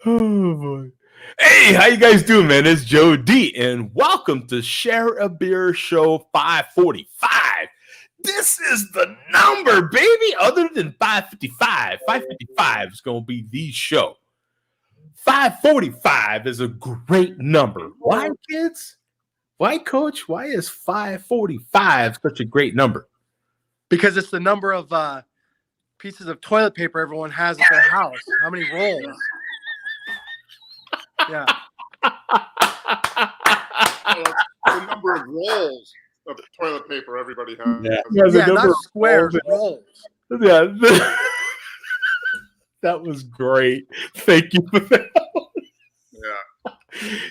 Oh boy. Hey, how you guys doing, man? It's Joe D, and welcome to Share a Beer Show 545. This is the number, baby. Other than 555, 555 is going to be the show. 545 is a great number. Why, kids? Why, Coach? Why is 545 such a great number? Because it's the number of pieces of toilet paper everyone has at their house. How many rolls? Yeah. The number of rolls of toilet paper everybody has. Yeah, not squares, rolls. Yeah. That was great. Thank you for that. Yeah.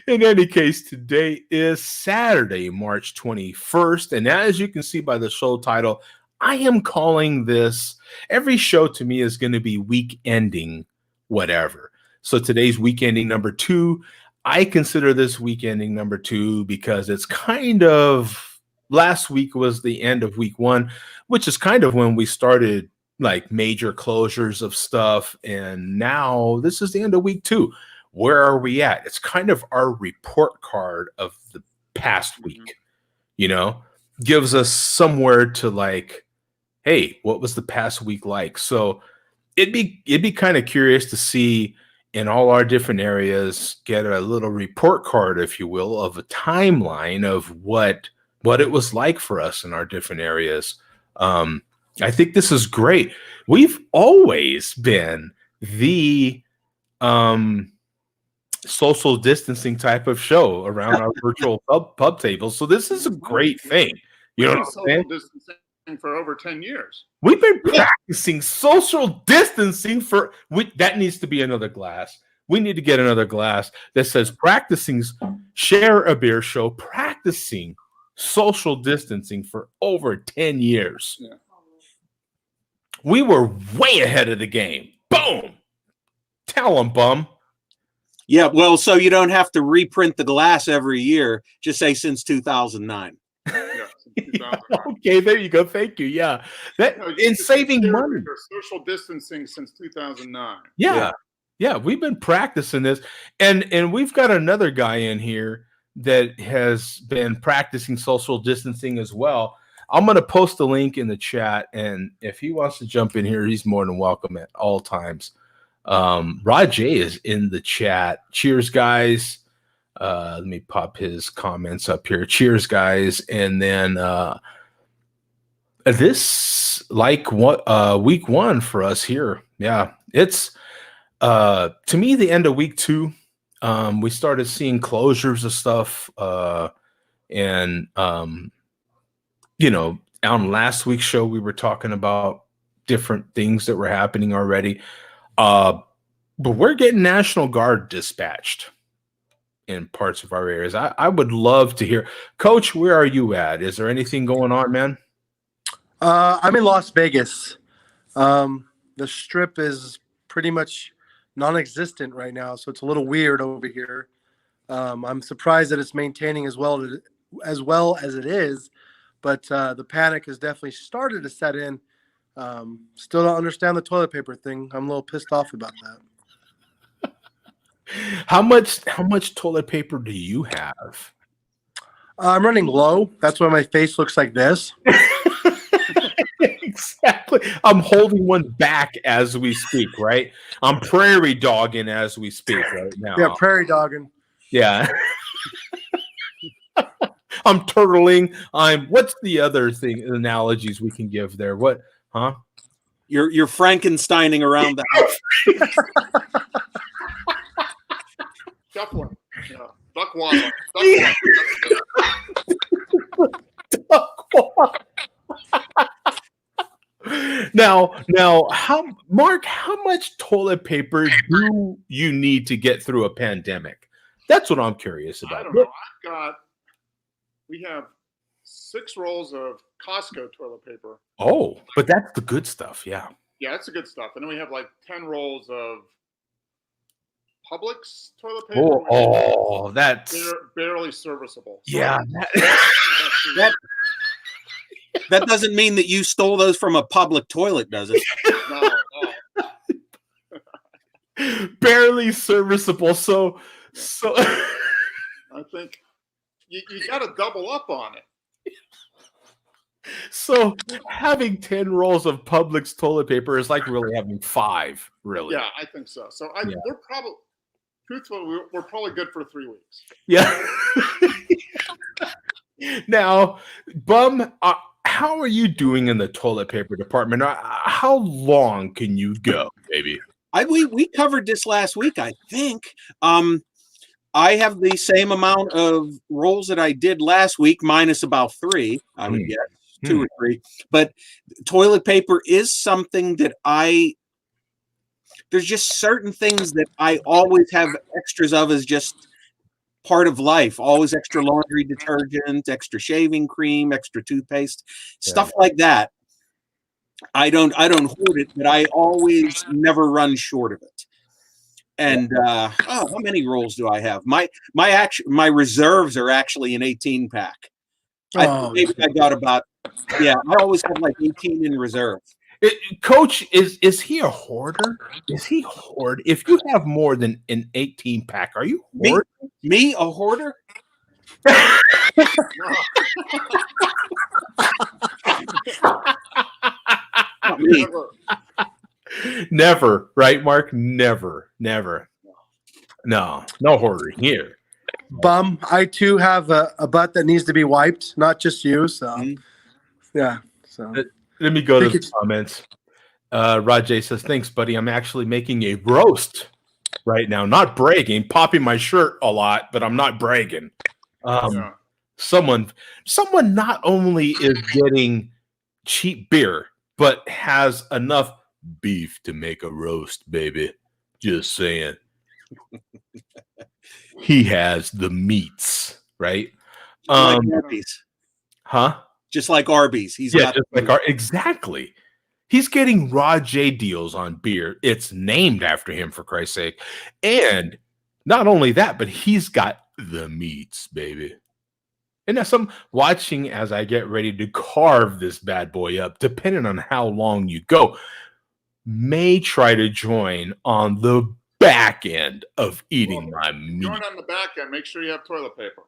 In any case, today is Saturday, March 21st. And as you can see by the show title, I am calling this, every show to me is going to be week ending whatever. So today's week ending number 2. I consider this week ending number 2 because it's kind of, last week was the end of week 1, which is kind of when we started like major closures of stuff. And now this is the end of week 2. Where are we at? It's kind of our report card of the past week, you know, gives us somewhere to like, hey, what was the past week like? So it'd be kind of curious to see in all our different areas, get a little report card, if you will, of a timeline of what it was like for us in our different areas. I think this is great. We've always been the social distancing type of show around our virtual pub tables. So this is a great thing. You know what I'm saying? Social distancing for over 10 years. We've been practicing social distancing that needs to be another glass. We need to get another glass that says practicing Share a Beer Show, practicing social distancing for over 10 years. Yeah. We were way ahead of the game. Boom. Tell them, bum. Yeah, well, so you don't have to reprint the glass every year. Just say since 2009. Yeah, okay, there you go. Thank you. Yeah, in saving money. Social distancing since 2009. Yeah, we've been practicing this, and we've got another guy in here that has been practicing social distancing as well. I'm going to post a link in the chat, and if he wants to jump in here, he's more than welcome at all times. Rajay is in the chat. Cheers, guys. Let me pop his comments up here. Cheers, guys. And then this, like what week 1 for us here. Yeah, it's to me the end of week 2. We started seeing closures of stuff, and you know, on last week's show we were talking about different things that were happening already. But we're getting National Guard dispatched in parts of our areas. I would love to hear. Coach, where are you at? Is there anything going on, man? I'm in Las Vegas. The strip is pretty much non-existent right now, so it's a little weird over here. I'm surprised that it's maintaining as well as it is, but the panic has definitely started to set in. Still don't understand the toilet paper thing. I'm a little pissed off about that. How much toilet paper do you have? I'm running low. That's why my face looks like this. Exactly. I'm holding one back as we speak, right? I'm prairie dogging as we speak right now. Yeah, prairie dogging. Yeah. I'm turtling. What's the other analogies we can give there? What, huh? You're Frankensteining around the house. Duckworm. Yeah. Duckwaddle. Now, Mark, how much toilet paper do you need to get through a pandemic? That's what I'm curious about. I don't know. We have 6 rolls of Costco toilet paper. Oh, but that's the good stuff. Yeah. Yeah, that's the good stuff. And then we have like 10 rolls of Publix toilet paper. That's barely serviceable. Yeah. That doesn't mean that you stole those from a public toilet, does it? No. Barely serviceable. So I think you got to double up on it. so having 10 rolls of Publix toilet paper is like really having 5, really. Yeah, I think so. So Yeah. we're probably, truthfully, we're probably good for 3 weeks. Yeah. Now, Bum, how are you doing in the toilet paper department? How long can you go, baby? We covered this last week, I think. I have the same amount of rolls that I did last week, minus about 3, I would guess, 2 or 3. But toilet paper is something that there's just certain things that I always have extras of as just part of life. Always extra laundry detergent, extra shaving cream, extra toothpaste, stuff like that. I don't hoard it, but I always never run short of it. And how many rolls do I have? My reserves are actually an 18 pack. Maybe I got about I always have like 18 in reserve. Coach, is he a hoarder? Is he hoard? If you have more than an 18 pack, are you hoard? Me a hoarder? Never, right, Mark? Never. No hoarding here. Bum, I too have a butt that needs to be wiped, not just you. So, yeah. So let me go to the comments. Rajay says, "Thanks, buddy. I'm actually making a roast right now. Not bragging, popping my shirt a lot, but I'm not bragging. Someone not only is getting cheap beer, but has enough beef to make a roast, baby. Just saying." He has the meats, right? Like Arby's. Huh? Just like Arby's. Exactly. He's getting Raw J deals on beer. It's named after him, for Christ's sake. And not only that, but he's got the meats, baby. And as I'm watching as I get ready to carve this bad boy up, depending on how long you go, may try to join on the back end of eating my meat. Join on the back end. Make sure you have toilet paper.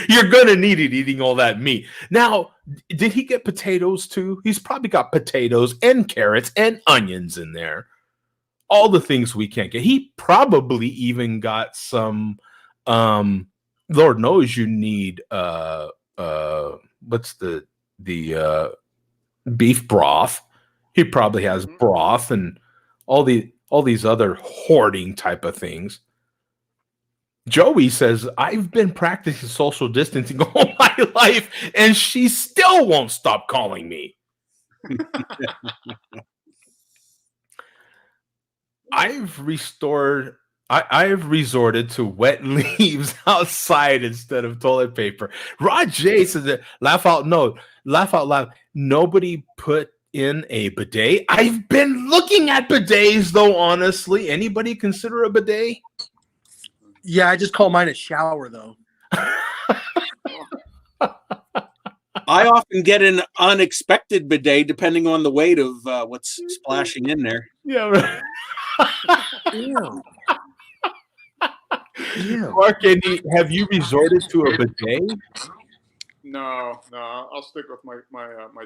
You're going to need it eating all that meat. Now, did he get potatoes too? He's probably got potatoes and carrots and onions in there. All the things we can't get. He probably even got some, Lord knows you need, what's the beef broth. He probably has broth and all these other hoarding type of things. Joey says, "I've been practicing social distancing all my life, and she still won't stop calling me." I've resorted to wet leaves outside instead of toilet paper. Rajay says that laugh out loud. Nobody put in a bidet. I've been looking at bidets though, honestly. Anybody consider a bidet? Yeah, I just call mine a shower though. I often get an unexpected bidet depending on the weight of what's splashing in there. Yeah. Right. Ew. Mark, have you resorted to a bidet? No, I'll stick with my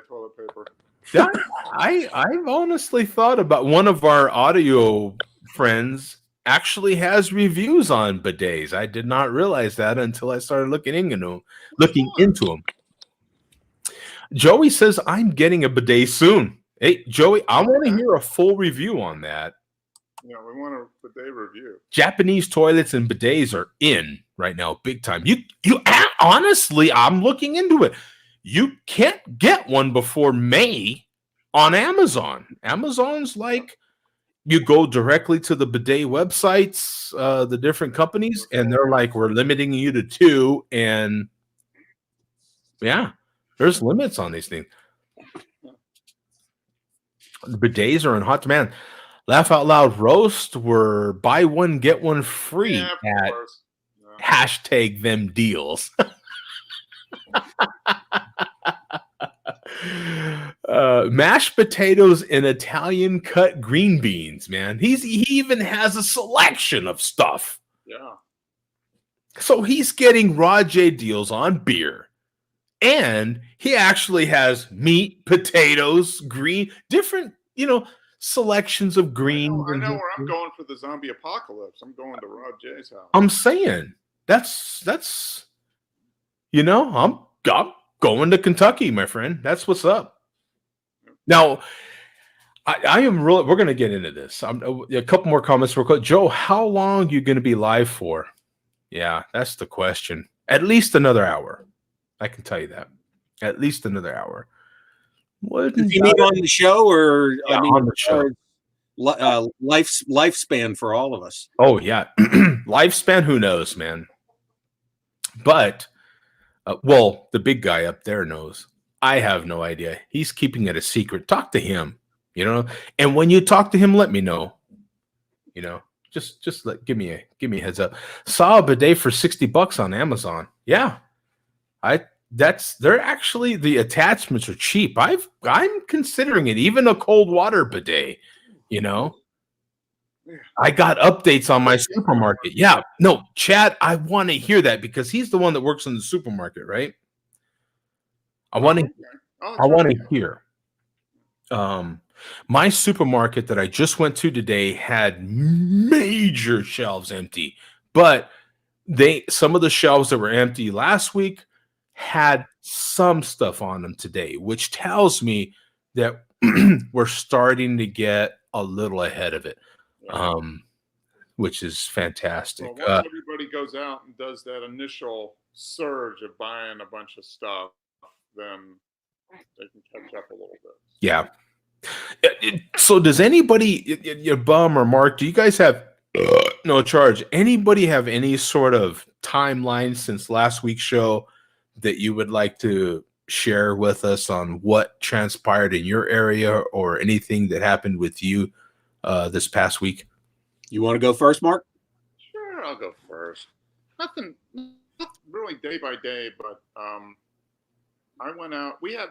toilet paper. Yeah, I've honestly thought about one of our audio friends actually has reviews on bidets. I did not realize that until I started looking into them. Joey says, "I'm getting a bidet soon." Hey, Joey, I want to hear a full review on that. Yeah, we want a bidet review. Japanese toilets and bidets are in right now, big time. You honestly, I'm looking into it. You can't get one before May on Amazon. Amazon's like, you go directly to the bidet websites, the different companies, and they're like, "We're limiting you to 2." And yeah, there's limits on these things. The bidets are in hot demand. Laugh Out Loud roast were buy one, get one free at hashtag them deals. Mashed potatoes and Italian cut green beans, man. He even has a selection of stuff. Yeah. So he's getting Raw J deals on beer. And he actually has meat, potatoes, green, different, selections of greens. I know where I'm going for the zombie apocalypse. I'm going to Rob J's house. I'm saying that's I'm going to Kentucky, my friend. That's what's up. Now, I am really. We're going to get into this. A couple more comments real quick. Joe, how long are you going to be live for? Yeah, that's the question. At least another hour. I can tell you that. At least another hour. Does he mean on the show, or yeah, on the show? Lifespan for all of us. Oh yeah, lifespan. Who knows, man? But the big guy up there knows. I have no idea. He's keeping it a secret. Talk to him. And when you talk to him, let me know. Just give me a heads up. Saw a bidet for $60 on Amazon. Yeah, they're actually, the attachments are cheap. I'm considering it, even a cold water bidet. I got updates on my supermarket. Yeah, no, Chad, I want to hear that because he's the one that works in the supermarket, right? I want to hear. My supermarket that I just went to today had major shelves empty, but some of the shelves that were empty last week had some stuff on them today, which tells me that we're starting to get a little ahead of it, which is fantastic. Well, once everybody goes out and does that initial surge of buying a bunch of stuff, then they can catch up a little bit. Yeah. So does anybody, Bum or Mark, do you guys have no charge? Anybody have any sort of timeline since last week's show that you would like to share with us on what transpired in your area or anything that happened with you this past week? You want to go first, Mark? Sure, I'll go first. Not really day by day, but I went out. We had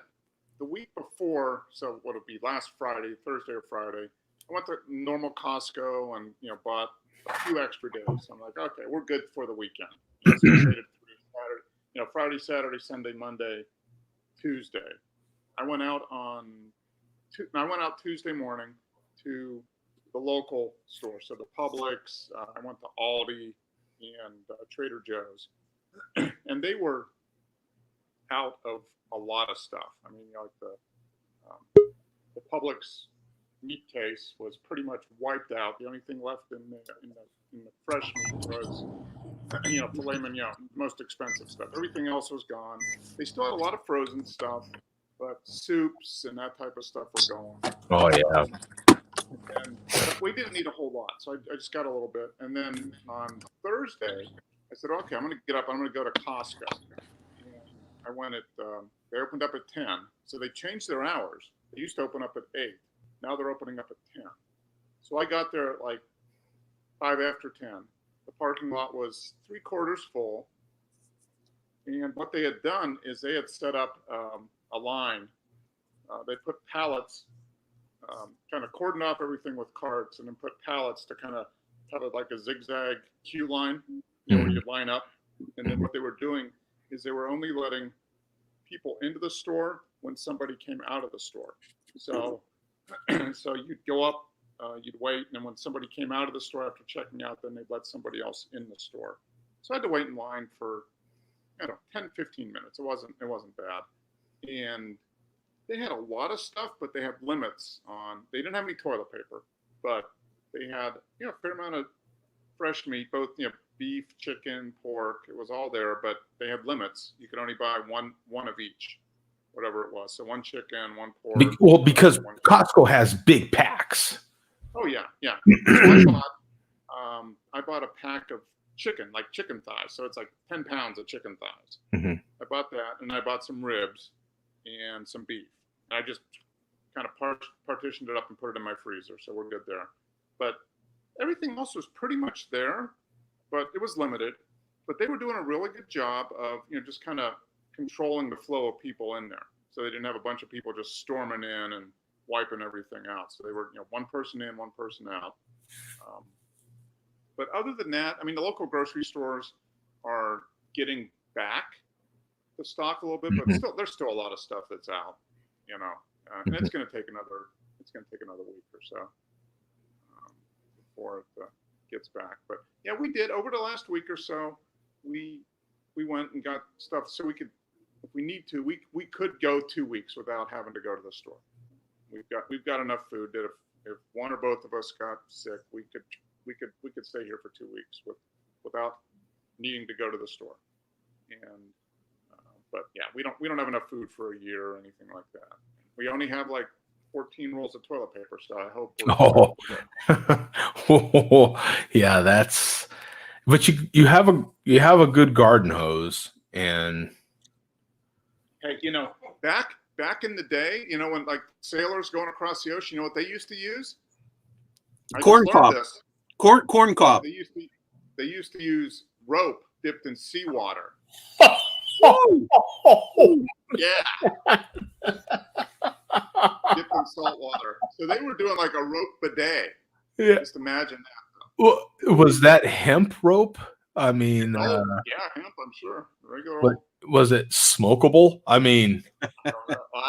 the week before, so what would be last Friday, Thursday or Friday, I went to normal Costco and bought a few extra days. I'm like, okay, we're good for the weekend. So I waited Saturday, Friday, Saturday, Sunday, Monday, Tuesday. I went out Tuesday morning to the local store, so the Publix. I went to Aldi and Trader Joe's, and they were out of a lot of stuff. I mean, the Publix meat case was pretty much wiped out. The only thing left in the fresh meat was, filet mignon, most expensive stuff. Everything else was gone. They still had a lot of frozen stuff, but soups and that type of stuff were gone. Oh yeah. And we didn't need a whole lot, so I just got a little bit. And then on Thursday, I said, okay, I'm going to get up. I'm going to go to Costco. And I went they opened up at 10, so they changed their hours. They used to open up at 8. Now they're opening up at 10. So I got there at like 5 after 10. The parking lot was 3/4 full. And what they had done is they had set up a line. They put pallets, kind of cordon off everything with carts, and then put pallets to kind of have it like a zigzag queue line, where you'd line up. And then what they were doing is they were only letting people into the store when somebody came out of the store. So you'd go up, you'd wait, and then when somebody came out of the store after checking out, then they'd let somebody else in the store. So I had to wait in line for 10, 15 minutes. It wasn't bad. And they had a lot of stuff, but they had limits on. They didn't have any toilet paper, but they had a fair amount of fresh meat, both beef, chicken, pork. It was all there, but they had limits. You could only buy one of each, whatever it was. So one chicken, one pork. Well, because Costco has big packs. Oh yeah. So I bought a pack of chicken, like chicken thighs. So it's like 10 pounds of chicken thighs. Mm-hmm. I bought that, and I bought some ribs and some beef. And I just kind of partitioned it up and put it in my freezer, so we're good there. But everything else was pretty much there, but it was limited. But they were doing a really good job of just kind of controlling the flow of people in there. so they didn't have a bunch of people just storming in and wiping everything out. So they were, one person in, one person out. But other than that, I mean, the local grocery stores are getting back the stock a little bit, but still, there's still a lot of stuff that's out, and it's going to take another week or so before it gets back. But yeah, we did over the last week or so. We went and got stuff so we could, if we need to, we could go 2 weeks without having to go to the store. We've got enough food that if one or both of us got sick, we could stay here for 2 weeks without needing to go to the store. And but yeah, we don't have enough food for a year or anything like that. We only have like 14 rolls of toilet paper, so I hope. Yeah, that's. But you have a good garden hose, and hey, back in the day, when like sailors going across the ocean, what they used to use? Corn cob. Corn cob. They used to use rope dipped in seawater. Yeah. Dipped in salt water. So they were doing like a rope bidet. Yeah. Just imagine that. Well, was that hemp rope? I mean, yeah, hemp, I'm sure. Regular. But was it smokable? I mean, I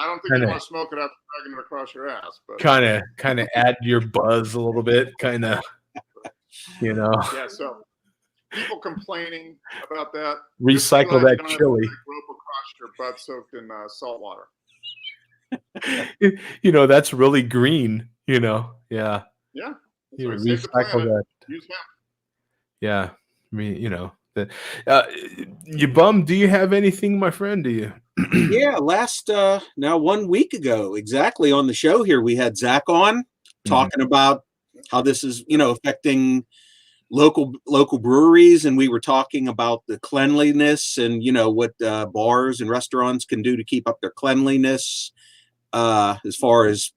don't think you want to smoke it after dragging it across your ass, but kind of add your buzz a little bit, kind of, Yeah, so people complaining about that. Recycle that chili. Rope across your butt soaked in salt water. That's really green. Yeah. Yeah. You recycle that. Use hemp. Yeah. I mean, you bum. Do you have anything, my friend? Do you? Yeah. Now 1 week ago, exactly on the show here, we had Zach on talking about how this is, affecting local breweries, and we were talking about the cleanliness and what bars and restaurants can do to keep up their cleanliness as far as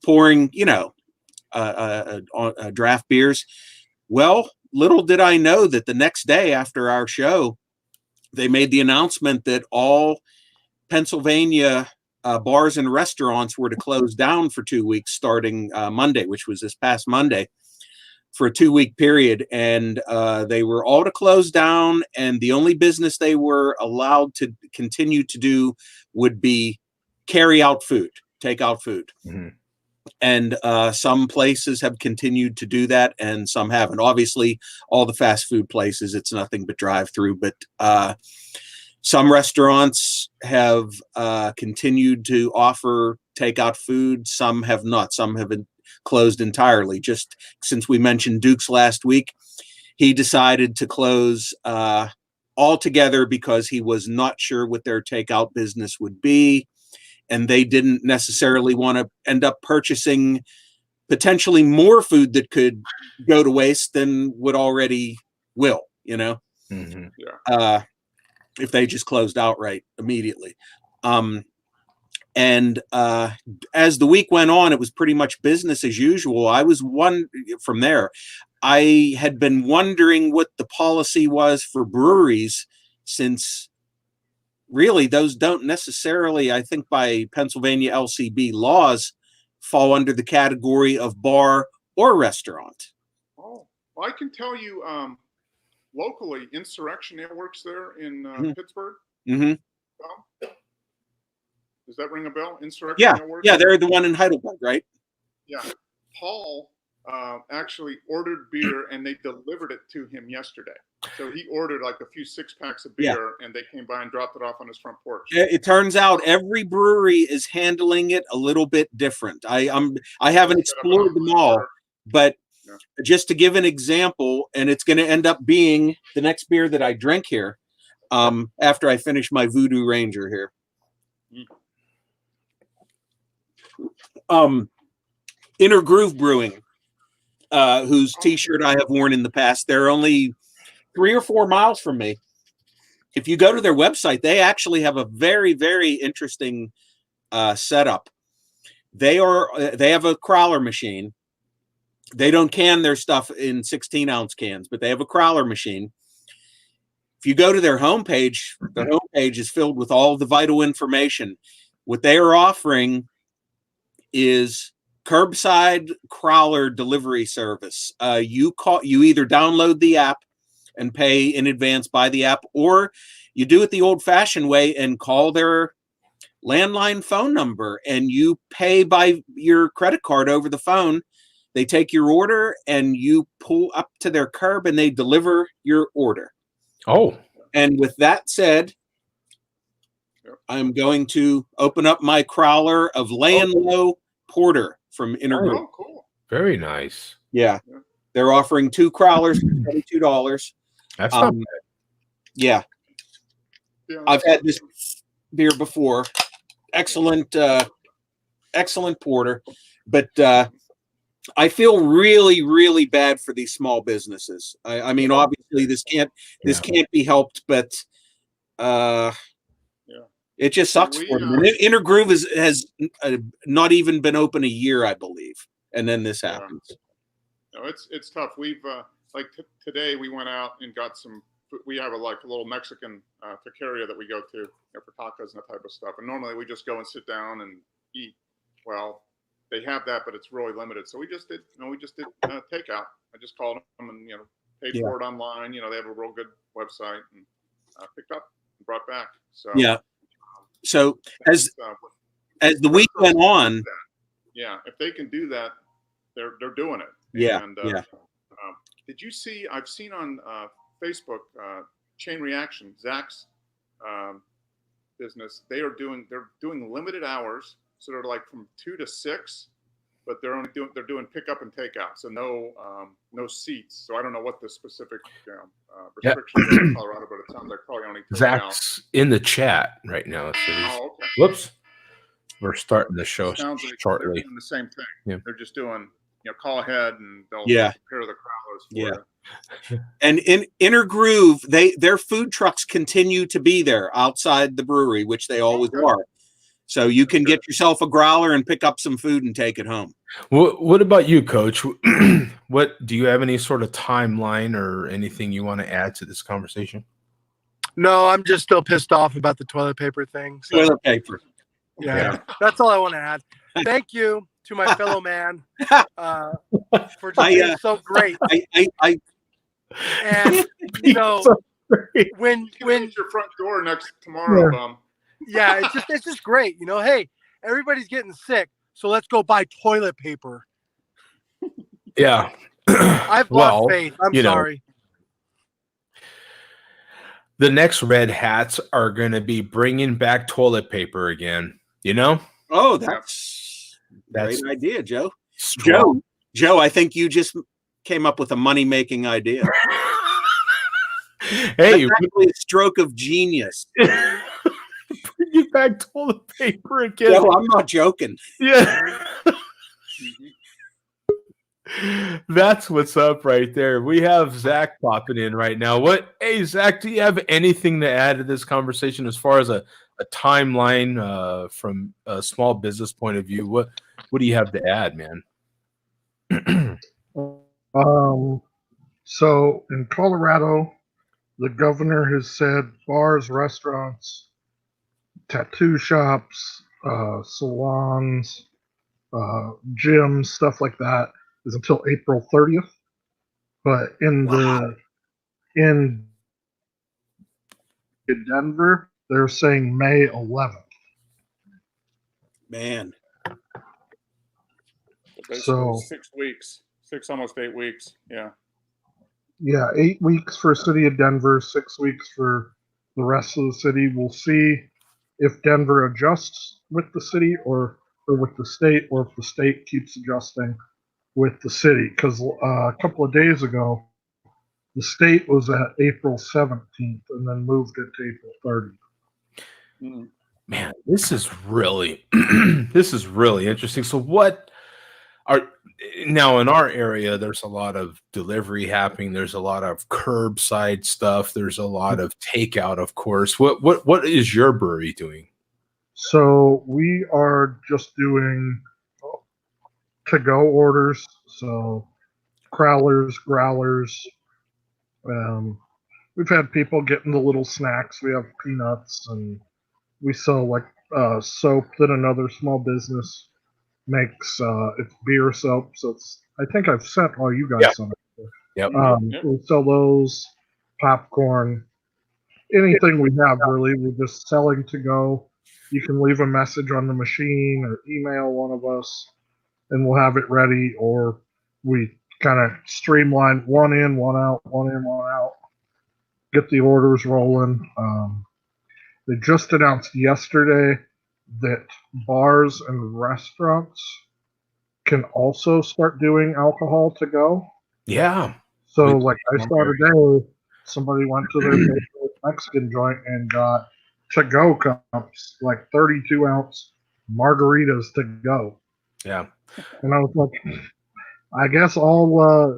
pouring draft beers. Well, little did I know that the next day after our show, they made the announcement that all Pennsylvania bars and restaurants were to close down for 2 weeks starting Monday, which was this past Monday, for a 2-week period. And they were all to close down, and the only business they were allowed to continue to do would be carry out food, take out food. And some places have continued to do that, and some haven't. Obviously, all the fast food places, it's nothing but drive-through. But some restaurants have continued to offer takeout food. Some have not. Some have been closed entirely. Just since we mentioned Duke's last week, he decided to close altogether because he was not sure what their takeout business would be. And they didn't necessarily want to end up purchasing potentially more food that could go to waste than would already will, Yeah. If they just closed outright immediately. And as the week went on, it was pretty much business as usual. From there, I had been wondering what the policy was for breweries, since really those don't necessarily, I think by Pennsylvania LCB laws, fall under the category of bar or restaurant. Oh, well, I can tell you locally, Insurrection Air works there in Pittsburgh. Does that ring a bell? Insurrection Air works? Yeah, they're the one in Heidelberg, right? Yeah. Paul actually ordered beer, and they delivered it to him yesterday. So he ordered like a few 6-packs of beer, and they came by and dropped it off on his front porch. It turns out every brewery is handling it a little bit different. I haven't explored them all, but just to give an example, and it's going to end up being the next beer that I drink here after I finish my Voodoo Ranger here. Inner Groove Brewing, whose T-shirt I have worn in the past. They're only 3 or 4 miles from me. If you go to their website, they actually have a very, very interesting setup. They have a crowler machine. They don't can their stuff in 16-ounce cans, but they have a crowler machine. If you go to their homepage is filled with all the vital information. What they are offering is curbside crawler delivery service. You either download the app and pay in advance by the app, or you do it the old-fashioned way and call their landline phone number, and you pay by your credit card over the phone. They take your order and you pull up to their curb and they deliver your order. Oh. And with that said, I'm going to open up my crawler of Lay and Low Porter from Intergroup. Oh, cool. Very nice. Yeah. They're offering 2 crawlers for $22. That's not bad. Yeah. I've had this beer before. Excellent porter. But I feel really, really bad for these small businesses. I mean, obviously this can't be helped, but it just sucks for them. Intergroove has not even been open a year, I believe, and then this happens. No, it's tough. We've today we went out and got some. We have a little Mexican taqueria that we go to for tacos and that type of stuff. And normally we just go and sit down and eat. Well, they have that, but it's really limited. So we just did takeout. I just called them and paid for it online. They have a real good website and picked up and brought back. So So as the week went on, if they can do that, they're doing it. Yeah. And, did you see? I've seen on Facebook Chain Reaction, Zach's business. They're doing limited hours, so they're like from 2 to 6, but they're doing pickup and takeout, so no seats. So I don't know what the specific restrictions are in Colorado, but it sounds like probably only Zach's in the chat right now. So okay. Whoops. We're starting the show Sounds like shortly. they're doing the same thing. Yeah. They're just doing call ahead and they'll prepare the crawlers for you. And in Intergroove, their food trucks continue to be there outside the brewery, which they always are. So you can get yourself a growler and pick up some food and take it home. What about you, Coach? What do you have any sort of timeline or anything you want to add to this conversation? No, I'm just still pissed off about the toilet paper thing. So, Toilet paper. Yeah, that's all I want to add. Thank you to my fellow man for just being so great. And when your front door next tomorrow, it's just great. Hey, everybody's getting sick, so let's go buy toilet paper. Yeah, I've lost faith. I'm sorry. The next Red Hats are going to be bringing back toilet paper again. Oh, that's a great idea, Joe. Joe, I think you just came up with a money-making idea. Hey, that's actually a stroke of genius. Bringing back toilet paper again. No, I'm not joking. Yeah. That's what's up right there. We have Zach popping in right now. Hey, Zach, do you have anything to add to this conversation as far as a timeline from a small business point of view? What do you have to add, man? So in Colorado, the governor has said bars, restaurants, tattoo shops, salons, gyms, stuff like that is until April 30th. But in Denver, they're saying May 11th. Man. So 6 weeks, almost 8 weeks. Yeah. Yeah, 8 weeks for city of Denver, 6 weeks for the rest of the city. We'll see if Denver adjusts with the city or with the state, or if the state keeps adjusting with the city. Because a couple of days ago, the state was at April 17th and then moved it to April 30th. Man, this is really interesting. So now in our area, there's a lot of delivery happening. There's a lot of curbside stuff. There's a lot of takeout, of course. What is your brewery doing? So we are just doing to-go orders. So crowlers, growlers. We've had people getting the little snacks. We have peanuts, and we sell like soap that another small business makes. It's beer soap, so I think I've sent all you Yeah. guys some. Yep. Yep. We sell those, popcorn, anything we have really. We're just selling to go. You can leave a message on the machine or email one of us, and we'll have it ready. Or we kind of streamline one in, one out, one in, one out. Get the orders rolling. They just announced yesterday that bars and restaurants can also start doing alcohol to go. Yeah. So, like I saw today, somebody went to their favorite Mexican joint and got to-go cups, like 32-ounce margaritas to go. Yeah. And I was like, I guess all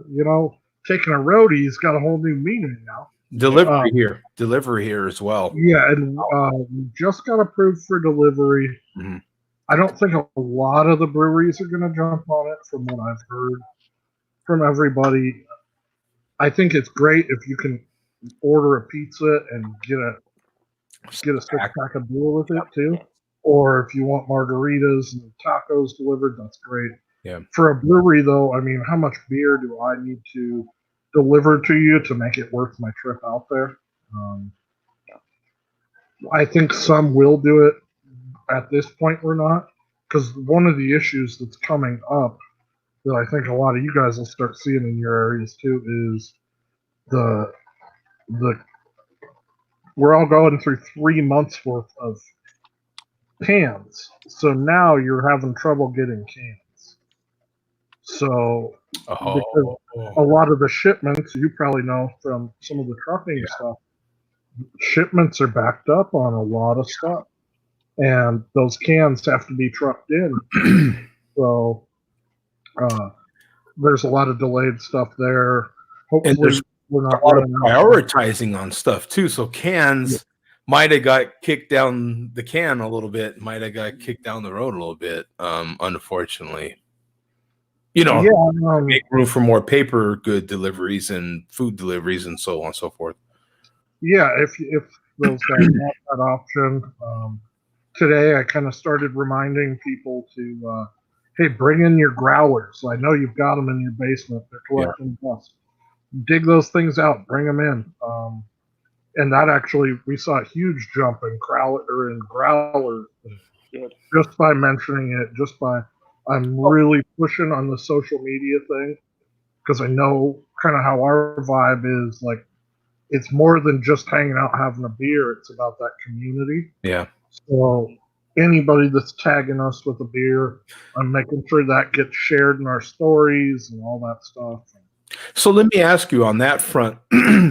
taking a roadie's got a whole new meaning now. Delivery here as well. Yeah, and we just got approved for delivery. Mhm. I don't think a lot of the breweries are going to jump on it, from what I've heard from everybody. I think it's great if you can order a pizza and get a 6-pack of beer with it too. Or if you want margaritas and tacos delivered, that's great. Yeah. For a brewery, though, I mean, how much beer do I need to deliver to you to make it worth my trip out there? I think some will do it. At this point, we're not. Because one of the issues that's coming up that I think a lot of you guys will start seeing in your areas too is the we're all going through 3 months worth of cans. So now you're having trouble getting cans. So because a lot of the shipments, you probably know from some of the trucking stuff, shipments are backed up on a lot of stuff. And those cans have to be trucked in. So there's a lot of delayed stuff there. Hopefully, we're not a lot of running out. prioritizing on stuff too. So cans might have got kicked down the can a little bit, might have got kicked down the road a little bit. Unfortunately, make room for more paper good deliveries and food deliveries and so on and so forth. Yeah, if those guys want that option. Today, I kind of started reminding people to, hey, bring in your growlers. I know you've got them in your basement. They're collecting dust. Dig those things out. Bring them in. And that actually, we saw a huge jump in growler just by mentioning it. I'm really pushing on the social media thing because I know kind of how our vibe is. Like, it's more than just hanging out having a beer. It's about that community. Yeah. So anybody that's tagging us with a beer, I'm making sure that gets shared in our stories and all that stuff. So let me ask you on that front,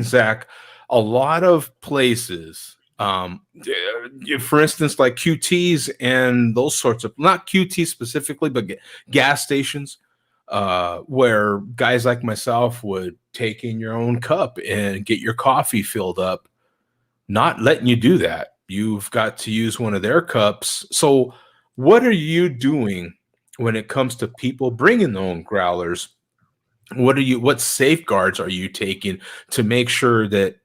Zach, a lot of places, for instance, like QTs and those sorts of, not QT specifically, but gas stations, where guys like myself would take in your own cup and get your coffee filled up, not letting you do that. You've got to use one of their cups. So what are you doing when it comes to people bringing their own growlers? What safeguards are you taking to make sure that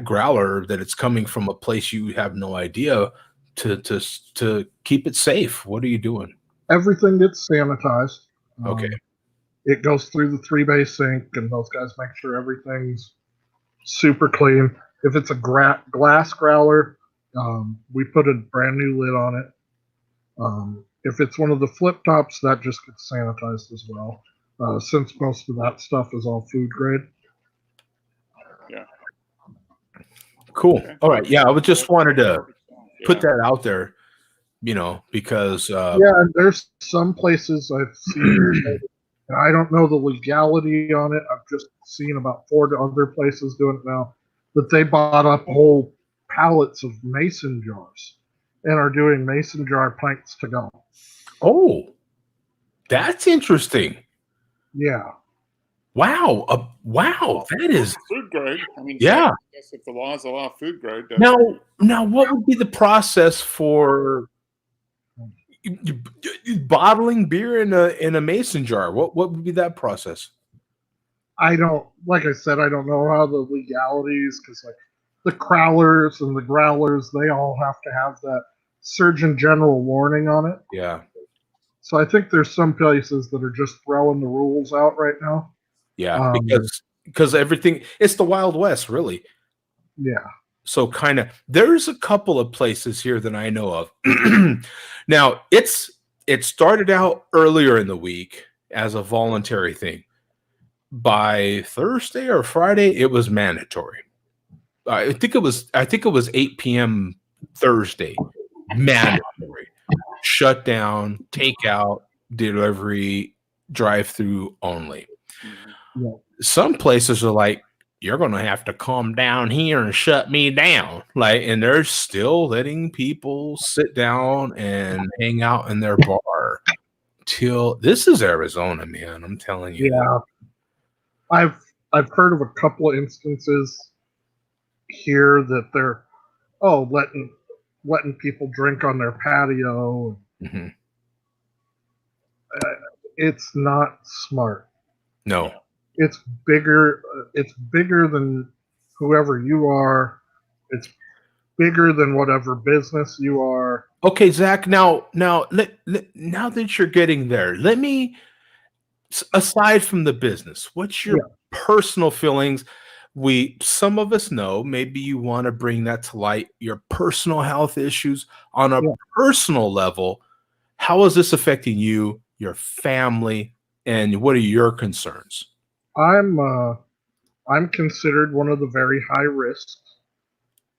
growler, that it's coming from a place you have no idea, to keep it safe? What are you doing? Everything gets sanitized. Okay. It goes through the 3-bay sink, and those guys make sure everything's super clean. If it's a glass growler, we put a brand new lid on it. If it's one of the flip tops, that just gets sanitized as well. Since most of that stuff is all food grade. Yeah. Cool. Okay. All right. Yeah, I just wanted to put that out there, because and there's some places I've seen, and I don't know the legality on it. I've just seen about 4 other places doing it now, that they bought up whole pallets of mason jars and are doing mason jar pints to go. Oh, that's interesting. Yeah. Wow. Wow. That is food grade. I mean, yeah. I guess if the laws allow food grade. Now, what would be the process for bottling beer in a mason jar? What would be that process? Like I said, I don't know how the legalities, because like the crowlers and the growlers, they all have to have that Surgeon General warning on it. Yeah. So I think there's some places that are just throwing the rules out right now. Yeah. Because everything, it's the Wild West, really. Yeah. So kind of, there's a couple of places here that I know of. Now, it started out earlier in the week as a voluntary thing. By Thursday or Friday, it was mandatory. I think it was 8 p.m. Thursday. Mandatory. Shut down, takeout, delivery, drive-through only. Yeah. Some places are like, you're going to have to come down here and shut me down. Like, and they're still letting people sit down and hang out in their bar till this is Arizona, man. I'm telling you. Yeah. I've heard of a couple of instances here that they're letting people drink on their patio. Mhm. It's not smart. No. It's bigger. It's bigger than whoever you are. It's bigger than whatever business you are. Okay, Zach. Now that you're getting there, let me. Aside from the business, what's your personal feelings? Some of us know, maybe you want to bring that to light, your personal health issues on a personal level. How is this affecting you, your family, and what are your concerns? I'm considered one of the very high risks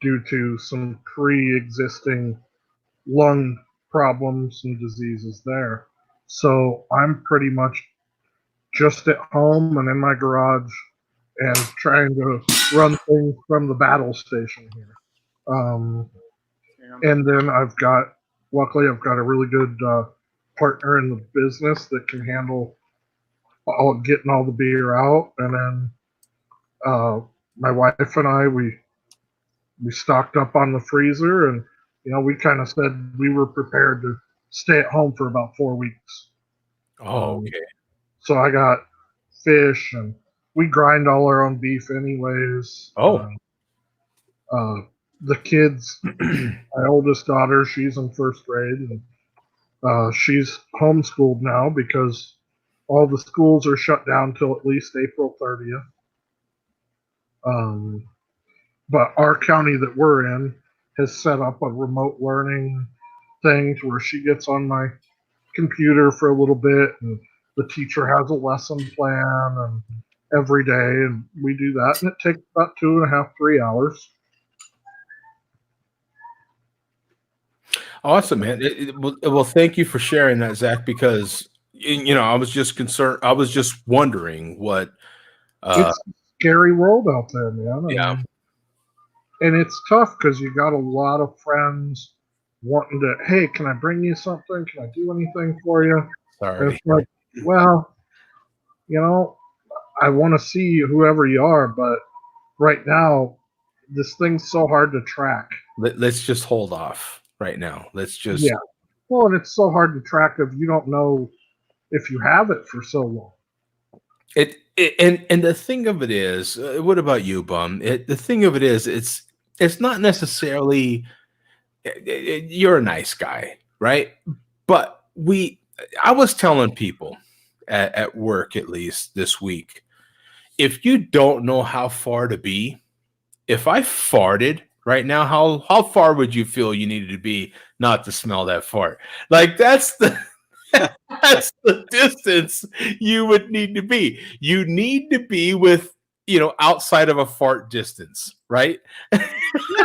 due to some pre-existing lung problems and diseases there. So I'm pretty much just at home and in my garage and trying to run things from the battle station here. And then luckily I've got a really good partner in the business that can handle getting all the beer out. And then my wife and I, we stocked up on the freezer, and we kind of said we were prepared to stay at home for about 4 weeks. Oh, okay. So I got fish, and we grind all our own beef anyways. The kids, my oldest daughter, she's in first grade, and she's homeschooled now because all the schools are shut down till at least April 30th. But our county that we're in has set up a remote learning thing to where she gets on my computer for a little bit, and the teacher has a lesson plan and every day, and we do that, and it takes about 2.5, 3 hours. Awesome, man. Well, thank you for sharing that, Zach, because I was just concerned. I was just wondering what. It's a scary world out there, man. Yeah. And it's tough because you got a lot of friends wanting to, hey, can I bring you something? Can I do anything for you? Sorry. And it's like, well, I want to see whoever you are, but right now, this thing's so hard to track. Let's just hold off right now. Let's just. Yeah. Well, and it's so hard to track if you don't know if you have it for so long. And the thing of it is, what about you, Bum? The thing of it is, it's not necessarily you're a nice guy, right? But I was telling people at work, at least this week, if you don't know how far to be, if I farted right now, how far would you feel you needed to be not to smell that fart? Like that's the distance you would need to be. You need to be outside of a fart distance, right? Yeah,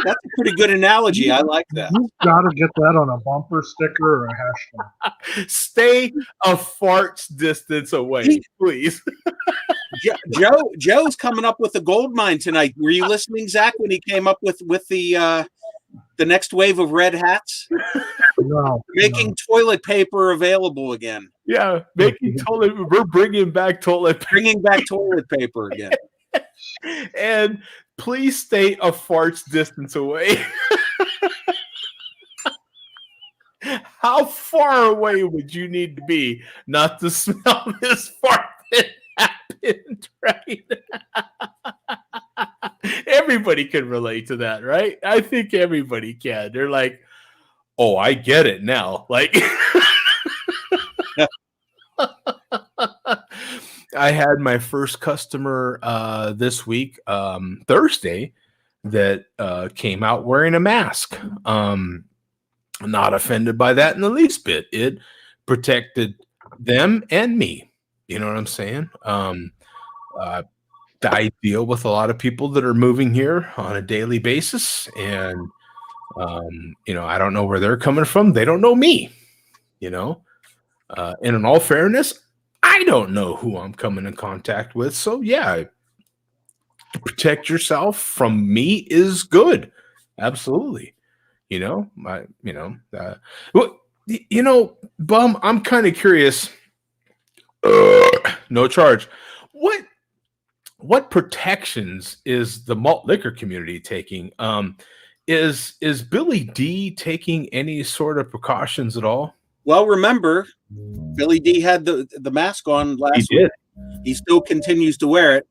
that's a pretty good analogy. I like that. You've got to get that on a bumper sticker or a hashtag. Stay a fart's distance away, please. Joe's coming up with a gold mine tonight. Were you listening, Zach, when he came up with the next wave of red hats? No, making toilet paper available again. Yeah, we're bringing back toilet paper again. And please stay a fart's distance away. How far away would you need to be not to smell this fart that happened, right? Everybody can relate to that, right? I think everybody can. They're like, oh, I get it now. Like, I had my first customer this week, Thursday, that came out wearing a mask. Not offended by that in the least bit. It protected them and me. You know what I'm saying? I deal with a lot of people that are moving here on a daily basis, and I don't know where they're coming from. They don't know me. And in all fairness, I don't know who I'm coming in contact with. So yeah, to protect yourself from me is good. Absolutely. Bum, I'm kind of curious. No charge. What protections is the malt liquor community taking? Is Billy D taking any sort of precautions at all? Well, remember, Billy D had the mask on last week. He still continues to wear it.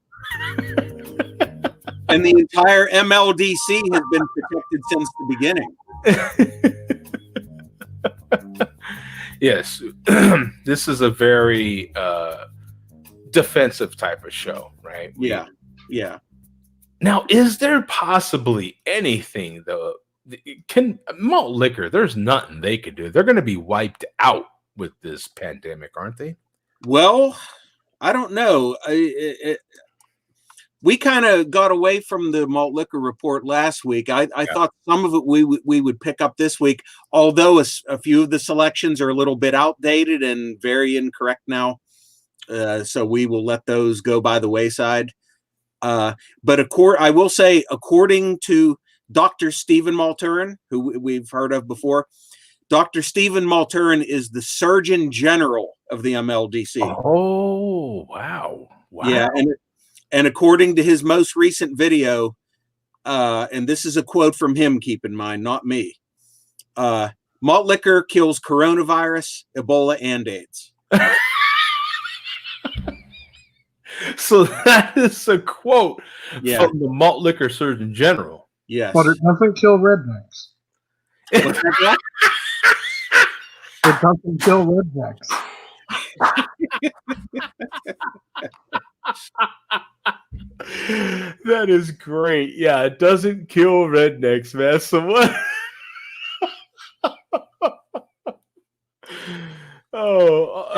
And the entire MLDC has been protected since the beginning. Yes. This is a very defensive type of show, right? Yeah. Now, is there possibly anything, though? Can malt liquor, there's nothing they could do. They're going to be wiped out with this pandemic, aren't they? Well, I don't know. We kind of got away from the malt liquor report last week. I thought some of it we would pick up this week, although a few of the selections are a little bit outdated and very incorrect now. So we will let those go by the wayside. But I will say, according to Dr. Stephen Malturin, who we've heard of before, Dr. Stephen Malturin is the Surgeon General of the MLDC. Oh, wow. Yeah, and according to his most recent video, and this is a quote from him, keep in mind, not me, malt liquor kills coronavirus, Ebola, and AIDS. So that is a quote from the malt liquor Surgeon General. Yes. But it doesn't kill rednecks. What's that? It doesn't kill rednecks. That is great. Yeah, it doesn't kill rednecks, man. So what?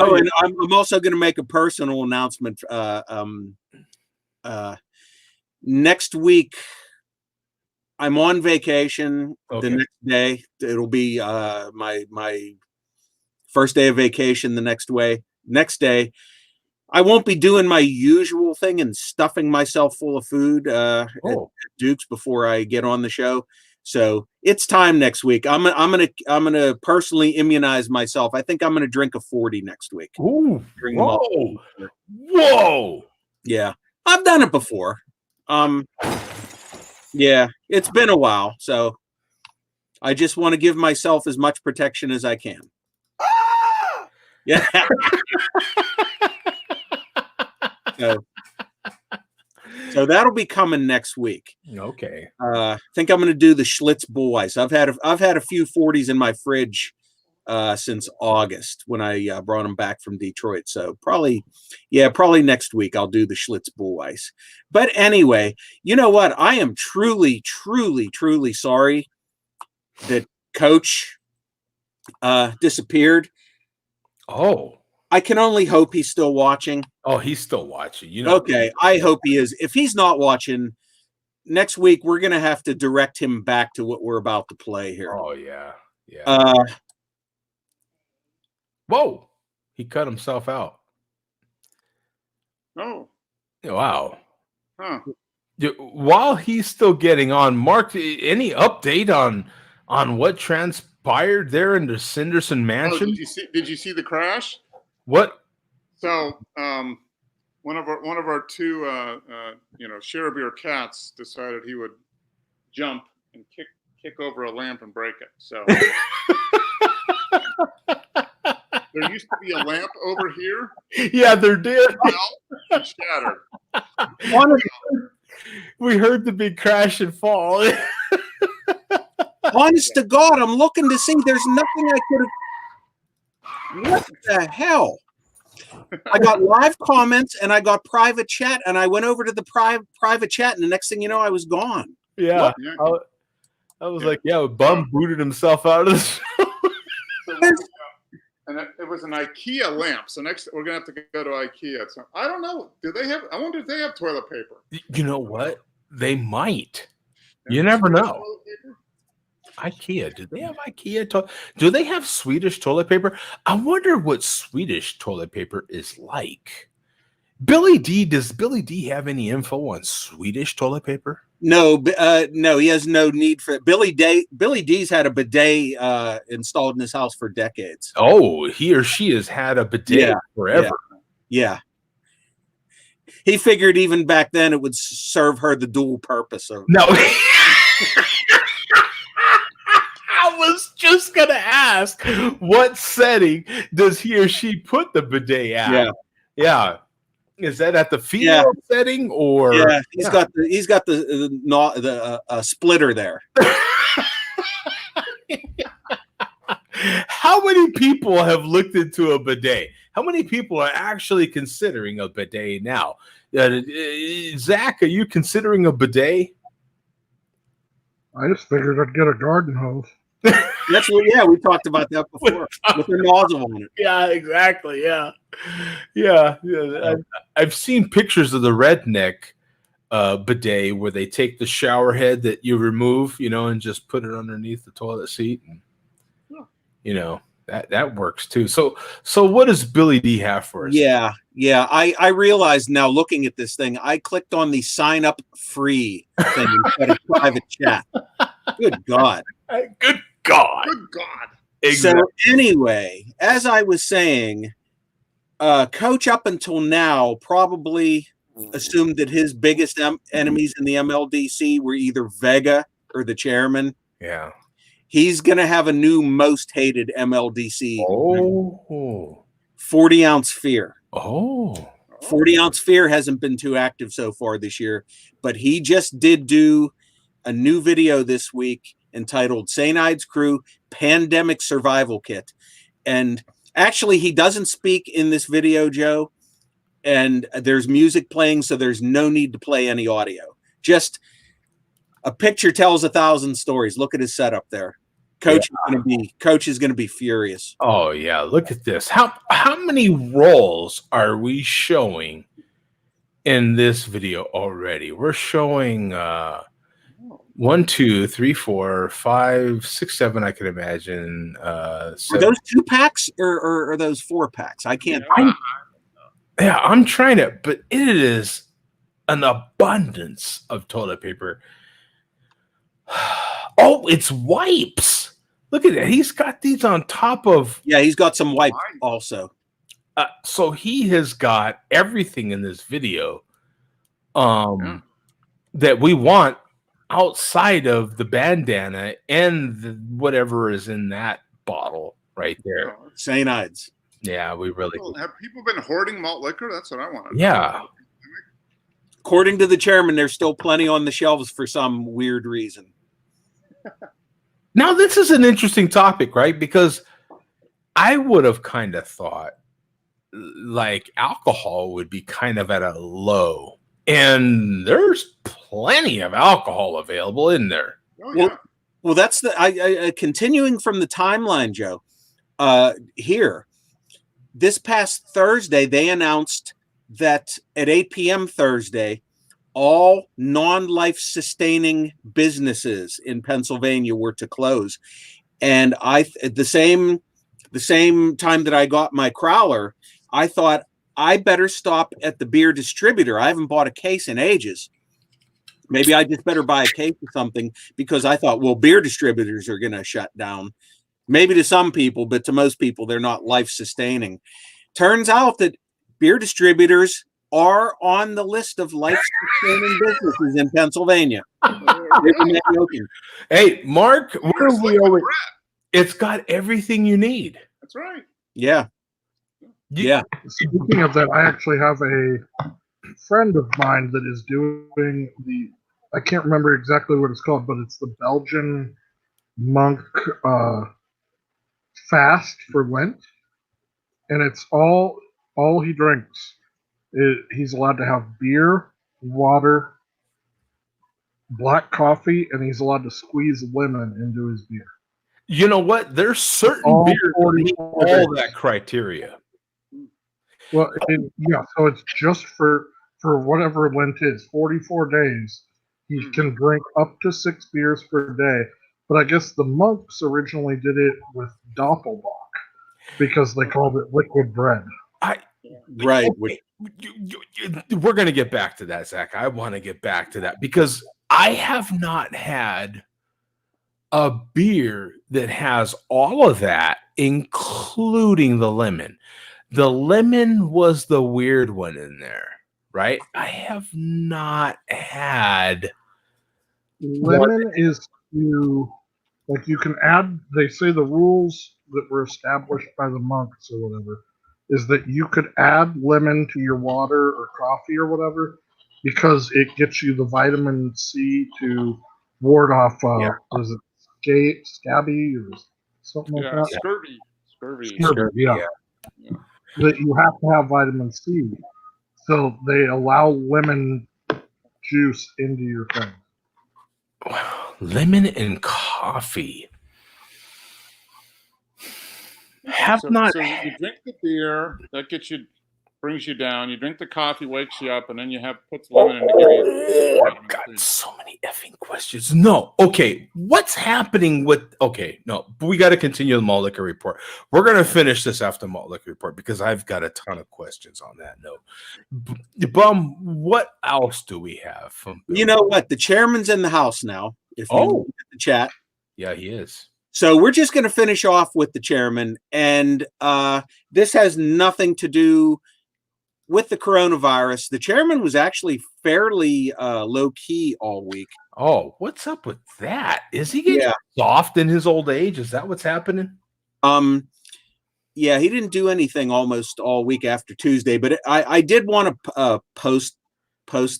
And I'm also going to make a personal announcement. Next week, I'm on vacation. Okay. The next day, it'll be my first day of vacation. Next day, I won't be doing my usual thing and stuffing myself full of food at Duke's before I get on the show. So it's time next week. I'm gonna personally immunize myself. I think I'm gonna drink a 40 next week. Ooh, whoa! Yeah, I've done it before. Yeah, it's been a while, so I just want to give myself as much protection as I can. Yeah. So that'll be coming next week. Okay. I think I'm going to do the Schlitz Bull Ice. I've had a few 40s in my fridge since August when I brought them back from Detroit. So probably next week I'll do the Schlitz Bull Ice. But anyway, you know what? I am truly, truly, truly sorry that Coach disappeared. Oh. I can only hope he's still watching. Oh, he's still watching. Okay, I hope he is. If he's not watching, next week we're going to have to direct him back to what we're about to play here. Oh, yeah. Whoa. He cut himself out. Oh. Wow. Huh. While he's still getting on, Mark, any update on what transpired there in the Cinderson mansion? Oh, did you see the crash? What? So, one of our two, share beer cats decided he would jump and kick over a lamp and break it. So, there used to be a lamp over here. Yeah, there did. And shattered. We heard the big crash and fall. Honest to God, I'm looking to see. There's nothing I could have. What the hell? I got live comments and I got private chat, and I went over to the private chat, and the next thing you know, I was gone. Yeah. Yeah. I was like, yeah, Bum booted himself out of the show. And it was an IKEA lamp. So next, we're gonna have to go to IKEA. So I don't know. Do they have? I wonder if they have toilet paper. You know what? They might. You never know. IKEA. Do they have IKEA? Do they have Swedish toilet paper? I wonder what Swedish toilet paper is like. Billy D. Does Billy D. have any info on Swedish toilet paper? No, no, he has no need for it. Billy D's had a bidet installed in his house for decades. Oh, he or she has had a bidet forever. Yeah. He figured even back then it would serve her the dual purpose of. No. I was just gonna ask, what setting does he or she put the bidet at? Yeah. Is that at the female setting or? Yeah, he's got the splitter there. How many people have looked into a bidet? How many people are actually considering a bidet now? Zach, are you considering a bidet? I just figured I'd get a garden hose. That's what. Yeah, we talked about that before with the nozzle on it. Yeah, exactly. Yeah. I've seen pictures of the redneck bidet where they take the shower head that you remove, and just put it underneath the toilet seat. And, that works too. So what does Billy D have for us? Yeah. I realized now looking at this thing, I clicked on the sign up free thing instead of private chat. Good God. Good God. Exactly. So anyway, as I was saying, Coach up until now probably assumed that his biggest enemies in the MLDC were either Vega or the chairman. Yeah. He's going to have a new most hated MLDC. Oh. 40 Ounce Fear. Oh. 40 Ounce Fear hasn't been too active so far this year, but he just did do a new video this week entitled Cyanide Crew Pandemic Survival Kit. And actually, he doesn't speak in this video, Joe, and there's music playing, so there's no need to play any audio. Just a picture tells 1,000 stories. Look at his setup there. Coach is going to be furious. Oh yeah, look at this. How many rolls are we showing in this video already? We're showing 1, 2, 3, 4, 5, 6, 7. I can imagine. Are those 2-packs or are those 4-packs? I can't. I'm trying to, but it is an abundance of toilet paper. Oh, it's wipes. Look at that. He's got these on top of. Yeah, he's got some wipes also. So he has got everything in this video that we want outside of the bandana and whatever is in that bottle right there. Cyanides. Yeah, we really have people been hoarding malt liquor? That's what I want to know. Yeah. According to the chairman, there's still plenty on the shelves for some weird reason. Now, this is an interesting topic, right? Because I would have kind of thought like alcohol would be kind of at a low, and there's plenty of alcohol available in there. Oh, yeah. Well, that's the continuing from the timeline, Joe. Here, this past Thursday, they announced that at 8 p.m. Thursday, all non-life sustaining businesses in Pennsylvania were to close. And at the same time that I got my crowler, I thought I better stop at the beer distributor. I haven't bought a case in ages. Maybe I just better buy a case of something, because I thought, well, beer distributors are going to shut down. Maybe to some people, but to most people, they're not life sustaining. Turns out that beer distributors are on the list of life-sustaining businesses in Pennsylvania. Hey, Mark, where are we always? It's got everything you need. That's right. Yeah. Yeah. Speaking of that, I actually have a friend of mine that is doing I can't remember exactly what it's called, but it's the Belgian monk fast for Lent, and it's all he drinks. He's allowed to have beer, water, black coffee, and he's allowed to squeeze lemon into his beer. You know what? There's certain All beers that meet 44 all days. that criteria. Well, yeah, so it's just for whatever Lent is, 44 days. He can drink up to 6 beers per day. But I guess the monks originally did it with Doppelbock because they called it liquid bread. Right. Okay, we're going to get back to that, Zach. I want to get back to that because I have not had a beer that has all of that, including the lemon. The lemon was the weird one in there, right? I have not had Lemon is you can add, they say the rules that were established by the monks or whatever is that you could add lemon to your water or coffee or whatever because it gets you the vitamin C to ward off, what is it, scabby or something like that? Scurvy. Scurvy, yeah. That you have to have vitamin C. So they allow lemon juice into your thing. lemon and coffee. So you drink the beer, that brings you down. You drink the coffee, wakes you up, and then you puts lemon in to give you. I've got so many effing questions. No, okay. What's happening with? Okay, no, but we got to continue the malt liquor report. We're gonna finish this after malt liquor report because I've got a ton of questions on that note. Bum, what else do we have? You know what? The chairman's in the house now. If you look at the chat, yeah, he is. So we're just going to finish off with the chairman, and this has nothing to do with the coronavirus. The chairman was actually fairly low key all week. Oh, what's up with that? Is he getting soft in his old age? Is that what's happening? Yeah, he didn't do anything almost all week after Tuesday, but I did want to post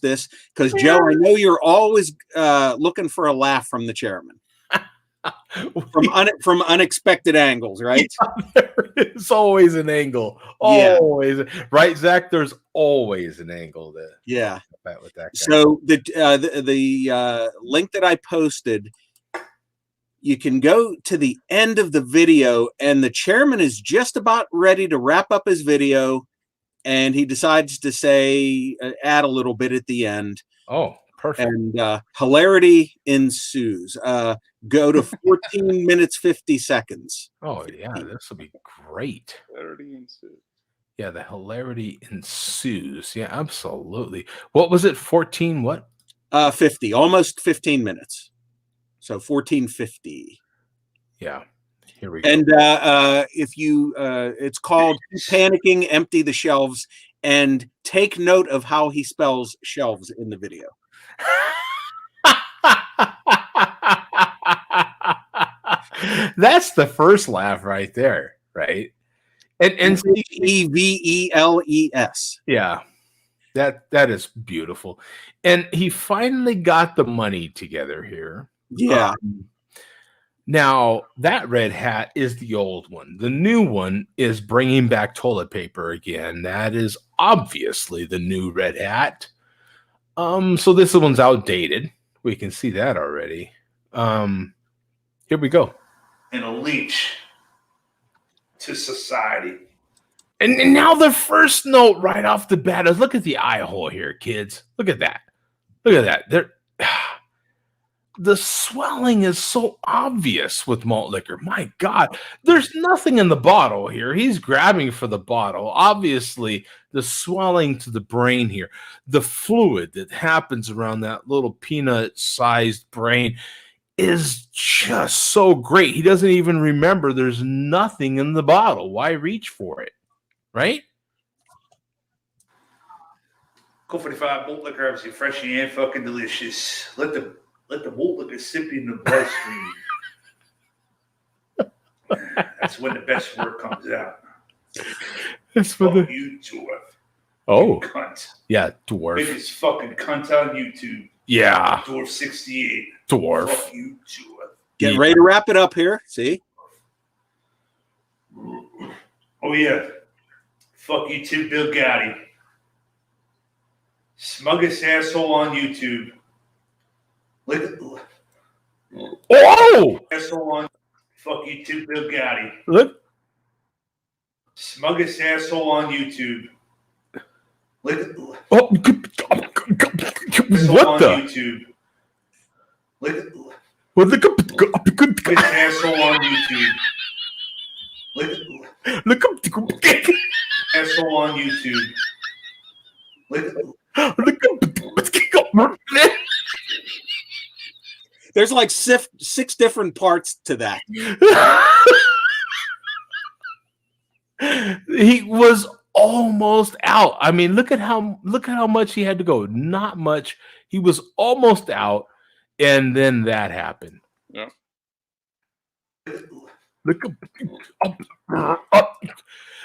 this because Joe, I know you're always looking for a laugh from the chairman. From unexpected angles, right? Yeah, there is always an angle. Always, right, Zach? There's always an angle there. Yeah. With that guy. So the link that I posted, you can go to the end of the video, and the chairman is just about ready to wrap up his video, and he decides to say, add a little bit at the end. Oh, perfect. And hilarity ensues. Go to 14 minutes, 50 seconds. Oh, yeah, this will be great. Hilarity ensues. Yeah, the hilarity ensues. Yeah, absolutely. What was it? 14 what? 50, almost 15 minutes. So 14:50. Yeah. Here we go. And if you, it's called Panicking, Empty the Shelves, and take note of how he spells shelves in the video. That's the first laugh right there, right? And Eveles. Yeah, that is beautiful. And he finally got the money together here. Yeah. Now that red hat is the old one. The new one is bringing back toilet paper again. That is obviously the new red hat. So this one's outdated. We can see that already. Here we go. And a leech to society. And now the first note right off the bat is look at the eye hole here, kids. Look at that. Look at that. The swelling is so obvious with malt liquor. My God, there's nothing in the bottle here. He's grabbing for the bottle. Obviously, the swelling to the brain here, the fluid that happens around that little peanut-sized brain is just so great. He doesn't even remember there's nothing in the bottle. Why reach for it? Right? Cool 45 malt liquor, obviously fresh and fucking delicious. Let the malt liquor sip in the bloodstream. That's when the best word comes out. That's for the you dwarf. Oh, you cunt. Yeah, dwarf. Biggest fucking cunt on YouTube. Yeah, Dwarf 68. Dwarf. Fuck you, dwarf. Getting ready to wrap it up here. See? Oh, yeah. Fuck you too, Bill Gotti. Smuggest asshole on YouTube. Look. Oh! Asshole on. Fuck you too, Bill Gotti. Look. Smuggest asshole on YouTube. Look. Oh, what on the? YouTube. Look. What the? Smuggest asshole on YouTube. Look. Asshole on YouTube. There's like six different parts to that. He was almost out. I mean, look at how much he had to go. Not much. He was almost out, and then that happened. Yeah. Look,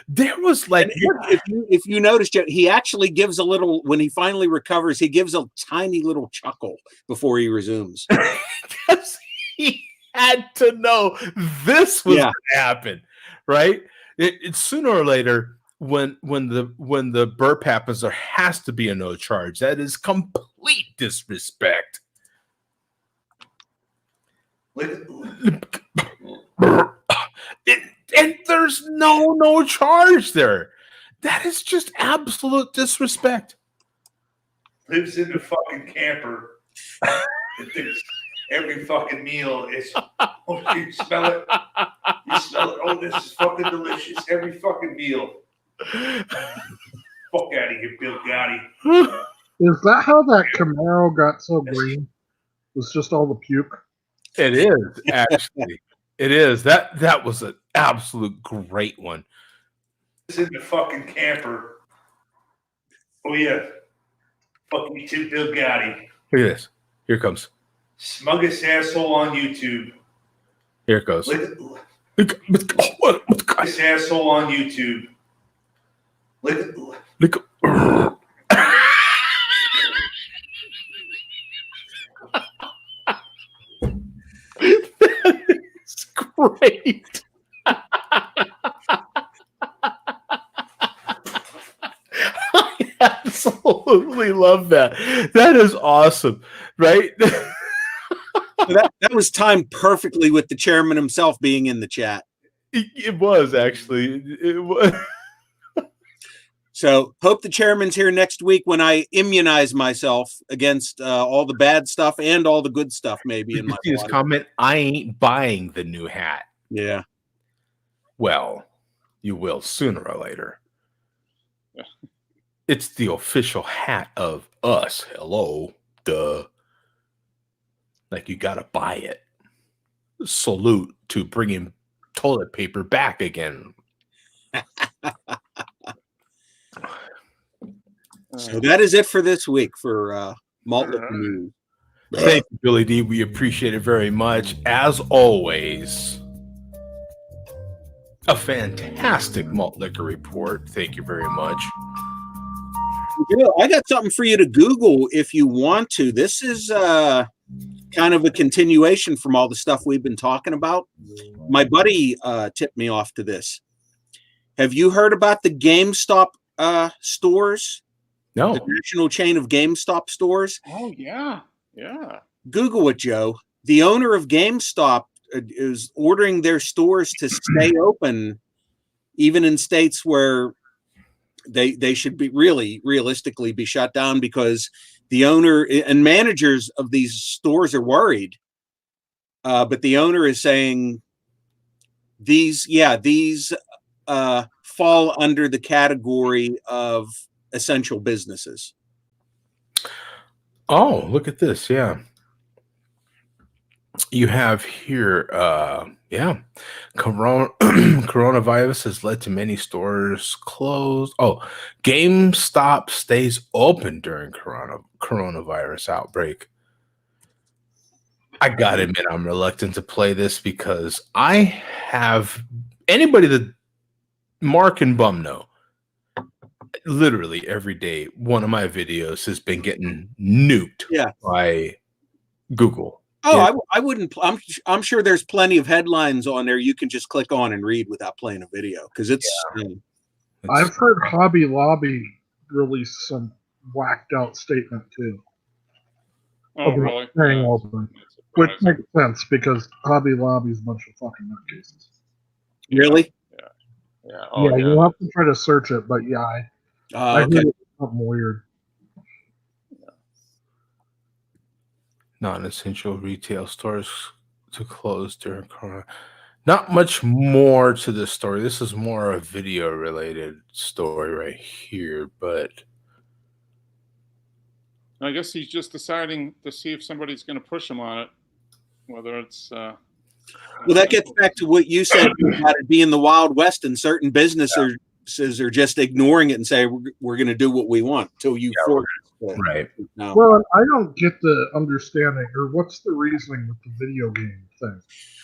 there was like, if you noticed, he actually gives a little, when he finally recovers, he gives a tiny little chuckle before he resumes. because he had to know this was going to happen, right? It sooner or later, when the burp happens, there has to be a no charge. That is complete disrespect. And there's no charge there. That is just absolute disrespect. Lives in the fucking camper. It thinks every fucking meal is. Oh, you smell it. You smell it. Oh, this is fucking delicious. Every fucking meal. Fuck out of here, Bill Gotti. Is that how that Camaro got so green? It was just all the puke? It is, actually. It is. That was an absolute great one. Lives in the fucking camper. Oh, yeah. Fuck you too, Bill Gotti. Look at this. Here it comes. Smuggest asshole on YouTube. Here it goes. Smuggest asshole on YouTube. Look. It's great. I absolutely love that. That is awesome, right? that was timed perfectly with the chairman himself being in the chat. It was actually. It was. So hope the chairman's here next week when I immunize myself against all the bad stuff and all the good stuff. Maybe in my his comment, I ain't buying the new hat. Yeah. Well, you will sooner or later. It's the official hat of us. Hello, duh. Like you gotta buy it. Salute to bringing toilet paper back again. So that is it for this week for Malt Liquor News. Thank you, Billy D. We appreciate it very much. As always, a fantastic malt liquor report. Thank you very much. I got something for you to Google if you want to. This is kind of a continuation from all the stuff we've been talking about. My buddy tipped me off to this. Have you heard about the GameStop stores? No. The national chain of GameStop stores? Oh, yeah. Yeah. Google it, Joe. The owner of GameStop is ordering their stores to stay open, even in states where they should be realistically be shut down, because the owner and managers of these stores are worried. But the owner is saying these fall under the category of essential businesses. Oh, look at this. Yeah. You have here, coronavirus has led to many stores closed. Oh, GameStop stays open during coronavirus outbreak. I gotta admit, I'm reluctant to play this because I have anybody that Mark and Bum know. Literally every day, one of my videos has been getting nuked by Google. Oh, Yeah. I wouldn't. I'm sure there's plenty of headlines on there you can just click on and read without playing a video because it's. I've heard Hobby Lobby release some whacked out statement too. Oh, about really? staying Yeah, open, that's which surprising. makes sense because Hobby Lobby's a bunch of fucking nutcases. Really? Yeah. Oh, Yeah, yeah. you'll have to try to search it, but yeah, I Okay. heard it's something weird. Non-essential retail stores to close during Corona. Not much more to this story. This is more a video related story right here, but I guess he's just deciding to see if somebody's going to push him on it, whether it's. Well, that gets back to what you said about it being the Wild West, and certain businesses are just ignoring it and say we're going to do what we want till you force it. right. No. Well, I don't get the understanding, or what's the reasoning with the video game thing?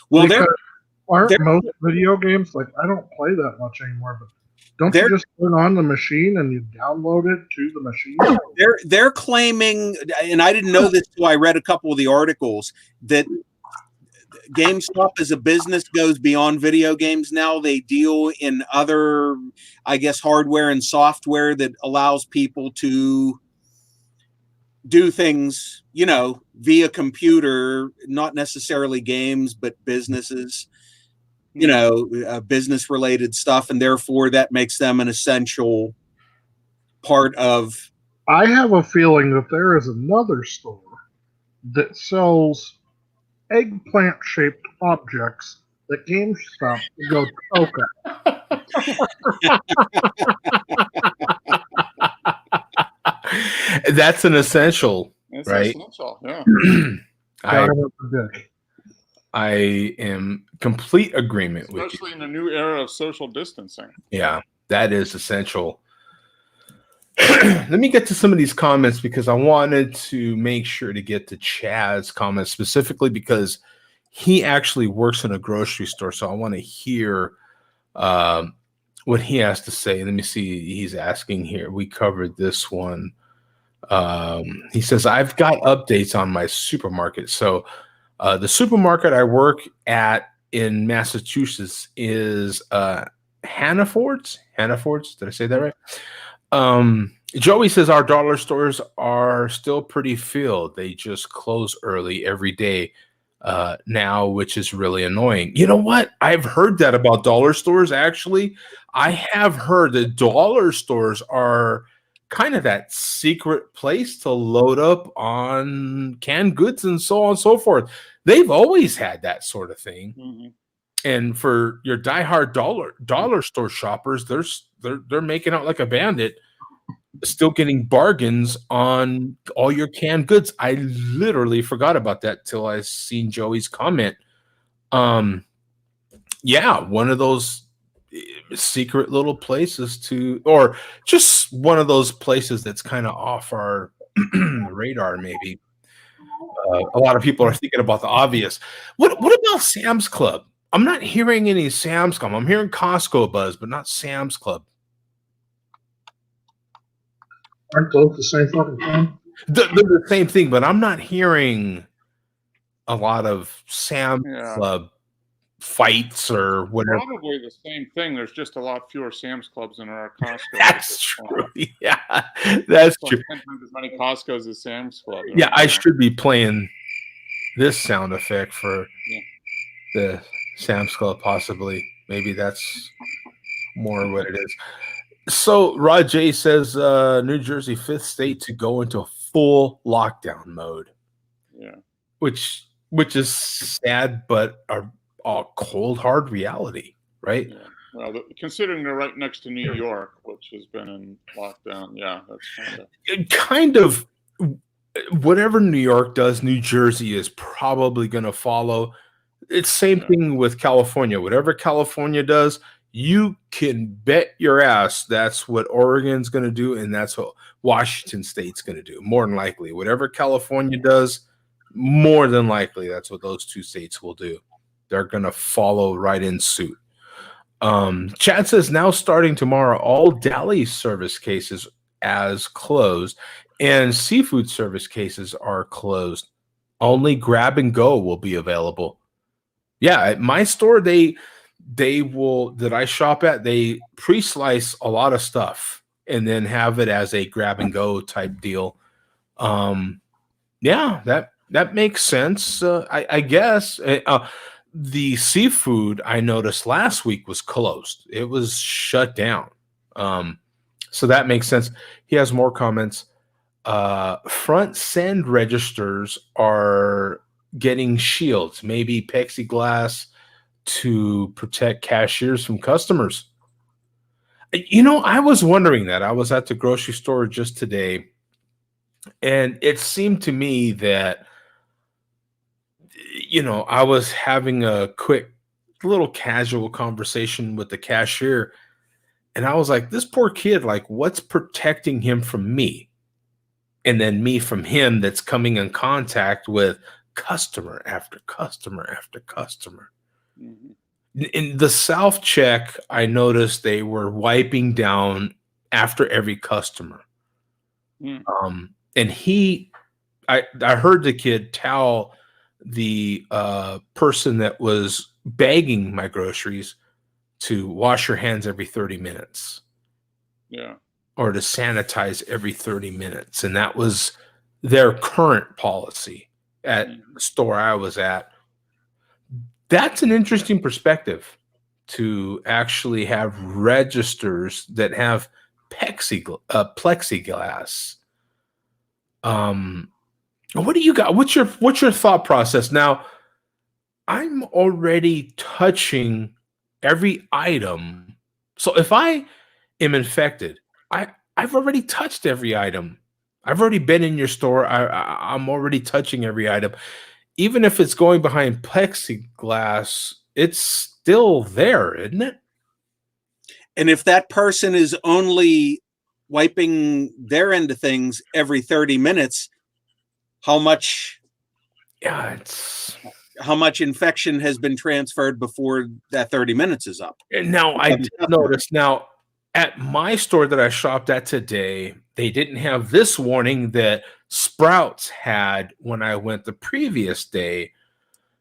Well, Because aren't they're- most video games, like, I don't play that much anymore, but don't you just turn on the machine and you download it to the machine? they're claiming, and I didn't know this till I read a couple of the articles, that GameStop as a business goes beyond video games now. They deal in other, I guess, hardware and software that allows people to do things, via computer, not necessarily games, but businesses, business related stuff. And therefore that makes them an essential part of. I have a feeling that there is another store that sells eggplant shaped objects that GameStop will go choke at. That's an essential, It's right? essential, yeah. I am complete agreement with you. Especially in a new era of social distancing. Yeah, that is essential. Let me get to some of these comments because I wanted to make sure to get to Chad's comments specifically because he actually works in a grocery store. So I want to hear what he has to say. Let me see. He's asking here. We covered this one. He says, I've got updates on my supermarket. So the supermarket I work at in Massachusetts is Hannaford's. Hannaford's. Did I say that right? Joey says our dollar stores are still pretty filled. They just close early every day now, which is really annoying. You know what? I've heard that about dollar stores, actually. I have heard that dollar stores are kind of that secret place to load up on canned goods and so on and so forth. They've always had that sort of thing. Mm-hmm. And for your diehard dollar store shoppers, they're making out like a bandit, still getting bargains on all your canned goods. I literally forgot about that till I seen Joey's comment. Yeah, one of those secret little places or just one of those places that's kind of off our radar, maybe. A lot of people are thinking about the obvious. What about Sam's Club? I'm not hearing any Sam's Club. I'm hearing Costco buzz, but not Sam's Club. Aren't those the same fucking thing? They're the same thing, but I'm not hearing a lot of Sam's Club fights or whatever. Probably the same thing. There's just a lot fewer Sam's Clubs than there are Costco. That's true. Yeah, that's true. 10 times as many Costco's as Sam's Club. Yeah, I should be playing this sound effect for the Sam's Club, possibly. Maybe that's more what it is. So Rod J says New Jersey, 5th state to go into full lockdown mode. Yeah. Which is sad, but a cold, hard reality, right? Yeah. Well, considering they're right next to New York, which has been in lockdown, yeah, that's kind of whatever New York does, New Jersey is probably going to follow. It's same thing with California. Whatever California does, you can bet your ass that's what Oregon's going to do, and that's what Washington State's going to do. More than likely, whatever California does, more than likely, that's what those two states will do. They're going to follow right in suit. Chad says now starting tomorrow, all deli service cases as closed and seafood service cases are closed. Only grab and go will be available. Yeah, at my store, they will that I shop at, they pre-slice a lot of stuff and then have it as a grab and go type deal. Yeah, that makes sense. I guess the seafood I noticed last week was closed. It was shut down. So that makes sense. He has more comments. Front send registers are getting shields, maybe plexiglass to protect cashiers from customers. I was wondering that. I was at the grocery store just today, and it seemed to me that I was having a quick little casual conversation with the cashier, and I was like, this poor kid, like, what's protecting him from me? And then me from him, that's coming in contact with customer after customer after customer. In the self check, I noticed they were wiping down after every customer. And I heard the kid tell the person that was bagging my groceries to wash your hands every 30 minutes. Yeah. Or to sanitize every 30 minutes. And that was their current policy at the store I was at. That's an interesting perspective, to actually have registers that have plexiglass. What do you got? What's your thought process? Now, I'm already touching every item. So if I am infected, I've already touched every item. I've already been in your store. I'm already touching every item. Even if it's going behind plexiglass, it's still there, isn't it? And if that person is only wiping their end of things every 30 minutes, how much infection has been transferred before that 30 minutes is up? And now I did notice, now at my store that I shopped at today, they didn't have this warning that Sprouts had when I went the previous day.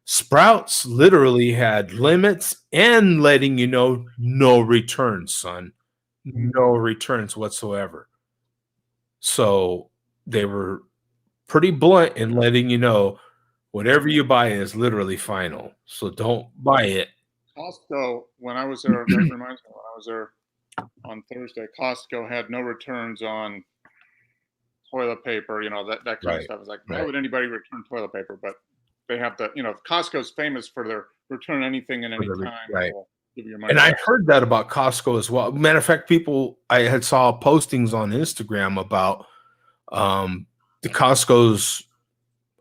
Sprouts literally had limits and letting you know, no returns, son. No returns whatsoever. So they were pretty blunt in letting you know, whatever you buy is literally final. So don't buy it. Costco, when I was there, that reminds me, when I was there on Thursday, Costco had no returns on toilet paper, that kind of stuff. It's like, why would anybody return toilet paper? But they have the, Costco's famous for their return anything and any time. Right. Give you money And back. I heard that about Costco as well. Matter of fact, I had saw postings on Instagram about the Costco's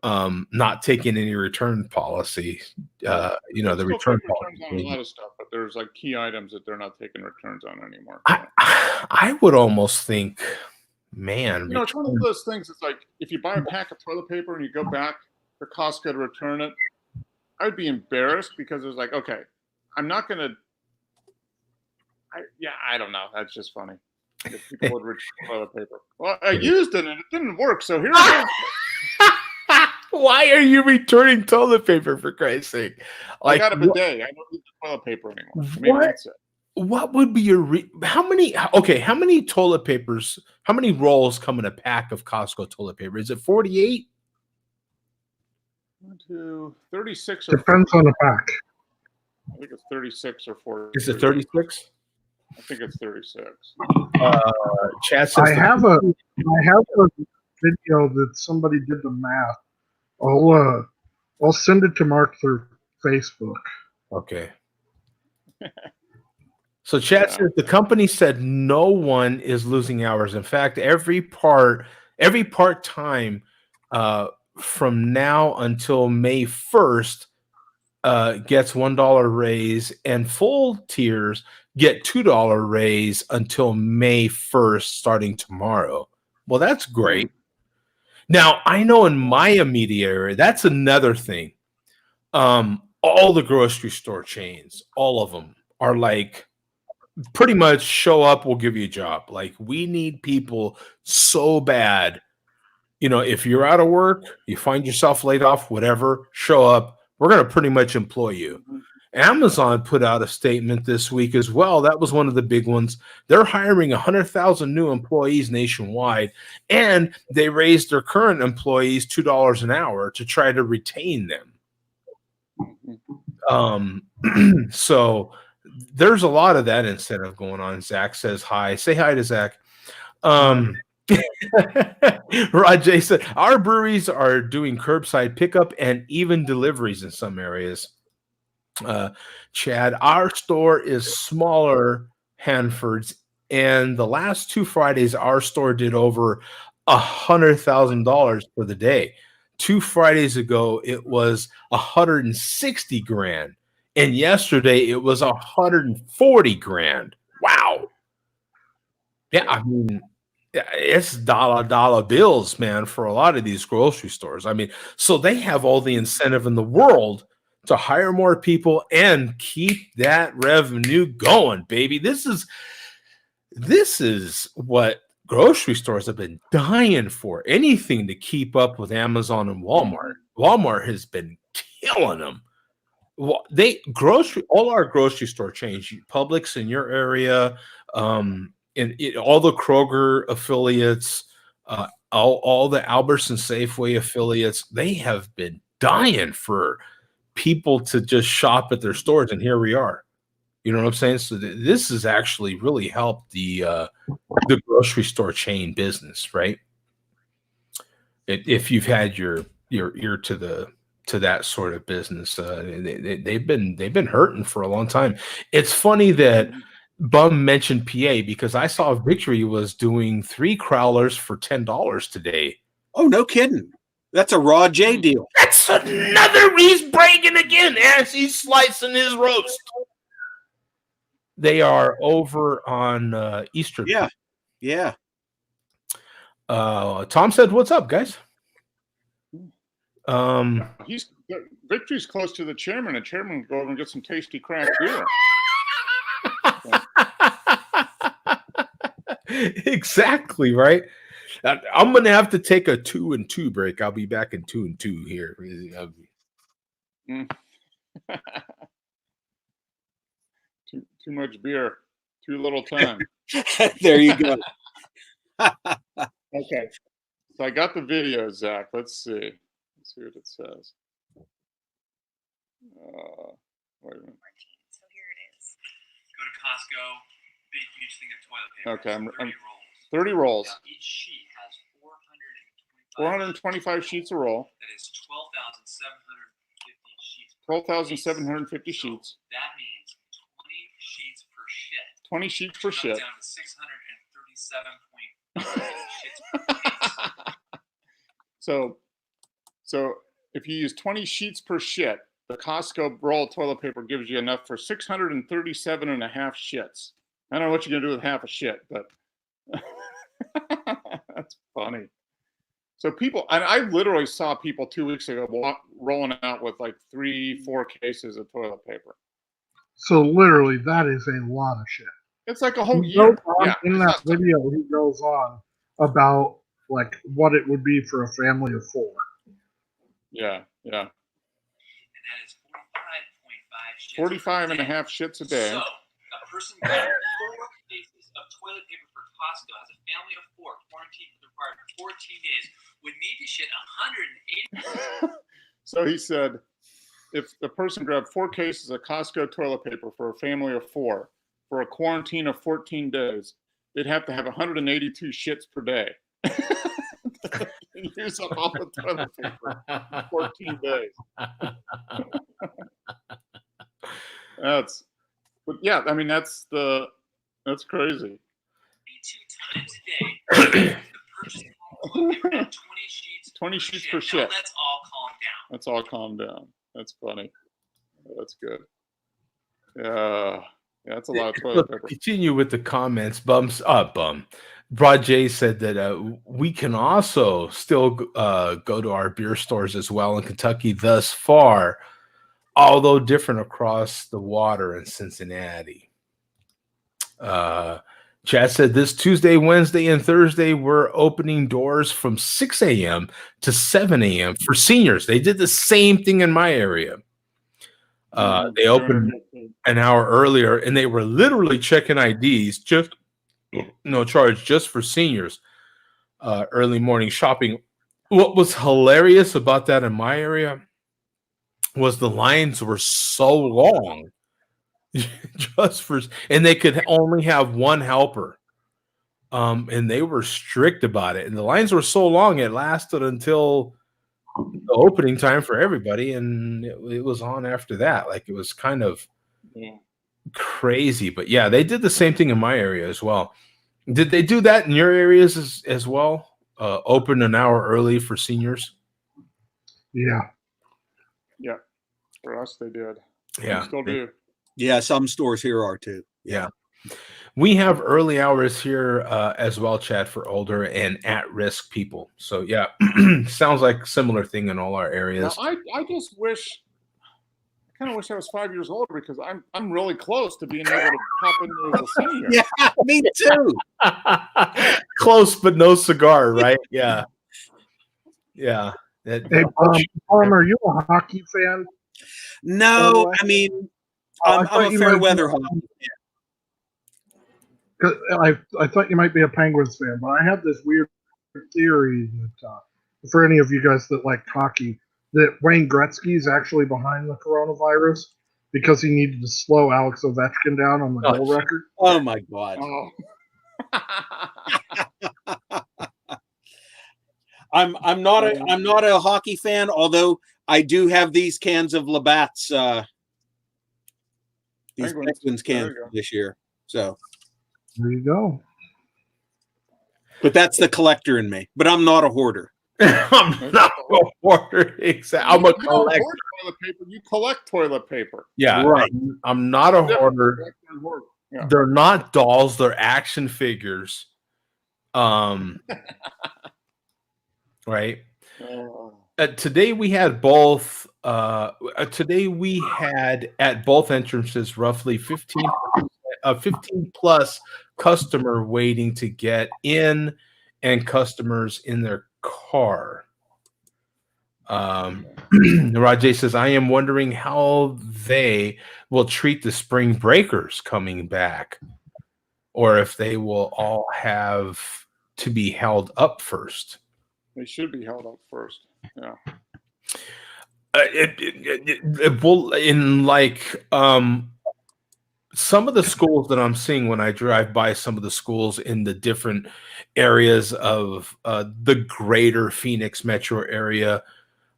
not taking any return policy. The return policy on a lot of stuff, but there's like key items that they're not taking returns on anymore. I would almost think, man, it's one of those things. It's like, if you buy a pack of toilet paper and you go back to Costco to return it, I would be embarrassed, because it's like, okay, I'm not going to. I don't know. That's just funny. If people would return toilet paper. Well, I used it and it didn't work, so here it is. Why are you returning toilet paper, for Christ's sake? I got a bidet. I don't need the toilet paper anymore. Maybe that's it. What would be your how many toilet papers, how many rolls come in a pack of Costco toilet paper? Is it 48? 1, 2, 36 or Depends on the pack. I think it's 36 or 40. Is it 36? I think it's 36. Chat says I have a video that somebody did the math. I'll send it to Mark through Facebook. Okay. So chat says the company said no one is losing hours. In fact, every part-time from now until May 1st gets $1 raise, and full tiers get $2 raise until May 1st, starting tomorrow. Well, that's great. Now, I know in my immediate area, that's another thing. All the grocery store chains, all of them are like, pretty much show up, we'll give you a job. Like, we need people so bad. You know, if you're out of work, you find yourself laid off, whatever, show up. We're going to pretty much employ you. Amazon put out a statement this week as well. That was one of the big ones. They're hiring 100,000 new employees nationwide, and they raised their current employees $2 an hour to try to retain them. So there's a lot of that incentive going on. Zach says hi. Say hi to Zach. Rajay said our breweries are doing curbside pickup and even deliveries in some areas. Chad, our store is smaller, Hanford's, and the last 2 Fridays our store did over $100,000 for the day. 2 Fridays ago it was 160 grand, and yesterday it was 140 grand. Wow. Yeah, I mean, it's dollar bills, man, for a lot of these grocery stores. I mean, so they have all the incentive in the world to hire more people and keep that revenue going, baby. This is what grocery stores have been dying for. Anything to keep up with Amazon and Walmart. Walmart has been killing them. Well, all our grocery store chains, Publix in your area, and all the Kroger affiliates, all the Albertson Safeway affiliates, they have been dying for people to just shop at their stores, and here we are. You know what I'm saying? So this has actually really helped the grocery store chain business, right? If you've had your ear to that sort of business, they've been hurting for a long time. It's funny that Bum mentioned PA because I saw Victory was doing 3 crowlers for $10 today. Oh, no kidding. That's a Raw J deal. That's another he's bragging again as he's slicing his roast. They are over on Eastern. Yeah. Tom said, "What's up, guys?" Victory's close to the chairman. The chairman will go over and get some tasty craft beer. Exactly right. I'm gonna have to take a 2 and 2 break. I'll be back in 2 and 2 here. Too much beer, too little time. There you go. Okay, so I got the video, Zach. Let's see what it says. Wait a minute. So here it is. Go to Costco, big huge thing of toilet paper. Okay, 30 rolls. 30 rolls. Now, each sheet has 425 sheets a roll. That is 12,750 sheets. 12,750 sheets. That means 20 sheets per shit. 20 sheets per shit. Down to 637.5 sheets per case. So if you use 20 sheets per shit, the Costco roll of toilet paper gives you enough for 637 and a half shits. I don't know what you're gonna do with half a shit, but that's funny. So people, and I literally saw people 2 weeks ago rolling out with like 3-4 cases of toilet paper. So literally, that is a lot of shit. It's like a whole year. In that video, he goes on about like what it would be for a family of 4. Yeah. And that is 45.5 shits. 45 and a half shits a day. So a person got 4 cases of toilet paper for Costco, has a family of 4, quarantined in their apartment 14 days, would need to shit 180. So he said, if the person grabbed 4 cases of Costco toilet paper for a family of 4 for a quarantine of 14 days, they'd have to have 182 shits per day. Use up all the toilet paper for 14 days. That's crazy. 2 times a day. Purchase 20 sheets per shit. Now let's all calm down. Let's all calm down. That's funny. That's good. Yeah, that's a lot of toilet paper. Continue with the comments. Broad J said that we can also still go to our beer stores as well in Kentucky thus far, although different across the water in Cincinnati. Chad said this Tuesday, Wednesday, and Thursday we're opening doors from 6 a.m. to 7 a.m. for seniors. They did the same thing in my area. They opened an hour earlier, and they were literally checking IDs, just no charge, just for seniors. Early morning shopping. What was hilarious about that in my area was the lines were so long, and they could only have one helper. And they were strict about it, and the lines were so long it lasted until the opening time for everybody, and it was on after that. Like, it was kind of crazy, but yeah, they did the same thing in my area as well. Did they do that in your areas as well? Open an hour early for seniors? Yeah. Yeah, for us they did. Yeah, They still do. Yeah, some stores here are too. Yeah. We have early hours here as well, Chad, for older and at-risk people. So yeah, sounds like a similar thing in all our Now, areas. I just kind of wish I was 5 years older, because I'm really close to being able to pop into as a senior. Yeah, me too. Close, but no cigar, right? Yeah. Yeah. Hey, Palm, are you a hockey fan? No, I mean, I'm a fair weather hockey fan. I thought you might be a Penguins fan, but I have this weird theory that for any of you guys that like hockey, that Wayne Gretzky is actually behind the coronavirus because he needed to slow Alex Ovechkin down on the goal record. Oh my God. Oh. I'm not a hockey fan, although I do have these cans of Labatt's these Penguins cans this year. So there you go. But that's the collector in me. But I'm not a hoarder. I'm not a hoarder. Exactly. I'm a collector. Toilet paper. You collect toilet paper. Yeah, right. I'm not a hoarder. Yeah. They're not dolls. They're action figures. Right. Today we had both. Today we had at both entrances roughly 15 plus customer waiting to get in, and customers in their car. Rajay says, I am wondering how they will treat the spring breakers coming back, or if they will all have to be held up first. They should be held up first. Yeah. It will, in like some of the schools that I'm seeing when I drive by some of the schools in the different areas of the greater Phoenix metro area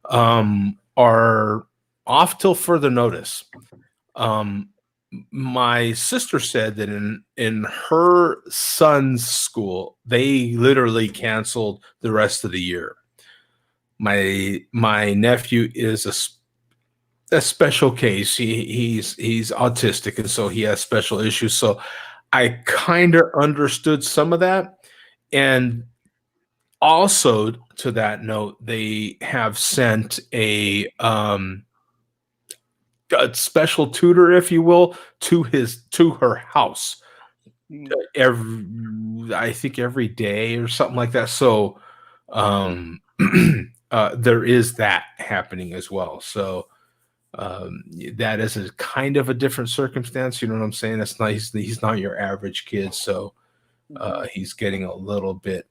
are off till further notice. My sister said that in her son's school, they literally canceled the rest of the year. My nephew is a special case. He's autistic, and so he has special issues. So I kind of understood some of that. And also, to that note, they have sent a special tutor, if you will, to her house I think every day or something like that. So there is that happening as well. So that is a kind of a different circumstance. You know what I'm saying? That's not, he's not your average kid. So he's getting a little bit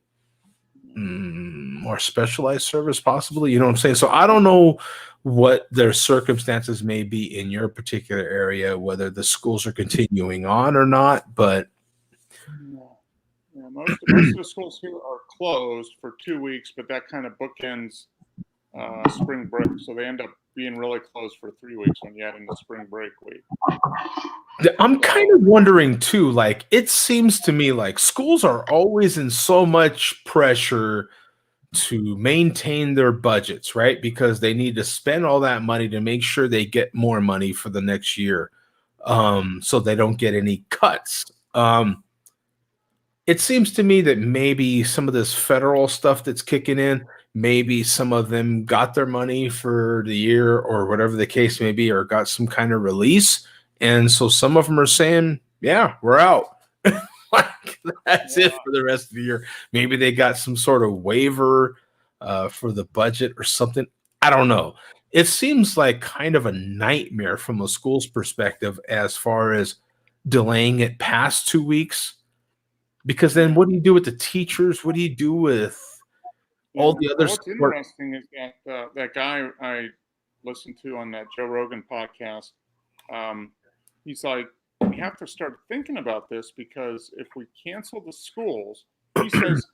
more specialized service possibly. You know what I'm saying? So I don't know what their circumstances may be in your particular area, whether the schools are continuing on or not, but yeah, most of the schools here are closed for 2 weeks, but that kind of bookends spring break. So they end up being really closed for 3 weeks when you add in the spring break week. I'm kind of wondering too, like, it seems to me like schools are always in so much pressure to maintain their budgets, right? Because they need to spend all that money to make sure they get more money for the next year, so they don't get any cuts. It seems to me that maybe some of this federal stuff that's kicking in, maybe some of them got their money for the year or whatever the case may be, or got some kind of release. And so some of them are saying, yeah, we're out. like that's it for the rest of the year. Maybe they got some sort of waiver for the budget or something. I don't know. It seems like kind of a nightmare from a school's perspective as far as delaying it past 2 weeks. Because then what do you do with the teachers? What do you do with all the other What's support? interesting is that that guy I listened to on that Joe Rogan podcast, he's like, we have to start thinking about this because if we cancel the schools, he says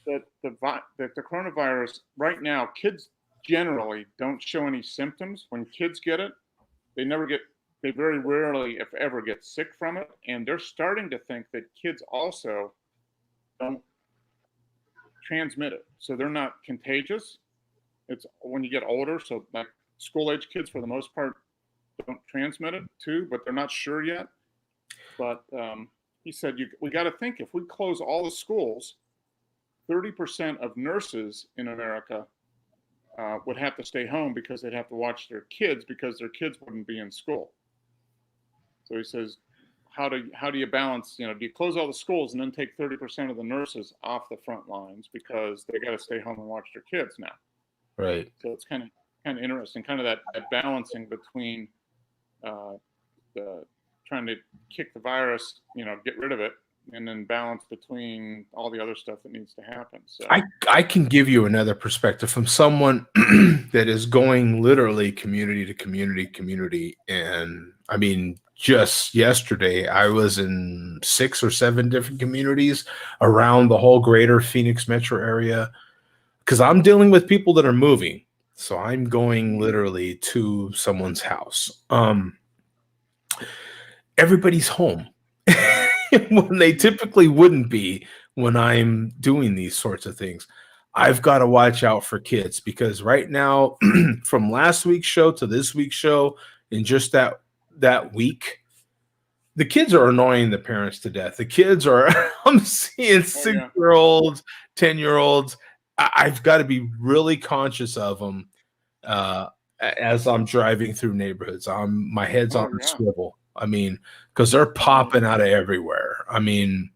that the coronavirus right now, kids generally don't show any symptoms. When kids get it, they very rarely, if ever, get sick from it. And they're starting to think that kids also don't transmit it. So they're not contagious. It's when you get older. So like school age kids, for the most part, don't transmit it too, but they're not sure yet. But he said, we got to think if we close all the schools, 30% of nurses in America would have to stay home because they'd have to watch their kids because their kids wouldn't be in school. So he says, how do you balance, do you close all the schools and then take 30% of the nurses off the front lines because they got to stay home and watch their kids now? Right. So it's kind of interesting, kind of that balancing between the trying to kick the virus, get rid of it, and then balance between all the other stuff that needs to happen. So I can give you another perspective from someone that is going literally community to community. And I mean, just yesterday, I was in 6 or 7 different communities around the whole greater Phoenix metro area because I'm dealing with people that are moving. So I'm going literally to someone's house. Everybody's home when they typically wouldn't be when I'm doing these sorts of things. I've got to watch out for kids because right now, from last week's show to this week's show, in just that week, the kids are annoying the parents to death. The kids are, I'm seeing 6-year-olds, 10-year-olds. I've got to be really conscious of them as I'm driving through neighborhoods. My head's on a swivel. I mean, because they're popping out of everywhere. I mean,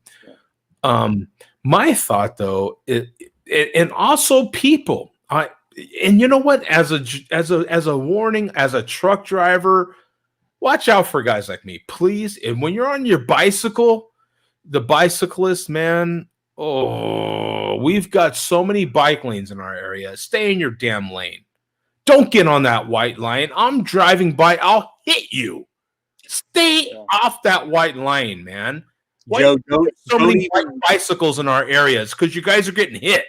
my thought though, and also people. And you know what? As a warning, as a truck driver, watch out for guys like me, please. And when you're on your bicycle, the bicyclist, man. Oh, we've got so many bike lanes in our area. Stay in your damn lane. Don't get on that white line. I'm driving by. I'll hit you. Stay off that white line, man. Joe, so many white bicycles in our areas because you guys are getting hit.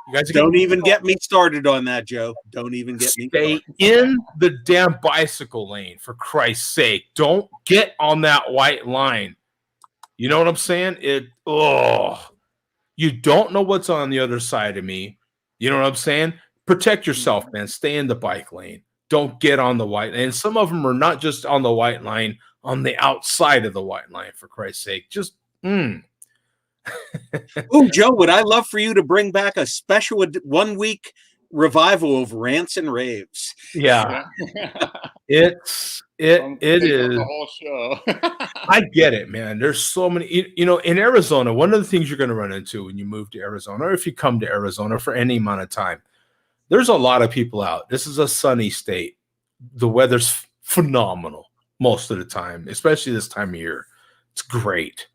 You guys don't even get me started on that, Joe. Don't even get me started. Stay in the damn bicycle lane, for Christ's sake. Don't get on that white line. You know what I'm saying? You don't know what's on the other side of me. You know what I'm saying? Protect yourself, man. Stay in the bike lane. Don't get on the white line. And some of them are not just on the white line, on the outside of the white line, for Christ's sake. Just, Oh, Joe, would I love for you to bring back a special 1-week revival of rants and raves? Yeah. It is. The whole show. I get it, man. There's so many, in Arizona, one of the things you're going to run into when you move to Arizona, or if you come to Arizona for any amount of time, there's a lot of people out. This is a sunny state. The weather's phenomenal most of the time, especially this time of year. It's great.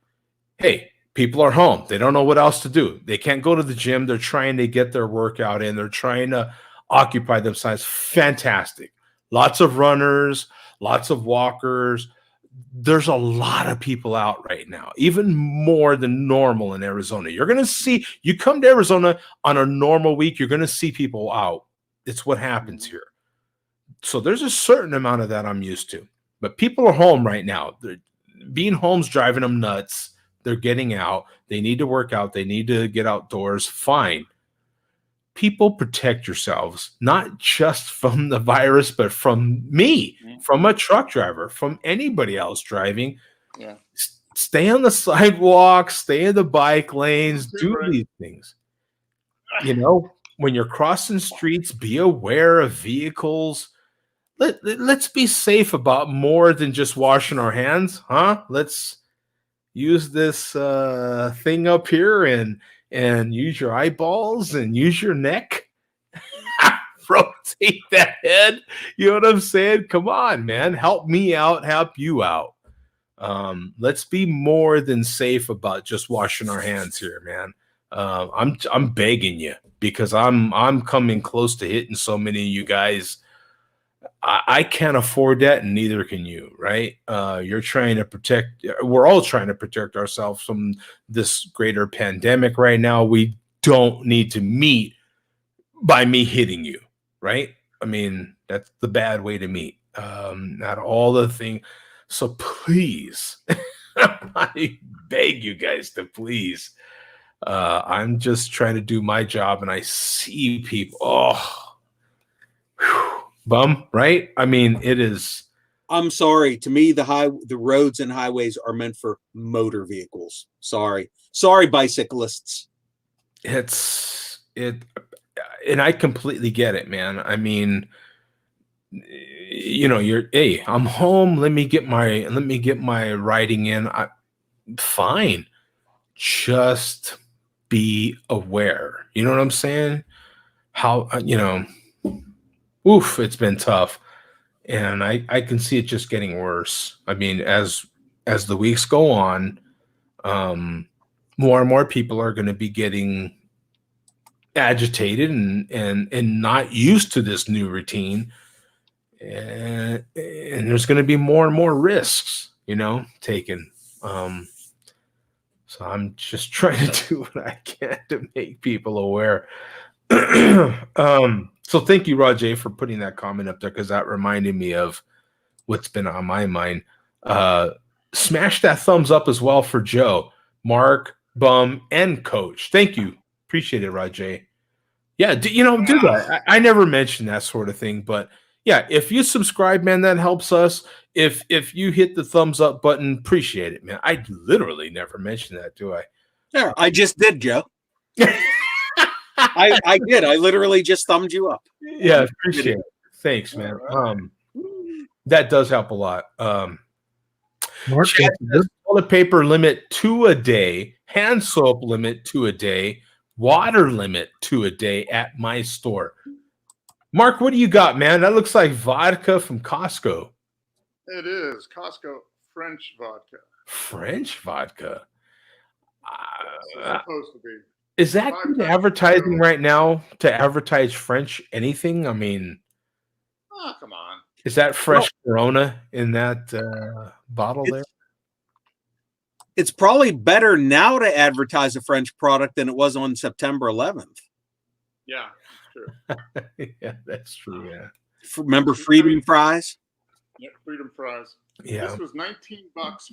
Hey, people are home. They don't know what else to do. They can't go to the gym. They're trying to get their workout in. They're trying to occupy themselves. Fantastic. Lots of runners, lots of walkers. There's a lot of people out right now, even more than normal in Arizona. You're going to see, you come to Arizona on a normal week, you're going to see people out. It's what happens here. So there's a certain amount of that I'm used to. But people are home right now. Being home's driving them nuts. They're getting out. They need to work out. They need to get outdoors. Fine. People, protect yourselves, not just from the virus, but from me, from a truck driver, from anybody else driving. Yeah. Stay on the sidewalk, stay in the bike lanes, do these things. When you're crossing streets, be aware of vehicles. Let's be safe about more than just washing our hands, huh? use this thing up here and use your eyeballs and use your neck. Rotate that head. You know what I'm saying? Come on, man. Help me out, help you out. Let's be more than safe about just washing our hands here, man. I'm begging you because I'm coming close to hitting so many of you guys. I can't afford that, and neither can you, right? You're trying to protect. We're all trying to protect ourselves from this greater pandemic right now. We don't need to meet by me hitting you, right? I mean, that's the bad way to meet. Not all the thing. So please, I beg you guys to please. I'm just trying to do my job, and I see people. Oh, whew, bum, right? I mean, it is. I'm sorry. To me, the roads and highways are meant for motor vehicles. Sorry, bicyclists. And I completely get it, man. I mean, hey, I'm home. Let me get my riding in. Fine. Just be aware. You know what I'm saying? How oof, it's been tough. And I can see it just getting worse. I mean, as the weeks go on, more and more people are going to be getting agitated and not used to this new routine. And there's going to be more and more risks, taken. So I'm just trying to do what I can to make people aware. So thank you, Rajay, for putting that comment up there, because that reminded me of what's been on my mind. Smash that thumbs up as well for Joe, Mark, Bum, and Coach. Thank you. Appreciate it, Rajay. Yeah, do that. I never mentioned that sort of thing, but yeah, if you subscribe, man, that helps us. If you hit the thumbs up button, appreciate it, man. I literally never mentioned that, do I? There, I just did, Joe. I did. I literally just thumbed you up. Yeah, appreciate it. Thanks, man. That does help a lot. Mark, Toilet paper limit 2 a day, hand soap limit 2 a day, water limit 2 a day at my store. Mark, what do you got, man? That looks like vodka from Costco. It is Costco French vodka. French vodka. It's supposed to be. Is that good advertising right now to advertise French anything? I mean, oh, come on. Is that fresh Corona in that bottle there? It's probably better now to advertise a French product than it was on September 11th. Yeah, that's true. Yeah, that's true. Yeah. Remember Freedom Fries? Yeah, Freedom Fries. Yeah. This was $19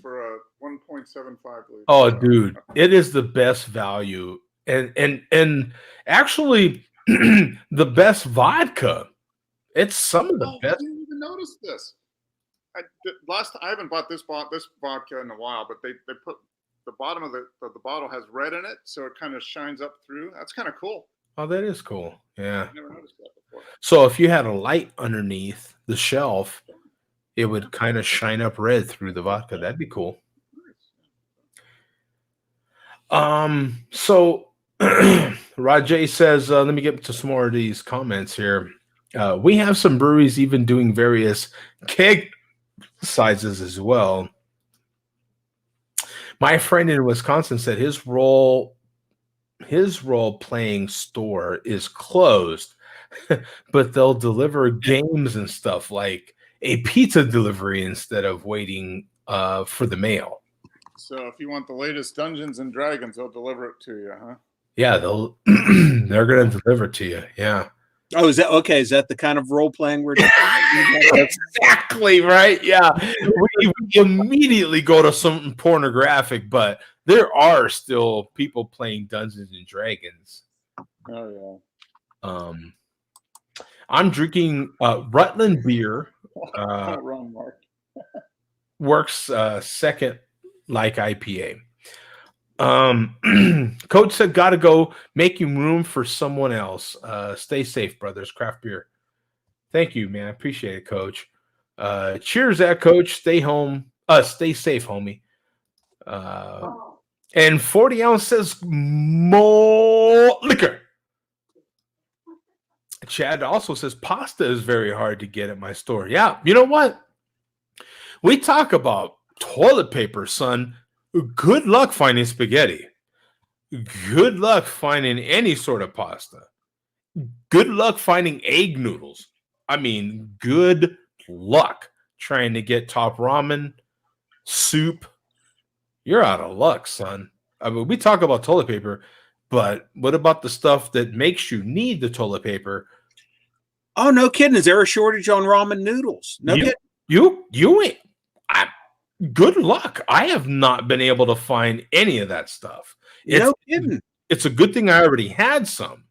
for a 1.75 liter. Oh, dude, it is the best value, and actually the best vodka. It's some of the best. I didn't even notice this. I haven't bought this vodka in a while, but they put the bottom of the bottle has red in it, so it kind of shines up through. That's kind of cool. Oh, that is cool. Yeah. I've never noticed that before. So if you had a light underneath the shelf, it would kind of shine up red through the vodka. That'd be cool. So Rajay says, let me get to some more of these comments here. We have some breweries even doing various keg sizes as well. My friend in Wisconsin said his role playing store is closed, but they'll deliver games and stuff like a pizza delivery instead of waiting for the mail. So if you want the latest Dungeons and Dragons, they'll deliver it to you, huh? Yeah, they're going to deliver it to you. Yeah. Oh, is that okay? Is that the kind of role playing we're doing? Exactly right. Yeah, we immediately go to something pornographic, but there are still people playing Dungeons and Dragons. Oh yeah. I'm drinking Rutland beer. Wrong, Mark. Works second like IPA. Coach said, gotta go, making room for someone else. Stay safe, brothers. Craft beer. Thank you, man. Appreciate it, Coach. Cheers, that Coach. Stay home. Stay safe, homie. And 40 ounce says more liquor. Chad also says pasta is very hard to get at my store. Yeah, you know what? We talk about toilet paper, son. Good luck finding spaghetti. Good luck finding any sort of pasta. Good luck finding egg noodles. I mean, good luck trying to get top ramen, soup. You're out of luck, son. I mean, we talk about toilet paper, but what about the stuff that makes you need the toilet paper? Oh, no kidding. Is there a shortage on ramen noodles? No kidding. You ain't. Good luck. I have not been able to find any of that stuff. No kidding. It's a good thing I already had some.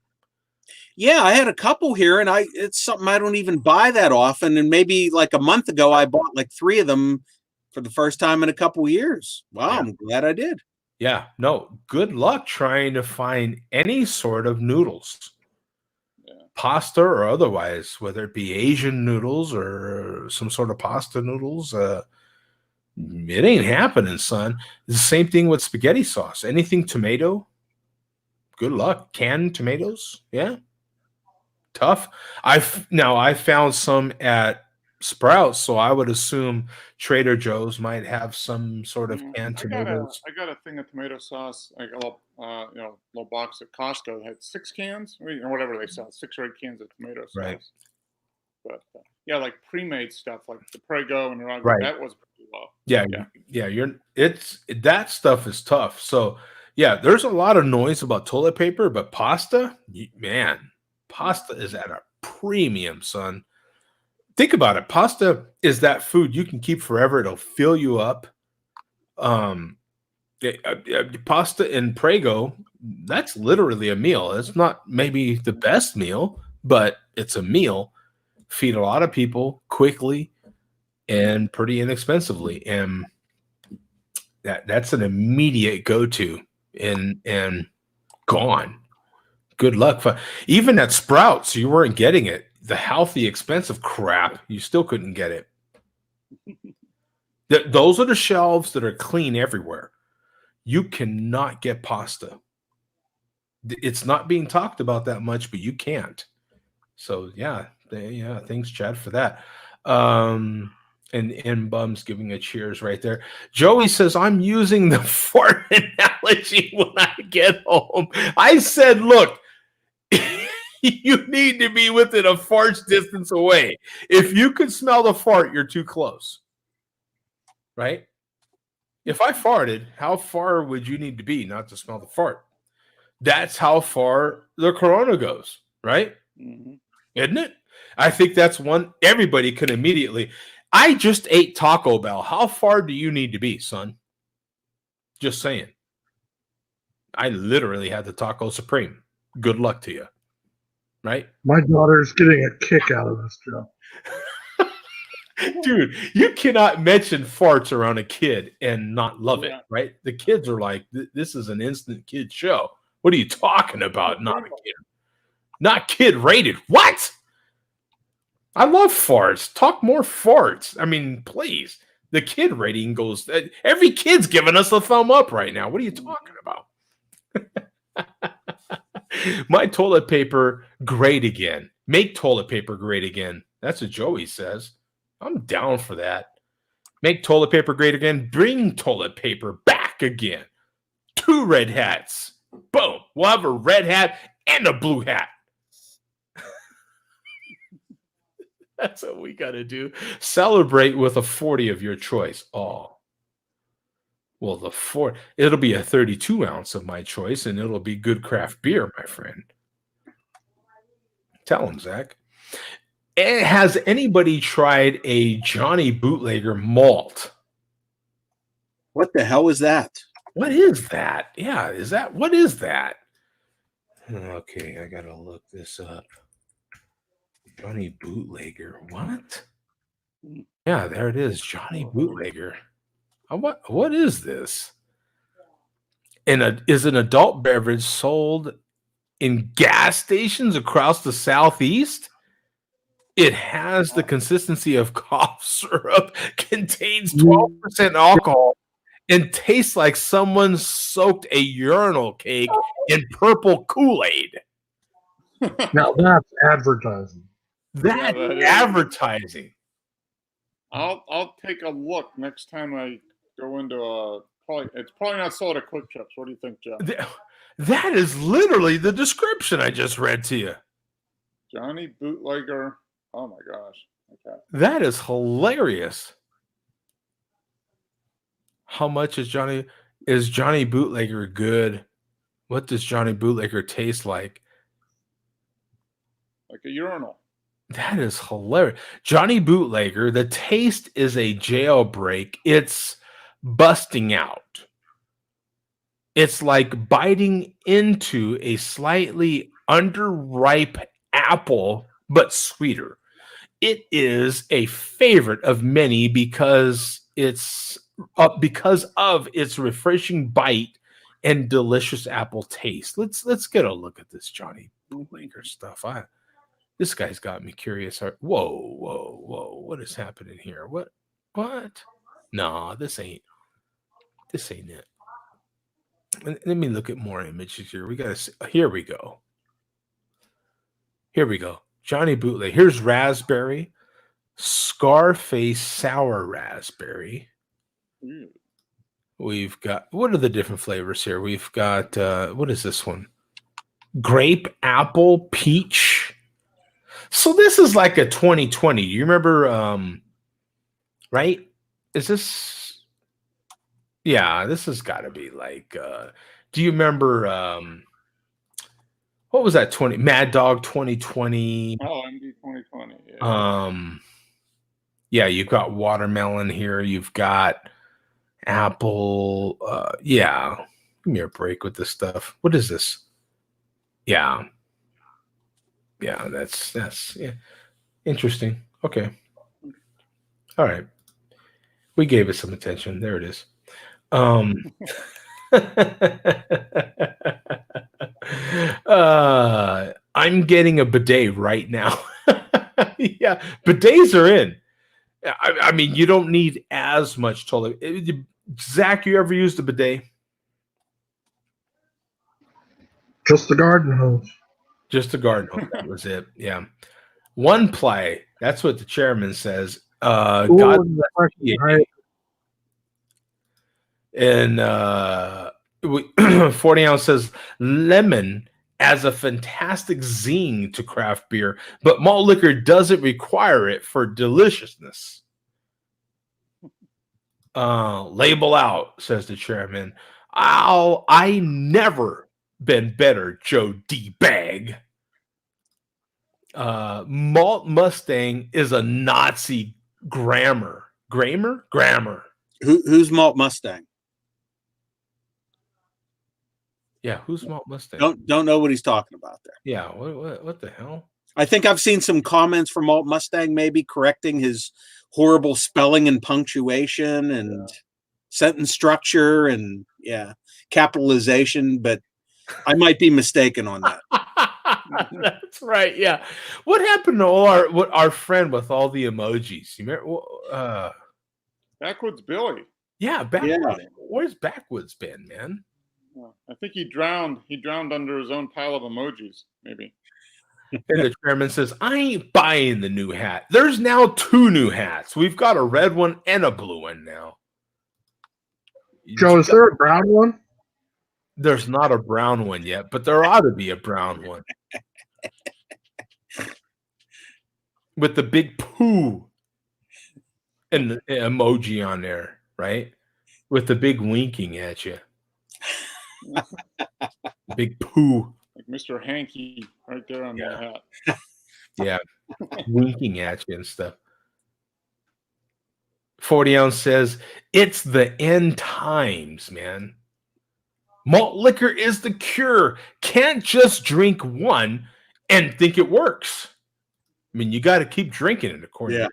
Yeah, I had a couple here, and it's something I don't even buy that often. And maybe like a month ago, I bought like 3 of them for the first time in a couple years. Wow, yeah. I'm glad I did. Yeah, no, good luck trying to find any sort of noodles, pasta or otherwise, whether it be Asian noodles or some sort of pasta noodles. It ain't happening, son. It's the same thing with spaghetti sauce. Anything tomato, good luck. Canned tomatoes, yeah, tough. I found some at Sprouts, so I would assume Trader Joe's might have some sort of canned tomatoes. I got a thing of tomato sauce, like a little box at Costco that had 6 cans, or whatever they sell, 6 or 8 cans of tomato sauce. Right. But yeah, like pre-made stuff, like the Prego and Ragu, right. That was pretty low. Yeah. That stuff is tough. So yeah, there's a lot of noise about toilet paper, but pasta, man, pasta is at a premium, son. Think about it. Pasta is that food you can keep forever. It'll fill you up. Pasta and Prego, that's literally a meal. It's not maybe the best meal, but it's a meal. Feed a lot of people quickly and pretty inexpensively. And that's an immediate go-to and gone. Good luck. Even at Sprouts, you weren't getting it. The healthy, expensive crap, you still couldn't get it. Those are the shelves that are clean everywhere. You cannot get pasta. It's not being talked about that much, but you can't. So yeah, thanks, Chad, for that. And Bum's giving a cheers right there. Joey says, I'm using the fart analogy when I get home. I said, look, you need to be within a fart's distance away. If you could smell the fart, you're too close. Right? If I farted, how far would you need to be not to smell the fart? That's how far the corona goes, right? Mm-hmm. Isn't it? I think that's one everybody can immediately. I just ate Taco Bell. How far do you need to be, son? Just saying. I literally had the Taco Supreme. Good luck to you. Right? My daughter's getting a kick out of this, Joe. Dude, you cannot mention farts around a kid and not love it, right? The kids are like, this is an instant kid show. What are you talking about? Not a kid. Not kid rated. What? I love farts. Talk more farts. I mean, please. The kid rating goes, every kid's giving us a thumb up right now. What are you talking about? My toilet paper great again. Make toilet paper great again. That's what Joey says. I'm down for that. Make toilet paper great again. Bring toilet paper back again. 2 red hats. Boom. We'll have a red hat and a blue hat. That's what we got to do. Celebrate with a 40 of your choice. Oh. Well, it'll be a 32 ounce of my choice, and it'll be good craft beer, my friend. Tell him, Zach. Has anybody tried a Johnny Bootlegger malt? What the hell is that? What is that? Yeah, what is that? Okay, I gotta look this up. Johnny Bootlegger. What? Yeah, there it is. Johnny Bootlegger. What is this? Is an adult beverage sold in gas stations across the Southeast? It has the consistency of cough syrup, contains 12% alcohol, and tastes like someone soaked a urinal cake in purple Kool-Aid. Now that's advertising. That's that is. advertising. I'll take a look next time I go into a it's probably not sold at Quick Trips. What do you think, Jeff? That is literally the description I just read to you. Johnny Bootlegger. Oh my gosh. Okay. That is hilarious. How much is Johnny Bootlegger good? What does Johnny Bootlegger taste like? Like a urinal. That is hilarious. Johnny Bootlegger, the taste is a jailbreak. It's busting out. It's like biting into a slightly underripe apple, but sweeter. It is a favorite of many because of its refreshing bite and delicious apple taste. Let's get a look at this Johnny Bootlegger stuff. This guy's got me curious. Whoa! What is happening here? What? No, this ain't it. Let me look at more images here. We gotta see. Here we go. Johnny Bootleg. Here's raspberry, Scarface sour raspberry. Mm. We've got, what are the different flavors here? We've got what is this one? Grape, apple, peach. So this is like a 2020. You remember right? Is this, yeah, this has got to be like do you remember what was that 20 Mad Dog 2020? Oh, MD 2020. Yeah. Yeah, you've got watermelon here, you've got apple, yeah. Give me a break with this stuff. What is this? Yeah, that's yeah. Interesting. Okay. All right. We gave it some attention. There it is. I'm getting a bidet right now. Yeah, bidets are in. I mean, you don't need as much toilet. Zach, you ever used a bidet? Just the garden hose. Just a garden hose. That was it. Yeah. One ply. That's what the chairman says. Ooh, God, right. and 40 ounce says lemon as a fantastic zing to craft beer, but malt liquor doesn't require it for deliciousness. Label out, says the chairman. I never been better, Joe D. Bag. Malt Mustang is a Nazi grammar. Who's Malt Mustang? Yeah, who's Malt Mustang? Don't know what he's talking about there. Yeah, what the hell? I think I've seen some comments from Malt Mustang maybe correcting his horrible spelling and punctuation and sentence structure and capitalization, but I might be mistaken on that. That's right. Yeah. What happened to our friend with all the emojis? You remember? Backwoods Billy. Yeah, Backwoods. Where's Backwoods been, man? I think he drowned. He drowned under his own pile of emojis, maybe. And the chairman says, I ain't buying the new hat. There's now 2 new hats. We've got a red one and a blue one now. Joe, is there a brown one? There's not a brown one yet, but there ought to be a brown one. With the big poo and the emoji on there, right? With the big winking at you. Big poo. Like Mr. Hanky right there on the hat. Yeah. Winking at you and stuff. 40 ounce says, it's the end times, man. Malt liquor is the cure. Can't just drink one and think it works. I mean, you got to keep drinking it, according to him.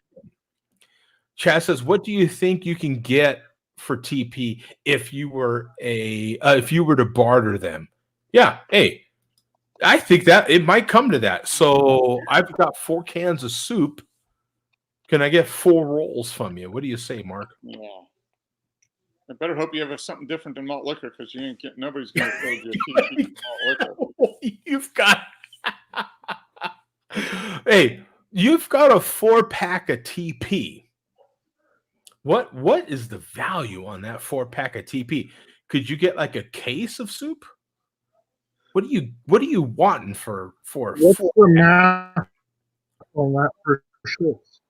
Chad says, what do you think you can get for TP if you were to barter them? Yeah, hey, I think that it might come to that. So I've got 4 cans of soup. Can I get 4 rolls from you? What do you say, Mark? Yeah. I better hope you have something different than malt liquor because you ain't get nobody's going to fill your team malt liquor. You've got hey, you've got a 4-pack of TP. What is the value on that 4-pack of TP? Could you get like a case of soup? What are you wanting for What's the math on that for shifts?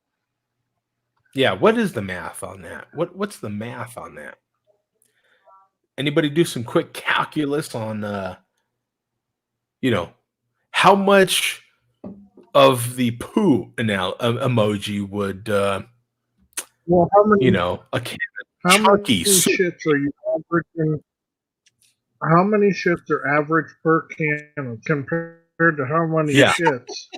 Yeah, what is the math on that? What's the math on that? Anybody do some quick calculus on how much of the poo emoji would Well, how many? a How chunky many soup. shits are you averaging? How many shits are average per can compared to how many Yeah. shits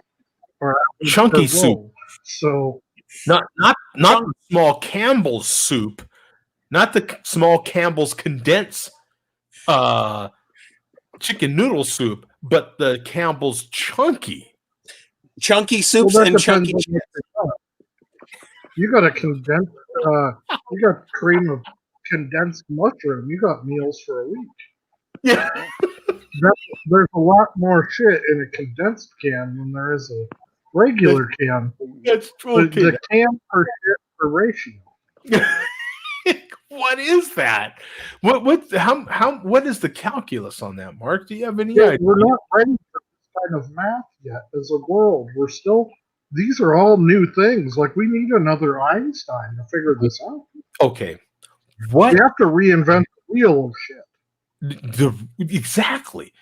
are average Chunky per soup. roll? So Not the small Campbell's soup, not the small Campbell's condensed chicken noodle soup, but the Campbell's chunky soups that and depends chunky on what you got. You got a condensed. You got cream of condensed mushroom. You got meals for a week. Yeah. There's a lot more shit in a condensed can than there is a regular can. That's true. The can per shit per ratio. What is that? What is the calculus on that, Mark? Do you have any idea? We're not ready for this kind of math yet as a world. These are all new things. Like, we need another Einstein to figure this out. Okay. What? We have to reinvent the wheel of shit. Exactly.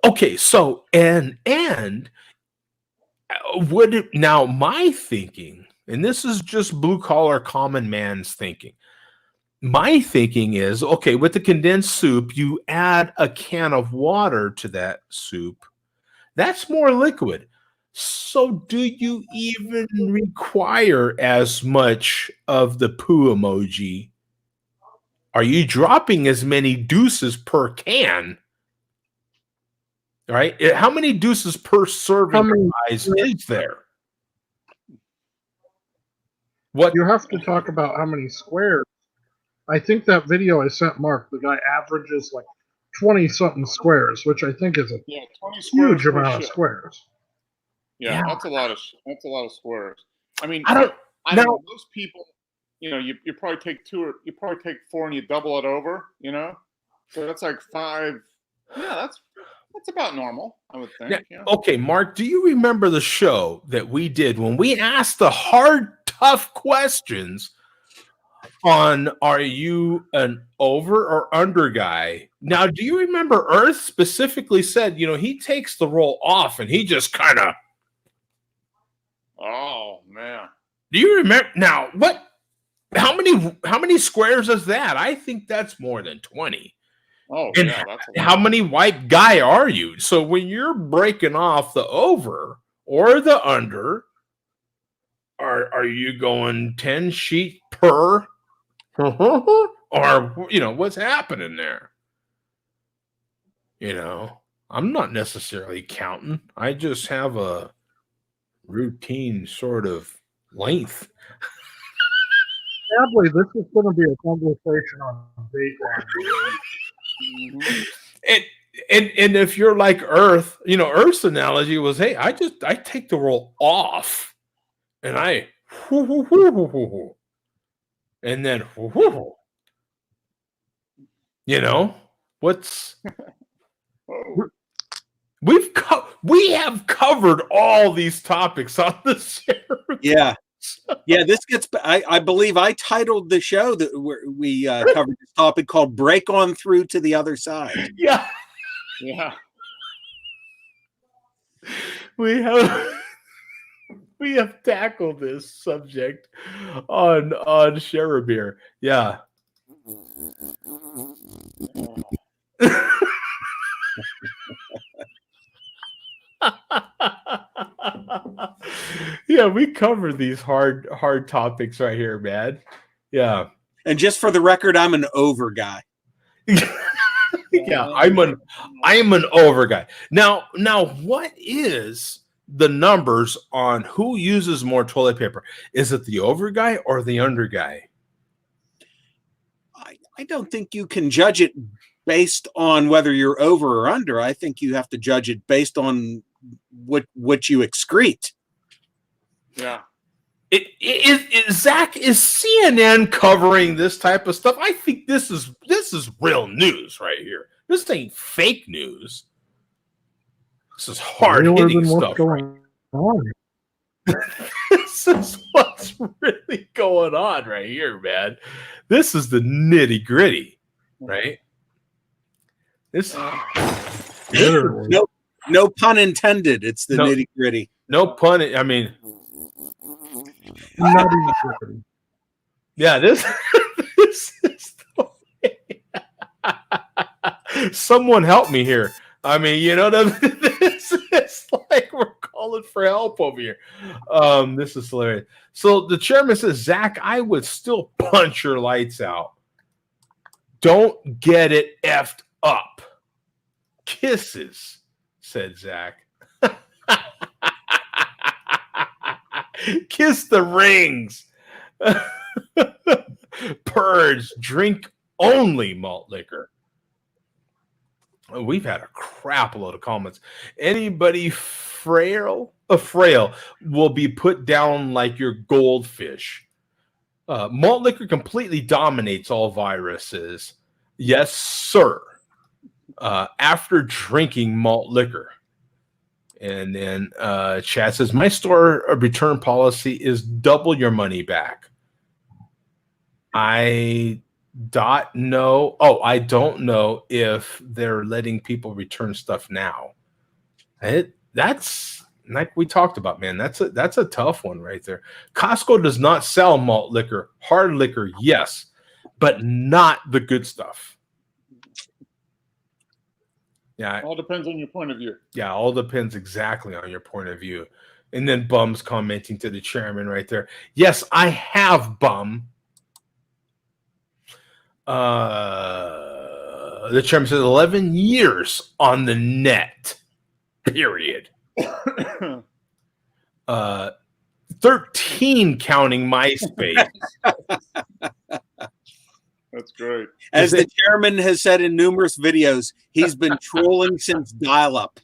Okay, so and would it now my thinking, and this is just blue collar common man's thinking. My thinking is, okay, with the condensed soup, you add a can of water to that soup. That's more liquid. So do you even require as much of the poo emoji? Are you dropping as many deuces per can? Right? How many deuces per serving size is there? What you have to talk about how many squares. I think that video I sent Mark, the guy averages like 20-something squares, which I think is a 20 squares huge amount of ship. squares. Yeah, that's a lot of squares. I mean, I don't know. Most people, you probably take 4 and you double it over, so that's like 5. Yeah, that's about normal, I would think. Yeah. Okay, Mark, do you remember the show that we did when we asked the hard, tough questions on are you an over or under guy? Now, do you remember Earth specifically said, he takes the roll off and he just kind of. Oh man. Do you remember now how many squares is that? I think that's more than 20. Oh, and yeah, that's a lot. How many white guy are you? So when you're breaking off the over or the under, are you going 10 sheet per? Or what's happening there? I'm not necessarily counting. I just have a routine sort of length. Sadly, this is going to be a conversation on Dateline. And if you're like Earth, Earth's analogy was, hey, I take the roll off, and I, and then, what's. We have covered all these topics on the show. Yeah. This gets. I believe I titled the show that we covered this topic called "Break On Through to the Other Side." Yeah. We have tackled this subject on Share a Beer. Yeah. Yeah, we cover these hard topics right here, man. Yeah. And just for the record, I'm an over guy. Yeah, I am an over guy. Now, what is the numbers on who uses more toilet paper? Is it the over guy or the under guy? I don't think you can judge it based on whether you're over or under. I think you have to judge it based on what you excrete. Yeah. Zach, is CNN covering this type of stuff? I think this is real news right here. This ain't fake news. This is hard hitting stuff. Going on. This is what's really going on right here, man. This is the nitty gritty, right? This. No pun intended. It's the nitty gritty. No pun. I mean, Nutty. Yeah, this is the way. Someone help me here. I mean, you know, this is like we're calling for help over here. This is hilarious. So the chairman says, Zach, I would still punch your lights out. Don't get it effed up. Kisses, said Zach. Kiss the rings. Purge, drink only malt liquor. We've had a crap load of comments. Anybody frail will be put down like your goldfish. Malt liquor completely dominates all viruses. Yes, sir. After drinking malt liquor. And then Chad says, my store return policy is double your money back. I don't know if they're letting people return stuff now. That's like we talked about, man. That's a tough one right there. Costco does not sell malt liquor. Hard liquor, yes, but not the good stuff. Yeah, all depends on your point of view. Yeah, all depends exactly on your point of view. And then Bum's commenting to the chairman right there. Yes, I have, Bum. The chairman says 11 years on the net. Period. 13 counting MySpace. That's great. As the chairman has said in numerous videos, he's been trolling since dial-up.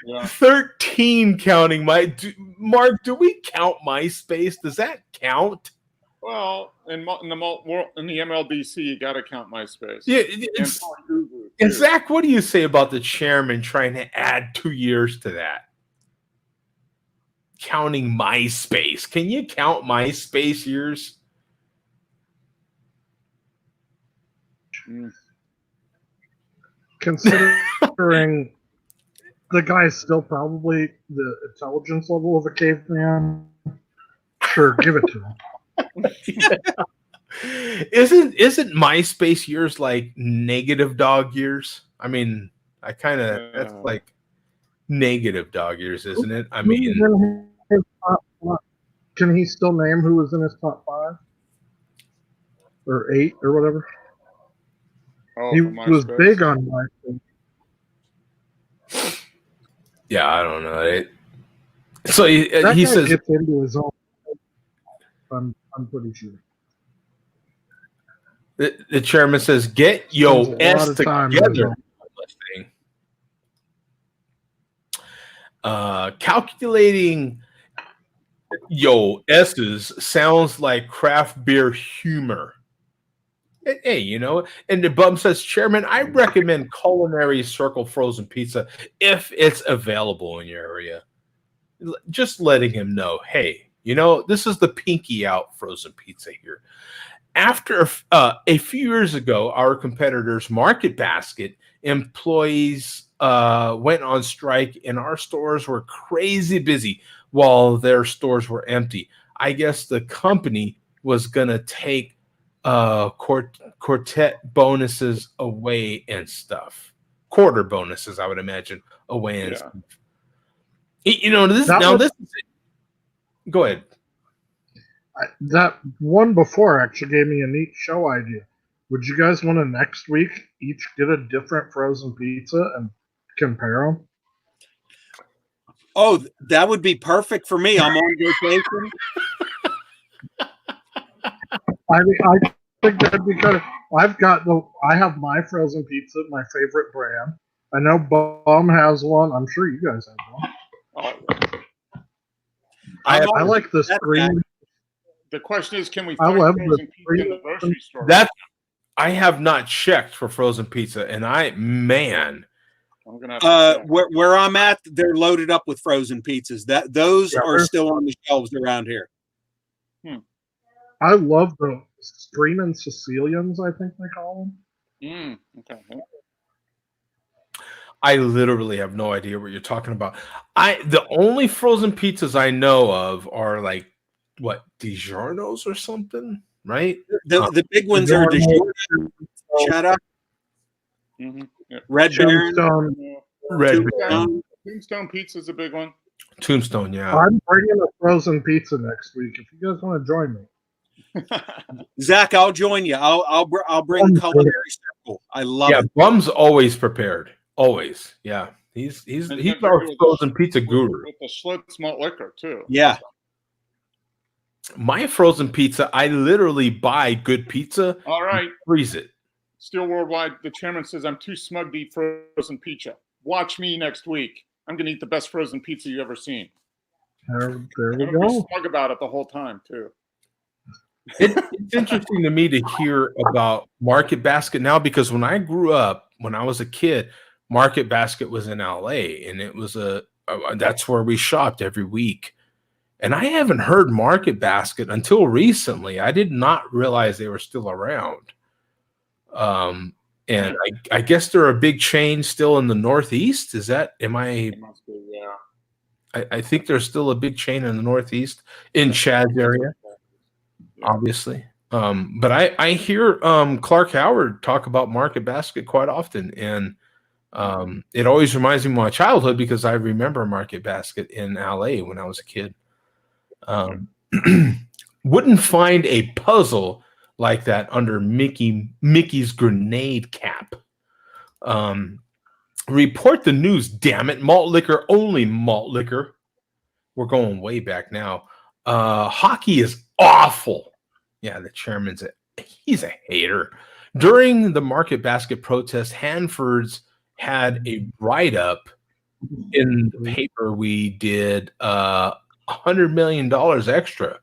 Yeah. 13 counting Mark, do we count MySpace? Does that count? Well, in the MLBC, you got to count MySpace. Yeah, and Zach, what do you say about the chairman trying to add 2 years to that? Counting MySpace. Can you count MySpace years? Considering the guy's still probably the intelligence level of a caveman, sure, give it to him. Isn't MySpace years like negative dog years? I mean, that's like negative dog years, isn't it? I mean, can he still name who was in his top 5 or 8 or whatever? Oh, he was big on MySpace. Yeah, I don't know. So he says gets into his own. I'm pretty sure. The chairman says, "Get your S together." Calculating yo S's sounds like craft beer humor. Hey, you know, and the Bum says, Chairman, I recommend Culinary Circle frozen pizza if it's available in your area. Just letting him know, hey, you know, this is the pinky out frozen pizza here. After a few years ago, our competitor's Market Basket employees went on strike and our stores were crazy busy while their stores were empty. I guess the company was going to take quartet bonuses away and stuff. Quarter bonuses, I would imagine, away and stuff. You know, this is it. Go ahead. That one before actually gave me a neat show idea. Would you guys want to next week each get a different frozen pizza and compare them? Oh, that would be perfect for me. I'm on vacation. I think that'd be good. I have my frozen pizza, my favorite brand. I know Bum has one. I'm sure you guys have one. Oh, I like the That's screen. the question is, can we I find love frozen the pizza in the grocery store? That I have not checked for frozen pizza, and man, I'm gonna have to check. Where I'm at, they're loaded up with frozen pizzas. Those Yeah, are still on the shelves around here. I love the Screaming Sicilians, I think they call them. Okay. I literally have no idea what you're talking about. The only frozen pizzas I know of are like what, DiGiorno's or something, right? The big ones are DiGiorno, Cheddar, Yeah. Red Baron, Tombstone. Red Tombstone Pizza is a big one. Tombstone, yeah. I'm bringing a frozen pizza next week. If you guys want to join me, Zach, I'll join you. I'll bring culinary circle. I love it. Bum's always prepared. Always. Yeah. He's our frozen pizza guru. With the Schlitz malt liquor too. Yeah. My frozen pizza, I literally buy good pizza. All right. Freeze it. Steel Worldwide, the chairman says I'm too smug to eat frozen pizza. Watch me next week. I'm gonna eat the best frozen pizza you've ever seen. there we I'm gonna be go. smug about it the whole time too. It's interesting to me to hear about Market Basket now, because when I grew up, when I was a kid, Market Basket was in LA, and it was that's where we shopped every week. And I haven't heard Market Basket until recently. I did not realize they were still around. And I guess they're a big chain still in the Northeast. It must be, yeah. I think there's still a big chain in the Northeast, in Chad's area, obviously. But I hear Clark Howard talk about Market Basket quite often, and it always reminds me of my childhood, because I remember Market Basket in LA when I was a kid. Wouldn't find a puzzle like that under Mickey's grenade cap. Report the news, damn it. Malt liquor, only malt liquor. We're going way back now. Hockey is awful. Yeah, the chairman's he's a hater. During the Market Basket protest, Hanford's had a write-up in the paper. We did $100 million extra.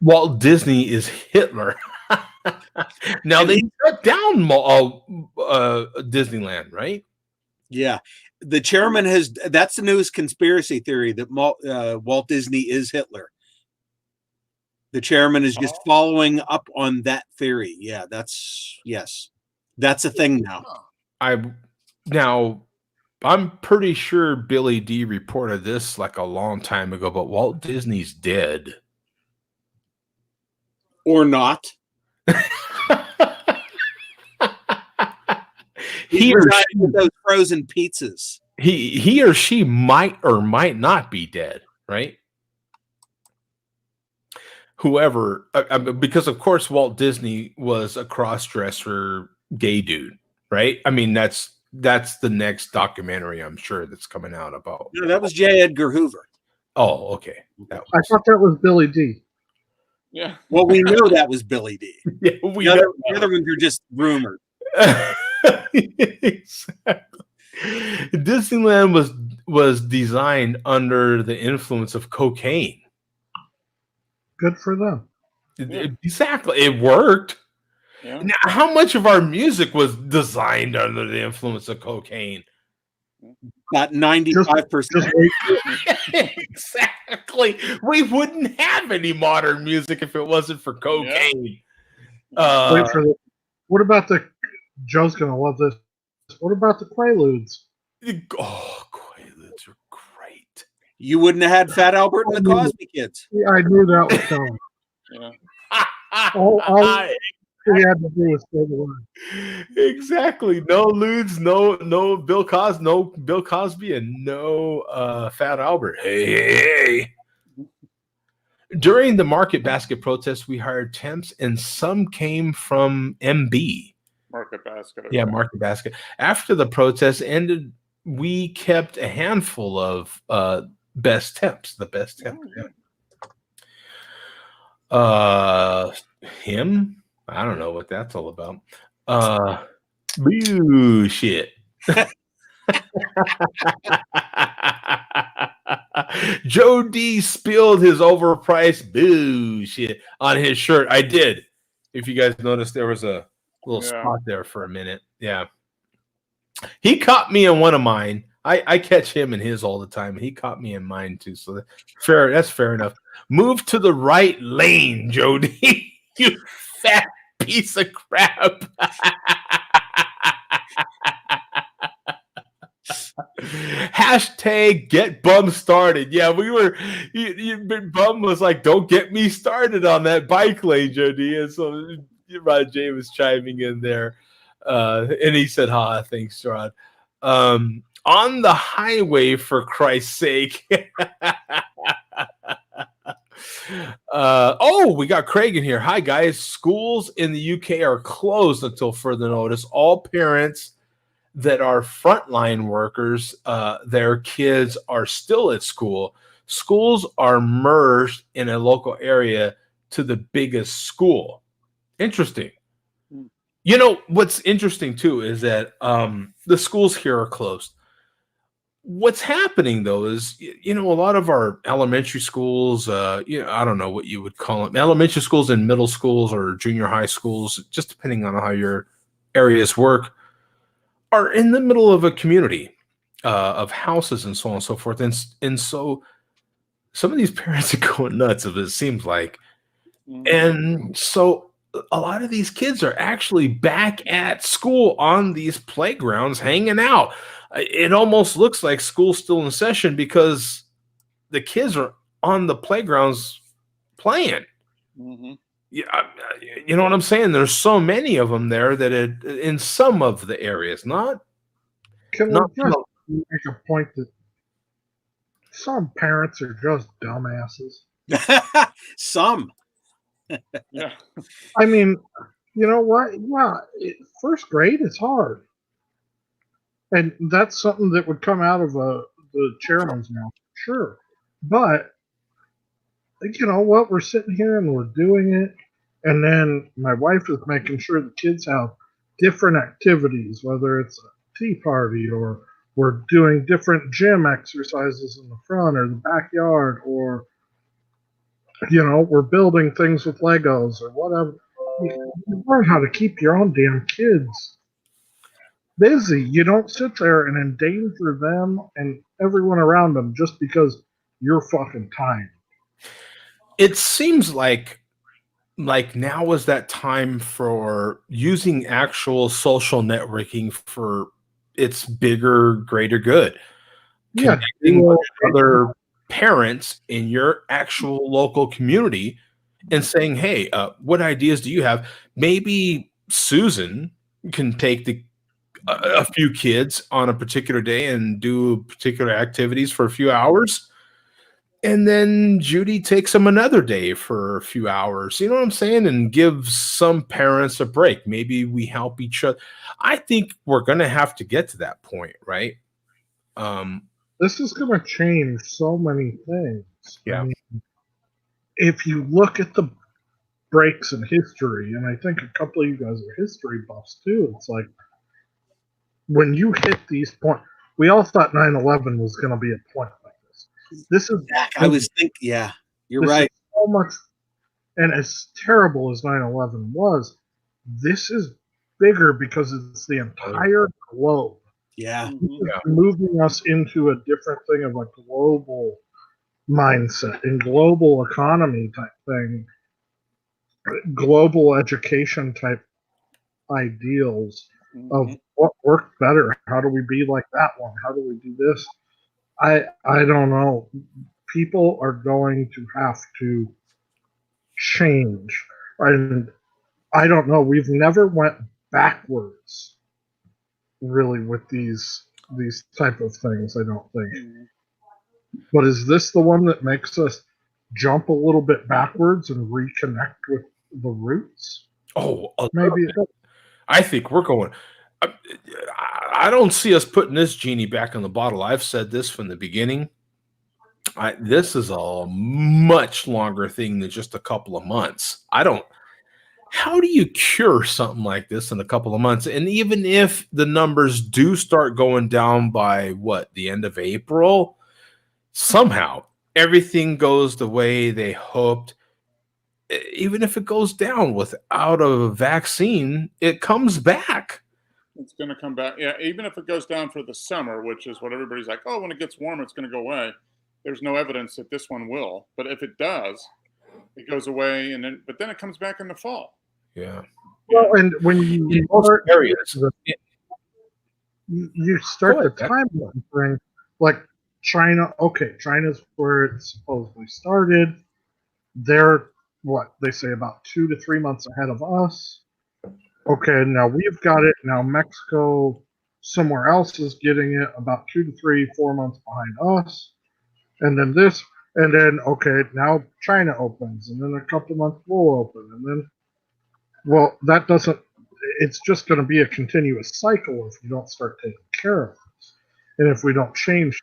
Walt Disney is Hitler. Now they shut down Disneyland, right? Yeah. The chairman that's the newest conspiracy theory, that Walt Disney is Hitler. The chairman is just following up on that theory. Yeah, that's a thing now. I'm pretty sure Billy D reported this like a long time ago, but Walt Disney's dead. Or not. He with those frozen pizzas. He or she might or might not be dead, right? Whoever, because of course Walt Disney was a cross-dresser gay dude, right? I mean, that's the next documentary, I'm sure, that's coming out about. No, that was J. Edgar Hoover. Oh, okay. I thought that was Billy D. Yeah. Well, we know that was Billy D. Yeah, the other ones are just rumored. Exactly. Disneyland was designed under the influence of cocaine. Good for them. Exactly. It worked. Yeah. Now, how much of our music was designed under the influence of cocaine? About 95%. Exactly. We wouldn't have any modern music if it wasn't for cocaine. Wait for this. What about Joe's gonna love this. What about the Quaaludes? Oh, Quaaludes are great. You wouldn't have had Fat Albert and the Cosby Kids. Yeah, I knew that was coming. Yeah. All we had to do was say the word. Exactly. No Ludes, no Bill Cosby, and no Fat Albert. Hey. During the Market Basket protest, we hired temps, and some came from MB. Market Basket. Okay. Yeah, Market Basket. After the protest ended, we kept a handful of best temps. The best temps. Yeah. Him, I don't know what that's all about. Bullshit. Joe D spilled his overpriced bullshit on his shirt. I did. If you guys noticed, there was a little spot there for a minute. Yeah. He caught me in one of mine. I catch him in his all the time. He caught me in mine too. So that's fair enough. Move to the right lane, Joe D. You fat piece of crap. Hashtag get bum started. Yeah, we were. Bum was like, "Don't get me started on that bike lane, Jody." And so Rod J was chiming in there, and he said, "Ha, thanks, Rod." On the highway, for Christ's sake. We got Craig in here. Hi, guys. Schools in the UK are closed until further notice. All parents that are frontline workers, their kids are still at school. Schools are merged in a local area to the biggest school. Interesting. You know, what's interesting too is that the schools here are closed. What's happening though is, a lot of our elementary schools, I don't know what you would call them, elementary schools and middle schools or junior high schools, just depending on how your areas work, are in the middle of a community of houses and so on and so forth. And so some of these parents are going nuts, it seems like. And so a lot of these kids are actually back at school on these playgrounds hanging out. It almost looks like school's still in session because the kids are on the playgrounds playing. Mm-hmm. Yeah, you know what I'm saying? There's so many of them there that in some of the areas, not. Can we just make a point that some parents are just dumbasses? Some. Yeah. I mean, you know what? Yeah, first grade is hard. And that's something that would come out of the chairman's mouth, sure. But, you know what? We're sitting here and we're doing it. And then my wife is making sure the kids have different activities, whether it's a tea party or we're doing different gym exercises in the front or the backyard, or, we're building things with Legos or whatever. You learn how to keep your own damn kids busy. You don't sit there and endanger them and everyone around them just because you're fucking tired. It seems like now is that time for using actual social networking for its bigger, greater good. Yeah, connecting with other parents in your actual local community and saying, "Hey, what ideas do you have?" Maybe Susan can take a few kids on a particular day and do particular activities for a few hours. And then Judy takes them another day for a few hours. You know what I'm saying? And give some parents a break. Maybe we help each other. I think we're going to have to get to that point, right? This is going to change so many things. Yeah. I mean, if you look at the breaks in history, and I think a couple of you guys are history buffs too, it's like when you hit these points, we all thought 9/11 was going to be a point like this. This is. I was thinking, yeah, you're right. So much, and as terrible as 9/11 was, this is bigger because it's the entire globe. Yeah. Moving us into a different thing of a global mindset and global economy type thing, global education type ideals of what worked better. How do we be like that one? How do we do this? I don't know. People are going to have to change. And I don't know. We've never went backwards really with these type of things, I don't think. But is this the one that makes us jump a little bit backwards and reconnect with the roots? Oh, maybe. I think we're going. I don't see us putting this genie back in the bottle. I've said this from the beginning. This is a much longer thing than just a couple of months. I don't how do you cure something like this in a couple of months? And even if the numbers do start going down by what, the end of April, somehow everything goes the way they hoped. Even if it goes down without a vaccine, it comes back. It's going to come back. Yeah, even if it goes down for the summer, which is what everybody's like, oh, when it gets warmer, it's going to go away. There's no evidence that this one will. But if it does, it goes away, but then it comes back in the fall. Yeah. Well, and when you In most start areas, you start the Go ahead. timeline thing, like China. Okay, China's where it supposedly started. They're what they say about 2 to 3 months ahead of us. Okay, now we've got it. Now Mexico, somewhere else is getting it about 2 to 3, 4 months behind us. And then this, and then, okay, now China opens, and then a couple months we'll open. And then, well, that doesn't, it's just going to be a continuous cycle if you don't start taking care of this. And if we don't change.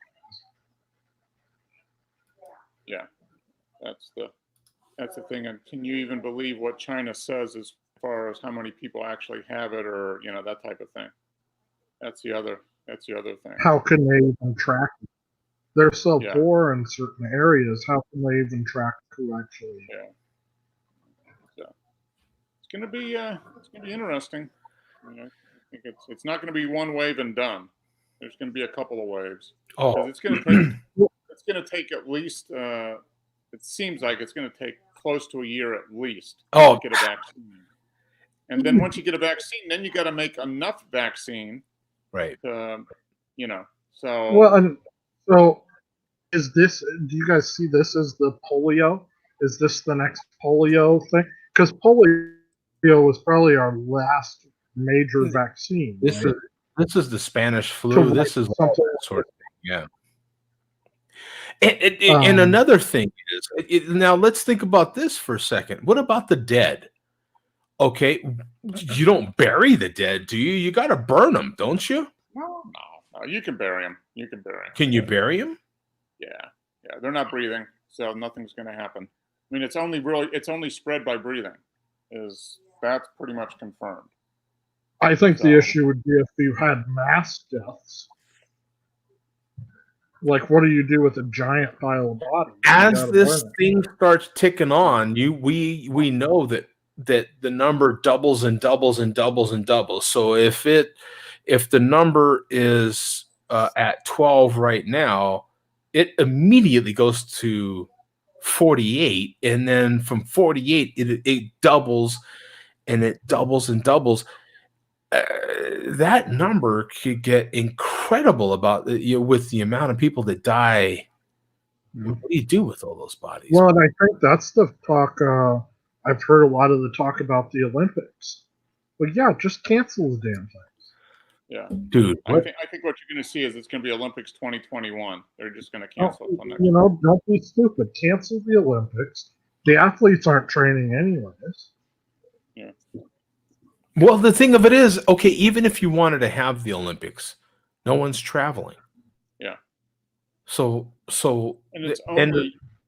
Yeah, that's the thing. And can you even believe what China says as far as how many people actually have it, or that type of thing? That's the other thing. How can they even track it? They're so Yeah. poor in certain areas. How can they even track who actually? Yeah. So it's gonna be interesting. I think it's not gonna be one wave and done. There's gonna be a couple of waves. oh, It's gonna take at least. It seems like it's gonna take close to a year at least to get a vaccine. And then once you get a vaccine, then you got to make enough vaccine, right. So. Well, and so is this? Do you guys see this as the polio? Is this the next polio thing? Because polio was probably our last major vaccine. This right? is the Spanish flu. So This is all something- that sort of thing. Yeah. And another thing is, now let's think about this for a second. What about the dead? Okay, you don't bury the dead, do you? You got to burn them, don't you? No, you can bury them. Can you bury them? Yeah, they're not breathing, so nothing's going to happen. I mean, it's only spread by breathing. That's pretty much confirmed. I think the issue would be if you had mass deaths. Like, what do you do with a giant pile of bodies? As this thing starts ticking on, we know that the number doubles and doubles and doubles and doubles. So if the number is at 12 right now, it immediately goes to 48, and then from 48 it doubles, and it doubles and doubles. That number could get incredible with the amount of people that die. What do you do with all those bodies? Well, and I think that's the talk. I've heard a lot of the talk about the Olympics. But yeah, just cancel the damn thing. Yeah, dude. I think what you're going to see is it's going to be Olympics 2021. They're just going to cancel it. Don't be stupid. Cancel the Olympics. The athletes aren't training anyways. Yeah. Well, the thing of it is, okay, even if you wanted to have the Olympics, no one's traveling. Yeah. So and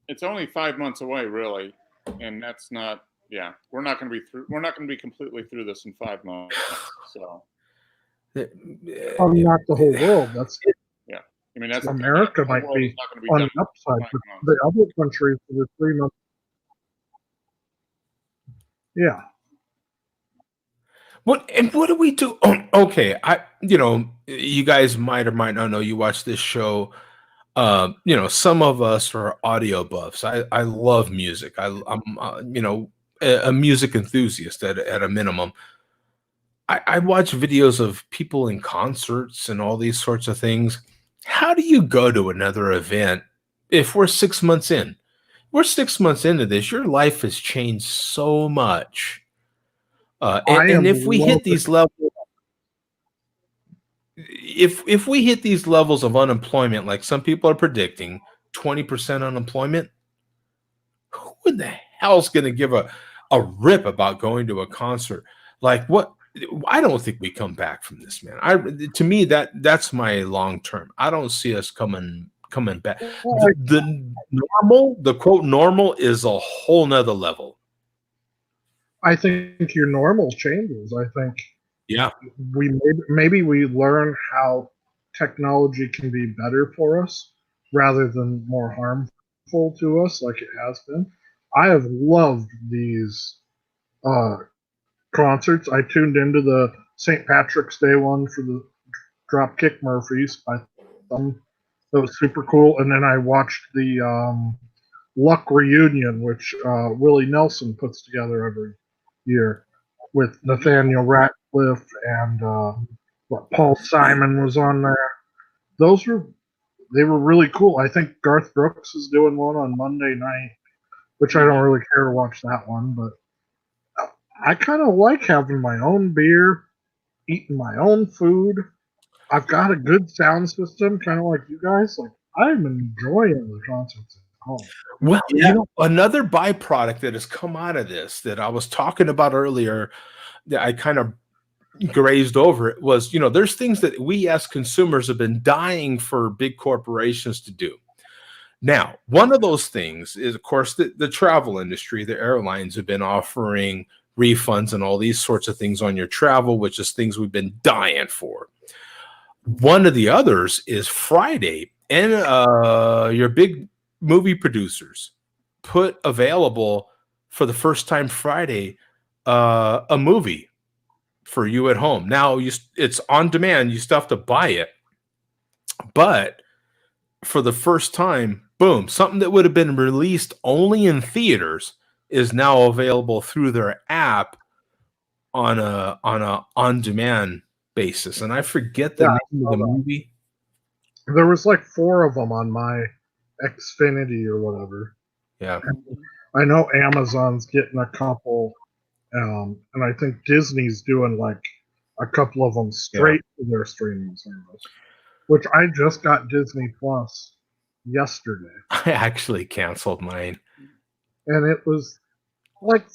it's only 5 months away, really, and that's not. Yeah, we're not going to be completely through this in 5 months. So. Not the whole world. That's yeah. I mean, that's America might be on the upside, but the other countries for the 3 months. Yeah. What do we do? Okay, you guys might or might not know. You watch this show. Some of us are audio buffs. I love music. I'm a music enthusiast at a minimum. I watch videos of people in concerts and all these sorts of things. How do you go to another event if we're 6 months in? We're 6 months into this. Your life has changed so much. And if we hit these levels, if we hit these levels of unemployment, like some people are predicting, 20% unemployment, who in the hell's going to give a rip about going to a concert? Like what? I don't think we come back from this, man. To me, that's my long term. I don't see us coming back. The quote normal is a whole nother level. I think your normal changes. I think Yeah. maybe we learn how technology can be better for us rather than more harmful to us, like it has been. I have loved these uh, concerts. I tuned into the St. Patrick's Day one for the Dropkick Murphys. I thought that was super cool. And then I watched the Luck Reunion, which Willie Nelson puts together every year with Nathaniel Ratcliffe and Paul Simon was on there. They were really cool. I think Garth Brooks is doing one on Monday night, which I don't really care to watch that one, but I kind of like having my own beer, eating my own food. I've got a good sound system, kind of like you guys. Like I'm enjoying the concerts at home. Well, Yeah. another byproduct that has come out of this that I was talking about earlier that I kind of grazed over it was, there's things that we as consumers have been dying for big corporations to do. Now, one of those things is, of course, the travel industry. The airlines have been offering refunds and all these sorts of things on your travel, which is things we've been dying for. One of the others is Friday, and your big movie producers put available for the first time Friday a movie for you at home. Now it's on demand. You still have to buy it, but for the first time, boom, something that would have been released only in theaters is now available through their app on a on-demand basis. And I forget the name of the movie. There was like 4 of them on my Xfinity or whatever. Yeah. I know Amazon's getting a couple, and I think Disney's doing like a couple of them straight to their streaming service, which I just got Disney Plus yesterday. I actually canceled mine. And it was like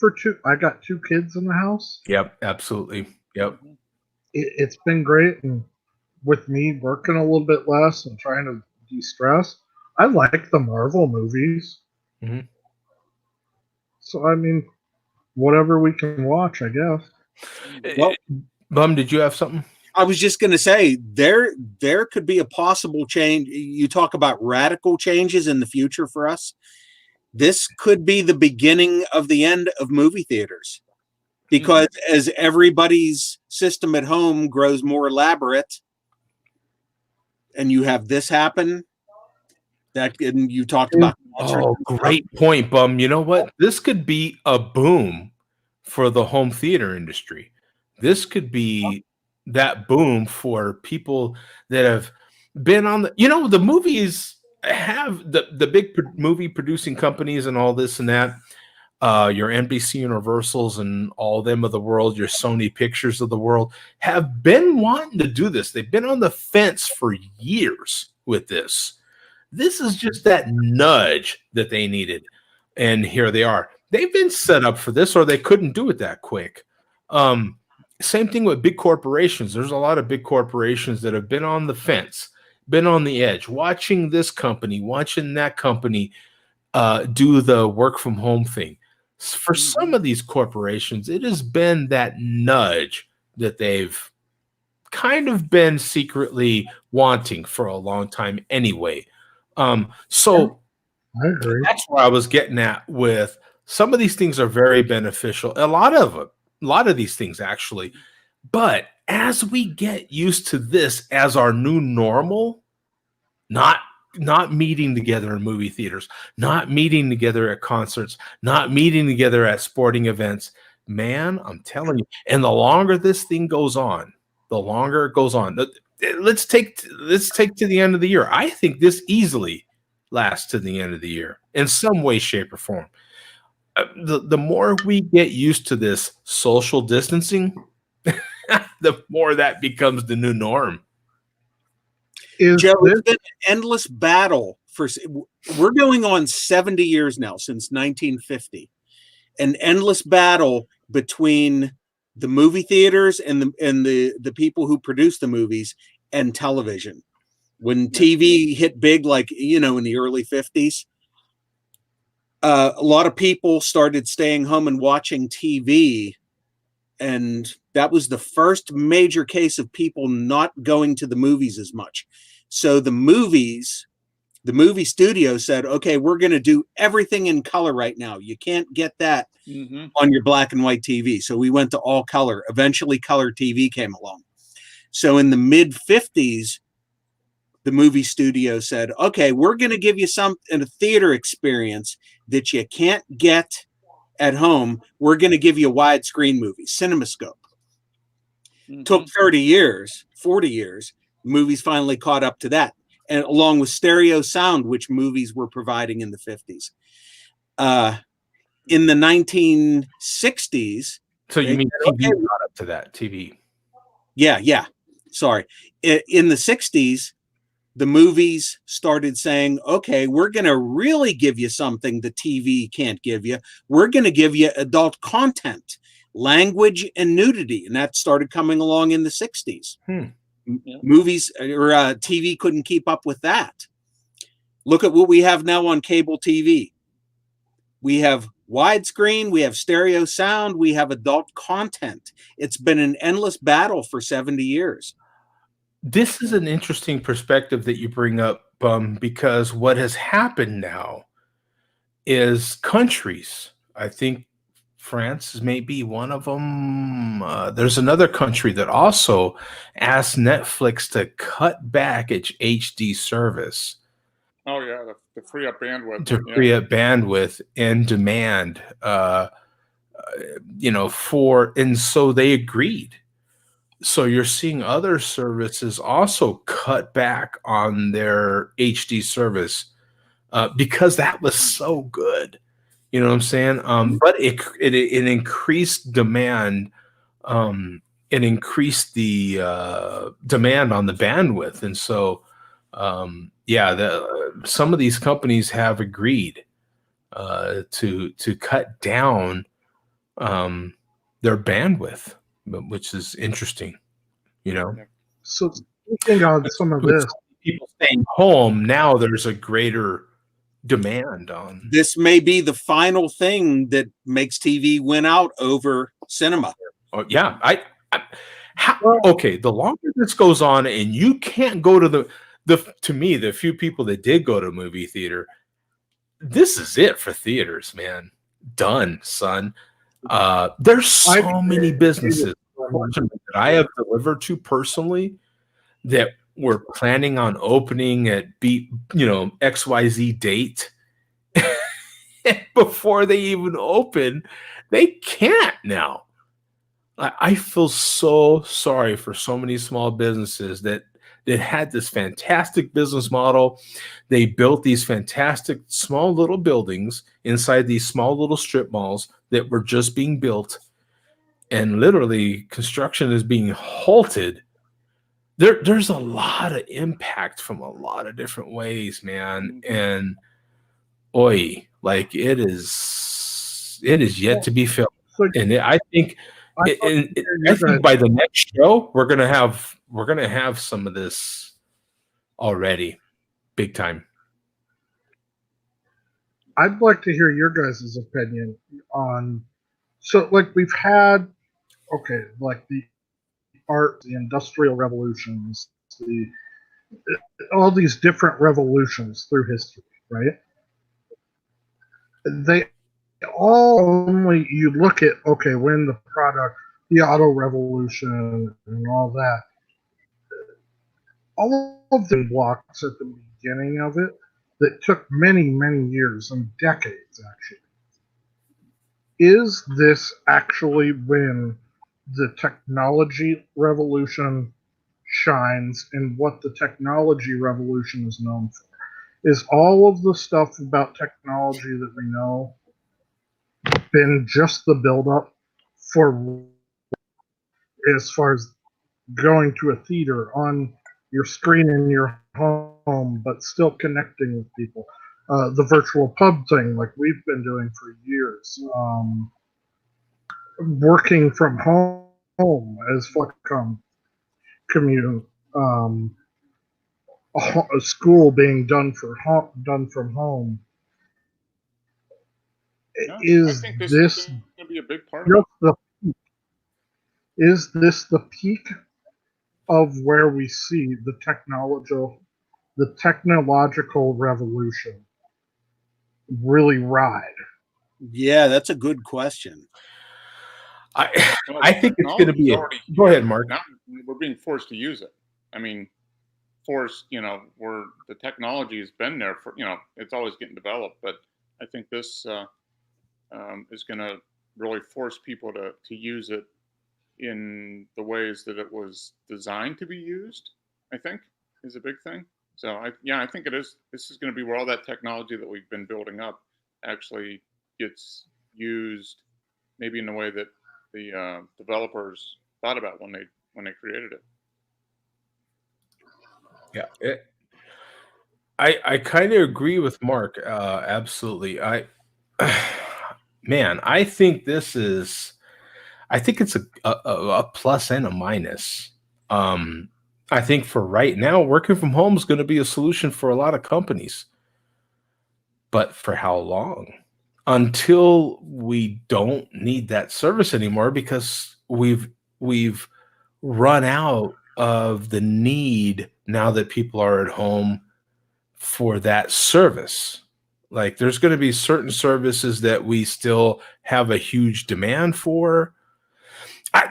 I got 2 kids in the house. Yep, absolutely. Yep. It's been great. And with me working a little bit less and trying to de-stress, I like the Marvel movies. Mm-hmm. So, I mean, whatever we can watch, I guess. Well, Bum, did you have something? I was just going to say there could be a possible change. You talk about radical changes in the future for us. This could be the beginning of the end of movie theaters, because as everybody's system at home grows more elaborate, and you have this happen, and you talked about. Oh, great point, Bum. You know what? This could be a boom for the home theater industry. This could be that boom for people that have been on the movies have the big movie producing companies and all this and that, your NBC Universals and all them of the world, your Sony Pictures of the world have been wanting to do this. They've been on the fence for years with this. This is just that nudge that they needed. And here they are. They've been set up for this, or they couldn't do it that quick. Same thing with big corporations. There's a lot of big corporations that have been on the fence, been on the edge, watching this company, watching that company do the work from home thing. For some of these corporations, it has been that nudge that they've kind of been secretly wanting for a long time anyway. So I agree. That's where I was getting at with some of these things are very beneficial. A lot of these things actually. But as we get used to this as our new normal, not meeting together in movie theaters, not meeting together at concerts, not meeting together at sporting events, man, I'm telling you. And the longer this thing goes on, the longer it goes on. Let's take to the end of the year. I think this easily lasts to the end of the year in some way, shape, or form. The more we get used to this social distancing, the more that becomes the new norm. Joe, it's been an endless battle we're going on 70 years now, since 1950. An endless battle between the movie theaters and the people who produce the movies and television. When TV hit big, like in the early 50s, a lot of people started staying home and watching TV, and that was the first major case of people not going to the movies as much. So the movie studio said, okay, we're going to do everything in color right now. You can't get that on your black and white TV. So we went to all color. Eventually color TV came along. So in the mid 50s, the movie studio said, okay, we're going to give you a theater experience that you can't get at home. We're going to give you a widescreen movie, CinemaScope. Took 30 years, 40 years. Movies finally caught up to that. And along with stereo sound, which movies were providing in the 50s. In the 1960s. So you mean said, TV got up to that, TV? Yeah. Sorry. In the 60s, the movies started saying, okay, we're going to really give you something the TV can't give you. We're going to give you adult content, language, and nudity. And that started coming along in the 60s. Movies or TV couldn't keep up with that. Look at what we have now on cable TV. We have widescreen, we have stereo sound, we have adult content. It's been an endless battle for 70 years. This is an interesting perspective that you bring up, because what has happened now is countries, I think France may be one of them. There's another country that also asked Netflix to cut back its HD service. Oh yeah, the free up bandwidth. To free up bandwidth and demand, and so they agreed. So you're seeing other services also cut back on their HD service because that was so good. You know what I'm saying? But it increased demand. It increased the demand on the bandwidth, and so some of these companies have agreed to cut down their bandwidth, which is interesting. So speaking on some of this, people staying home now, there's a greater demand on. This may be the final thing that makes TV win out over cinema. Oh yeah, okay. The longer this goes on, and you can't go to to me, the few people that did go to movie theater, this is it for theaters, man. Done, son. There's so many businesses that I have delivered to personally that were planning on opening at XYZ date before they even open. They can't now. I feel so sorry for so many small businesses that had this fantastic business model. They built these fantastic small little buildings inside these small little strip malls that were just being built, and literally construction is being halted. There's a lot of impact from a lot of different ways, man. And it is yet to be felt. And I think by the next show we're gonna have some of this already, big time. I'd like to hear your guys' opinion on. So, like, we've had, like the art, the industrial revolutions, all these different revolutions through history, right? They all only, you look at, when the product, the auto revolution and all that, all of the blocks at the beginning of it that took many, many years and decades, actually. Is this actually when the technology revolution shines and what the technology revolution is known for? Is all of the stuff about technology that we know been just the buildup for, as far as going to a theater on your screen in your home, but still connecting with people? The virtual pub thing, like we've been doing for years. Working from home as Fleccom commute. A school being done from home. Yeah, I is think this this is going to be a big part of just it. the is this the peak of where we see the technological revolution really ride? Yeah, that's a good question. I Well, I think it's going to technology's be. already Go here. ahead, Mark. Now we're being forced to use it. I mean, forced. Where the technology has been there for. It's always getting developed, but I think this is going to really force people to use it in the ways that it was designed to be used. I think is a big thing. So I think it is. This is going to be where all that technology that we've been building up actually gets used, maybe in a way that the developers thought about when they created it. Yeah, I kind of agree with Mark. Absolutely. Man, I think this is. I think it's a plus and a minus. Um, I think for right now, working from home is going to be a solution for a lot of companies. But for how long? Until we don't need that service anymore because we've run out of the need now that people are at home for that service. Like there's going to be certain services that we still have a huge demand for. I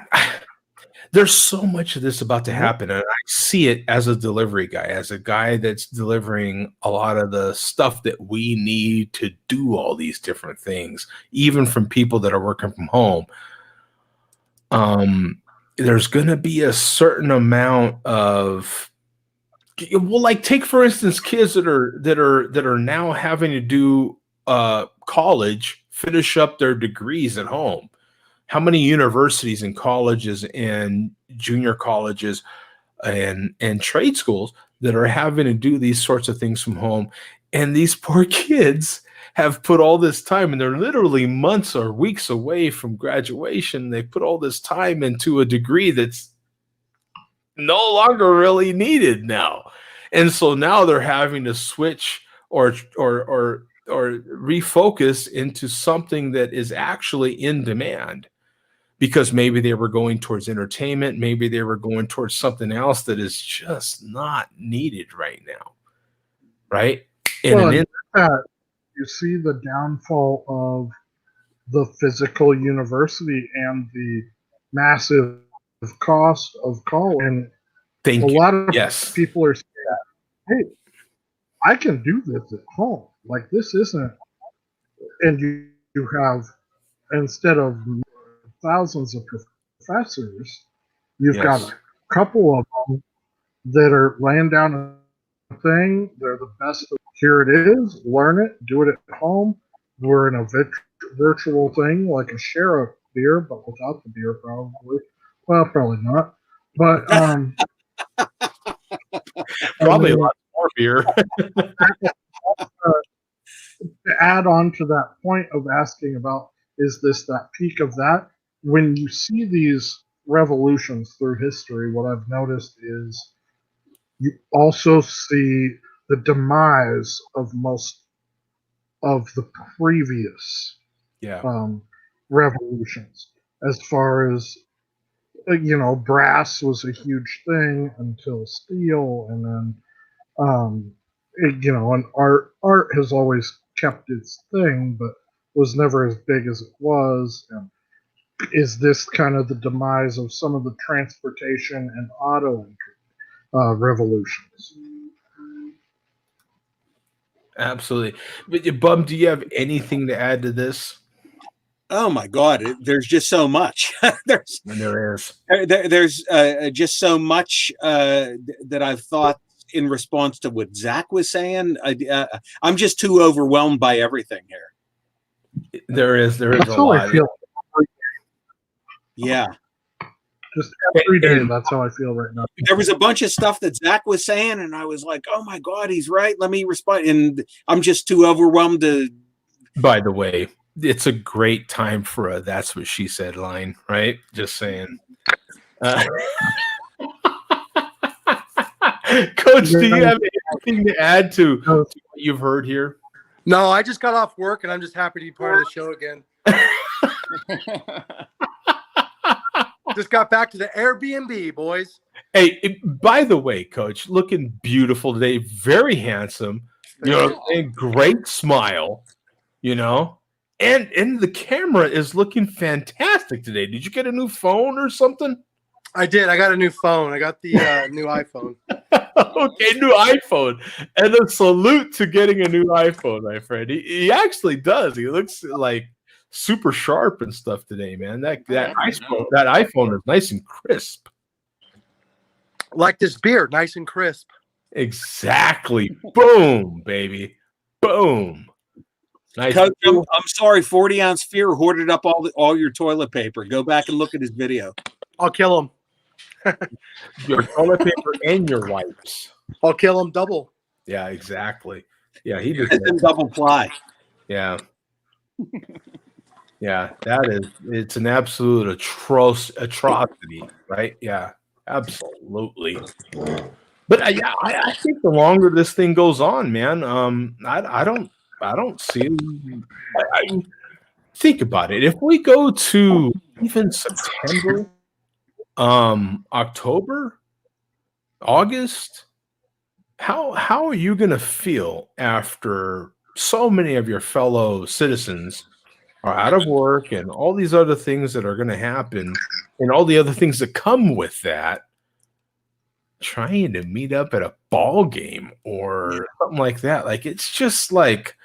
there's so much of this about to happen, and I see it as a delivery guy, as a guy that's delivering a lot of the stuff that we need to do all these different things, even from people that are working from home. There's going to be a certain amount of, well, like take for instance kids that are now having to do college, finish up their degrees at home. How many universities and colleges and junior colleges and trade schools that are having to do these sorts of things from home, and these poor kids have put all this time, and they're literally months or weeks away from graduation. They put all this time into a degree that's no longer really needed now, and so now they're having to switch or refocus into something that is actually in demand because maybe they were going towards entertainment, maybe they were going towards something else that is just not needed right now, right? Well, you see the downfall of the physical university and the massive cost of college. And a Thank you. lot of Yes. people are saying, hey, I can do this at home. Like this isn't, and you have, instead of thousands of professors, you've got Yes. a couple of them that are laying down a thing. They're the best. Here it is. Learn it. Do it at home. We're in a virtual thing, like a share a beer, but without the beer, probably. Well, probably not. But Probably a lot more beer. to add on to that point of asking about, is this that peak of that? When you see these revolutions through history, what I've noticed is you also see the demise of most of the previous Yeah. revolutions. As far as brass was a huge thing until steel, and then and art has always kept its thing, but was never as big as it was. And is this kind of the demise of some of the transportation and auto revolutions? Absolutely. But Bum, do you have anything to add to this? Oh my God, there's just so much. there's And there is. there's just so much that I've thought in response to what Zach was saying. I'm just too overwhelmed by everything here. There is That's a how lot. I feel. Yeah. Just every day, And that's how I feel right now. There was a bunch of stuff that Zach was saying, and I was like, oh my God, he's right. Let me respond. And I'm just too overwhelmed to. by the way, it's a great time for a "that's what she said" line, right? Just saying. Coach, do you have anything to add to what you've heard here? No, I just got off work and I'm just happy to be part of the show again. Just got back to the Airbnb, boys. Hey, by the way, Coach, looking beautiful today, very handsome. You know, and great smile. You know, and the camera is looking fantastic today. Did you get a new phone or something? I did. I got a new phone. I got the new iPhone. Okay, new iPhone, and a salute to getting a new iPhone, my friend. He actually does. He looks like super sharp and stuff today, man. That iPhone is nice and crisp. Like this beer, nice and crisp. Exactly. Boom, baby. Boom. Nice. Coach, I'm sorry, 40-ounce Fear hoarded up all your toilet paper. Go back and look at his video. I'll kill him. Your toilet paper and your wipes. I'll kill him double. Yeah, exactly. Yeah, he did. Double ply. Yeah. Yeah, it's an absolute atrocity, right? Yeah, absolutely. But I think the longer this thing goes on, man, I don't see. Think about it. If we go to even September, October, August, how are you going to feel after so many of your fellow citizens are out of work and all these other things that are going to happen and all the other things that come with that, trying to meet up at a ball game or something like that? Like, it's just like,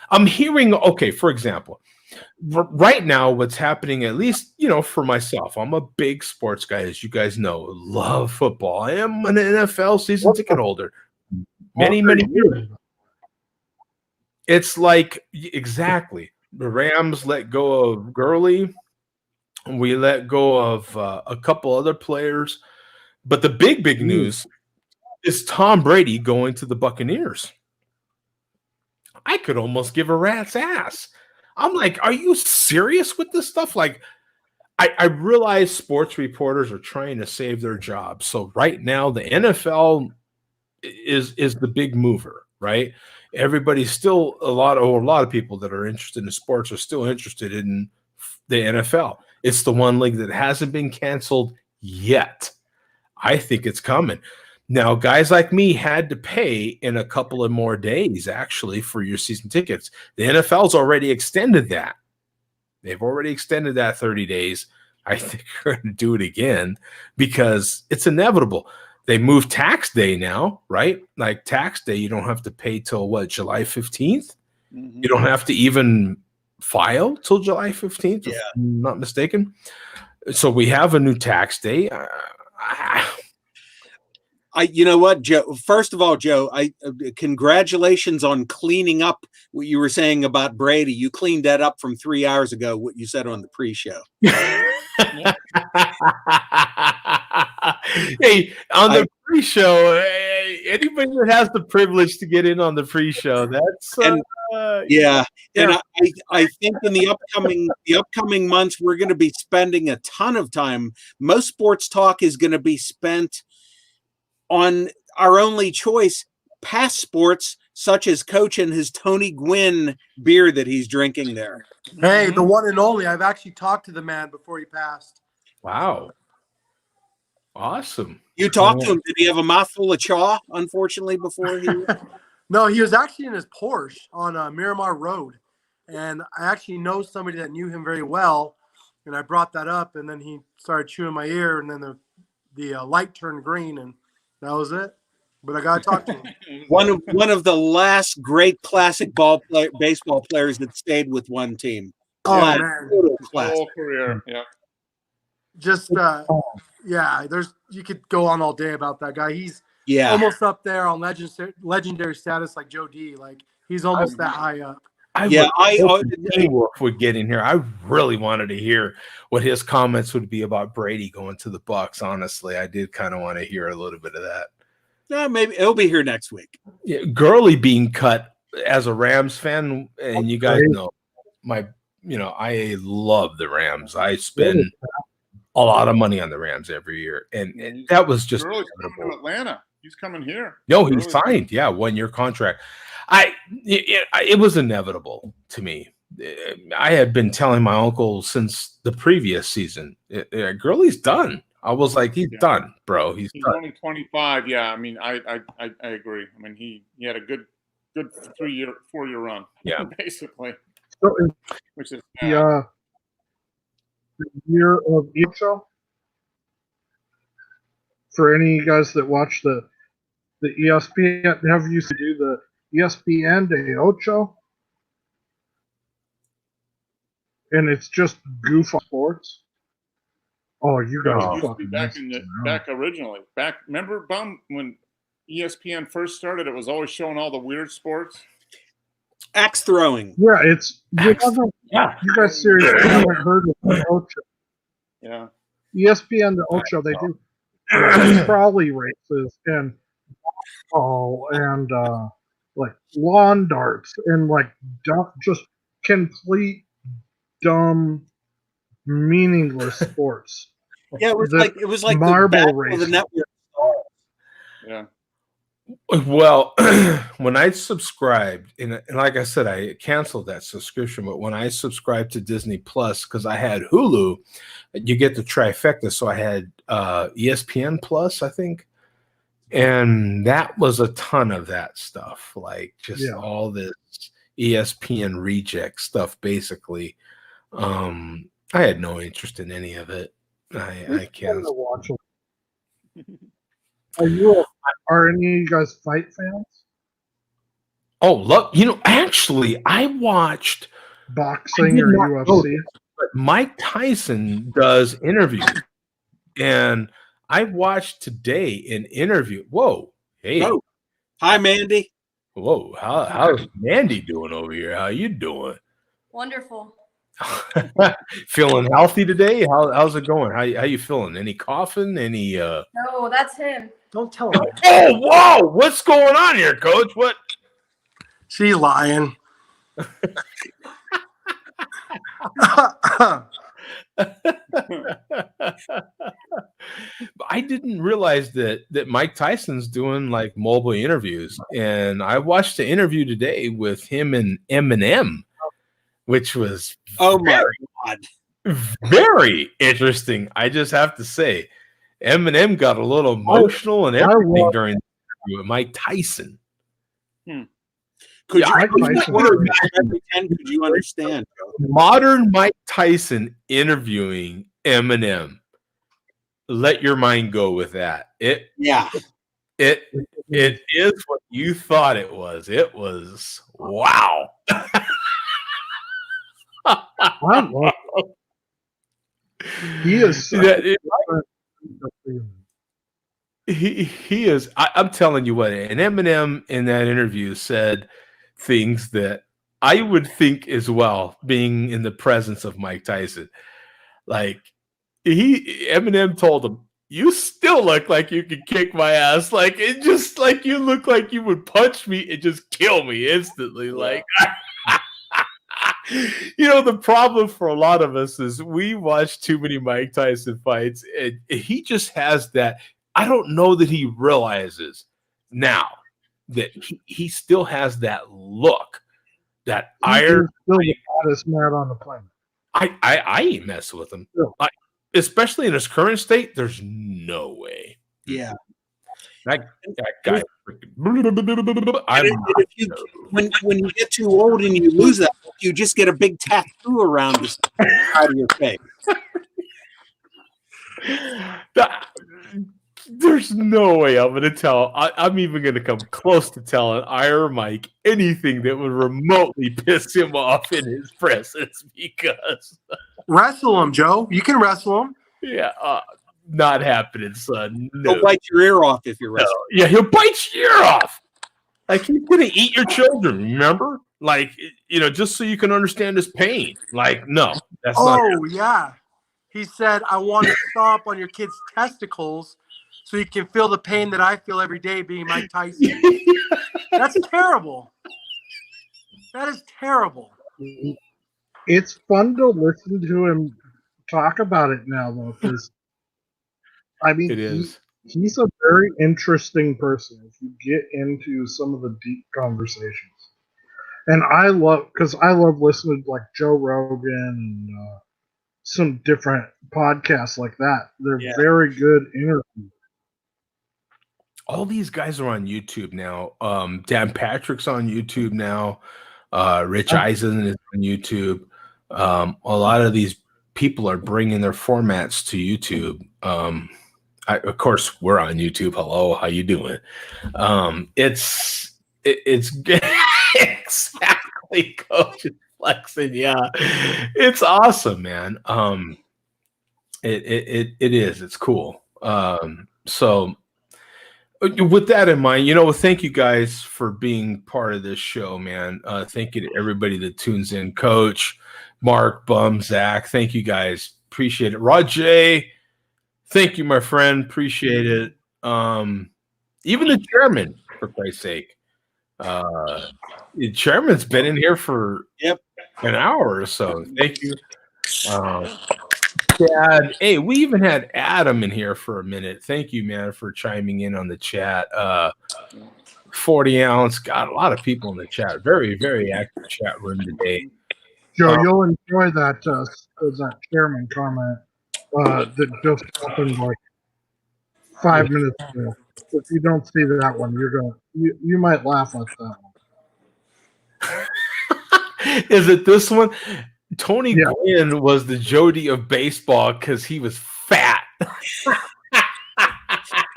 I'm hearing, okay, for example, right now, what's happening, at least, you know, for myself, I'm a big sports guy, as you guys know, love football. I am an NFL season ticket holder. Many years. It's like, exactly. The Rams let go of Gurley. We let go of a couple other players. But the big news is Tom Brady going to the Buccaneers. I could almost give a rat's ass. I'm like, are you serious with this stuff? Like, I realize sports reporters are trying to save their jobs. So right now, the NFL is the big mover, right? Everybody's still a lot of people that are interested in sports are still interested in the NFL. It's the one league that hasn't been canceled yet. I think it's coming. Now, guys like me had to pay in a couple of more days, actually, for your season tickets. The NFL's already extended that. They've already extended that 30 days. I think they're going to do it again because it's inevitable. They moved tax day now, right? Like tax day, you don't have to pay till what, July 15th? Mm-hmm. You don't have to even file till July 15th, if I'm not mistaken. So we have a new tax day. You know what, Joe? First of all, Joe, congratulations on cleaning up what you were saying about Brady. You cleaned that up from 3 hours ago, what you said on the pre-show. Hey, on the pre-show, anybody that has the privilege to get in on the pre-show, that's And I think in the upcoming months we're going to be spending a ton of time. Most sports talk is going to be spent on our only choice, past sports, such as Coach and his Tony Gwynn beer that he's drinking there. Hey, the one and only. I've actually talked to the man before he passed. Wow. Awesome. You talked to him. Did he have a mouthful of chaw, unfortunately, before he... No, he was actually in his Porsche on Miramar Road. And I actually know somebody that knew him very well. And I brought that up, and then he started chewing my ear, and then the light turned green, and that was it. But I got to talk to him. One of the last great classic baseball players that stayed with one team. Oh, man. Whole career, yeah. Just, you could go on all day about that guy. He's almost up there on legendary status like Joe D. Like, he's almost that high up. Wolf would get in here. I really wanted to hear what his comments would be about Brady going to the Bucs. Honestly, I did kind of want to hear a little bit of that. Yeah, maybe it'll be here next week. Yeah, Gurley being cut as a Rams fan, and you guys know I love the Rams. I spend a lot of money on the Rams every year, and that was just Gurley's coming to Atlanta. He's coming here. No, he Really? signed. Yeah, 1-year contract. It was inevitable to me. I had been telling my uncle since the previous season, Gurley's done. I was like, he's done, bro. He's done. only 25. Yeah, I mean, I agree. I mean, he had a good 4-year run. Yeah. Basically, So is which is the year of Ocho for any of you guys that watch the ESPN. Have you do the ESPN de Ocho? And it's just goof on sports. Oh, you guys used to be fucking back missed back originally. Remember, Bum, when ESPN first started, it was always showing all the weird sports. Axe throwing. Yeah, it's you guys seriously haven't heard of the Ocho. Yeah. ESPN the Ocho, they do trolley races and like lawn darts and like just complete dumb, meaningless sports. Yeah, it was like marble the race. the network. Yeah. Well, when I subscribed, and like I said, I canceled that subscription, but when I subscribed to Disney Plus, because I had Hulu, you get the trifecta. So I had ESPN Plus, I think. And that was a ton of that stuff, like just all this ESPN reject stuff, basically. I had no interest in any of it. I can't watch it. Are any of you guys fight fans? Oh, actually, I watched boxing or UFC. But Mike Tyson does interviews, and I watched today an interview. Whoa, hey, hi, Mandy. Whoa, how's Mandy doing over here? How you doing? Wonderful. Feeling healthy today? How's it going? How you feeling? Any coughing? Any? No, that's him. Don't tell him. Oh, whoa! What's going on here, Coach? What? She's lying. I didn't realize that Mike Tyson's doing like mobile interviews, and I watched the interview today with him and Eminem, which was my god, very interesting. I just have to say, Eminem got a little emotional and everything during the interview with Mike Tyson. Could you understand? Modern Mike Tyson interviewing Eminem. Let your mind go with that. It is what you thought it was. It was wow. He is. He is. I'm telling you what. And Eminem in that interview said things that I would think as well, being in the presence of Mike Tyson. Like Eminem told him, "You still look like you could kick my ass. Like it just like you look like you would punch me and just kill me instantly." Yeah. Like, the problem for a lot of us is we watch too many Mike Tyson fights, and he just has that. I don't know that he realizes now that he still has that look, that iron. Still the hottest man on the planet. I ain't messing with him. Yeah. Especially in his current state, there's no way. Yeah. That guy. When you get too old and you lose that, you just get a big tattoo around the side of your face. There's no way I'm going to tell. I'm even going to come close to telling Iron Mike anything that would remotely piss him off in his presence, because wrestle him, Joe. You can wrestle him. Yeah, not happening, son. No. He'll bite your ear off if you're wrestling. No. Yeah, he'll bite your ear off. Like he's going to eat your children. Remember, like just so you can understand his pain. Like, no, that's not. Oh yeah, he said, "I want to stomp on your kid's testicles." So you can feel the pain that I feel every day being Mike Tyson. That's terrible. That is terrible. It's fun to listen to him talk about it now, though, because I mean, it is. He's a very very interesting person if you get into some of the deep conversations. And I love listening to like Joe Rogan and some different podcasts like that. They're very good interviews. All these guys are on YouTube now. Dan Patrick's on YouTube now. Rich Eisen is on YouTube. A lot of these people are bringing their formats to YouTube. Of course, we're on YouTube. Hello, how you doing? It's exactly Coach flexing. Yeah, it's awesome, man. It is. It's cool. So with that in mind, thank you guys for being part of this show, man. Thank you to everybody that tunes in. Coach, Mark, Bum, Zach, thank you guys. Appreciate it. Rajay, thank you, my friend. Appreciate it. Even the chairman, for Christ's sake. The chairman's been in here for an hour or so. Thank you. Dad, hey, we even had Adam in here for a minute. Thank you, man, for chiming in on the chat. 40 ounce, got a lot of people in the chat. Very, very active chat room today. Joe, you'll enjoy that chairman comment that just happened like 5 minutes ago. If you don't see that one, you might laugh at that one. Is it this one? Tony Gwynn was the Jody of baseball because he was fat.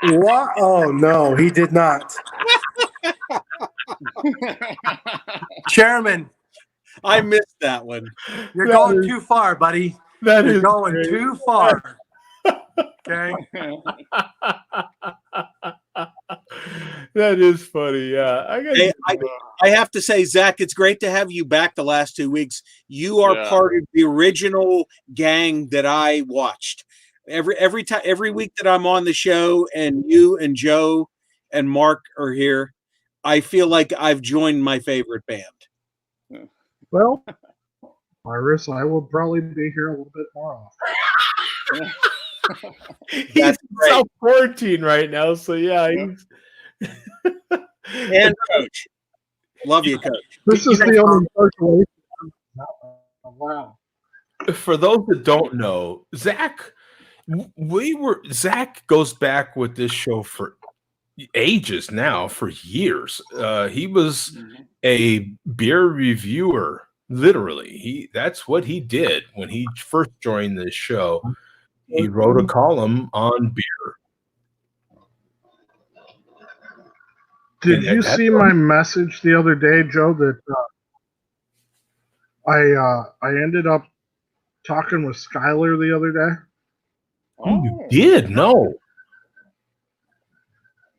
What? Oh no, he did not. Chairman, I missed that one. you're going too far, buddy. You're going too far. Okay. That is funny. Yeah, I have to say, Zach, it's great to have you back the last 2 weeks. You are part of the original gang that I watched. Every week that I'm on the show, and you and Joe and Mark are here, I feel like I've joined my favorite band. Well, Iris, I will probably be here a little bit more often. He's self quarantine right now, so yeah. He's and Coach, love you, Coach. This is the only circulation. Wow. For those that don't know, Zach goes back with this show for ages now, for years. He was a beer reviewer, literally. That's what he did when he first joined this show. He wrote a column on beer. Did you see my message the other day, Joe, that I ended up talking with Skylar the other day? Oh, you did? No.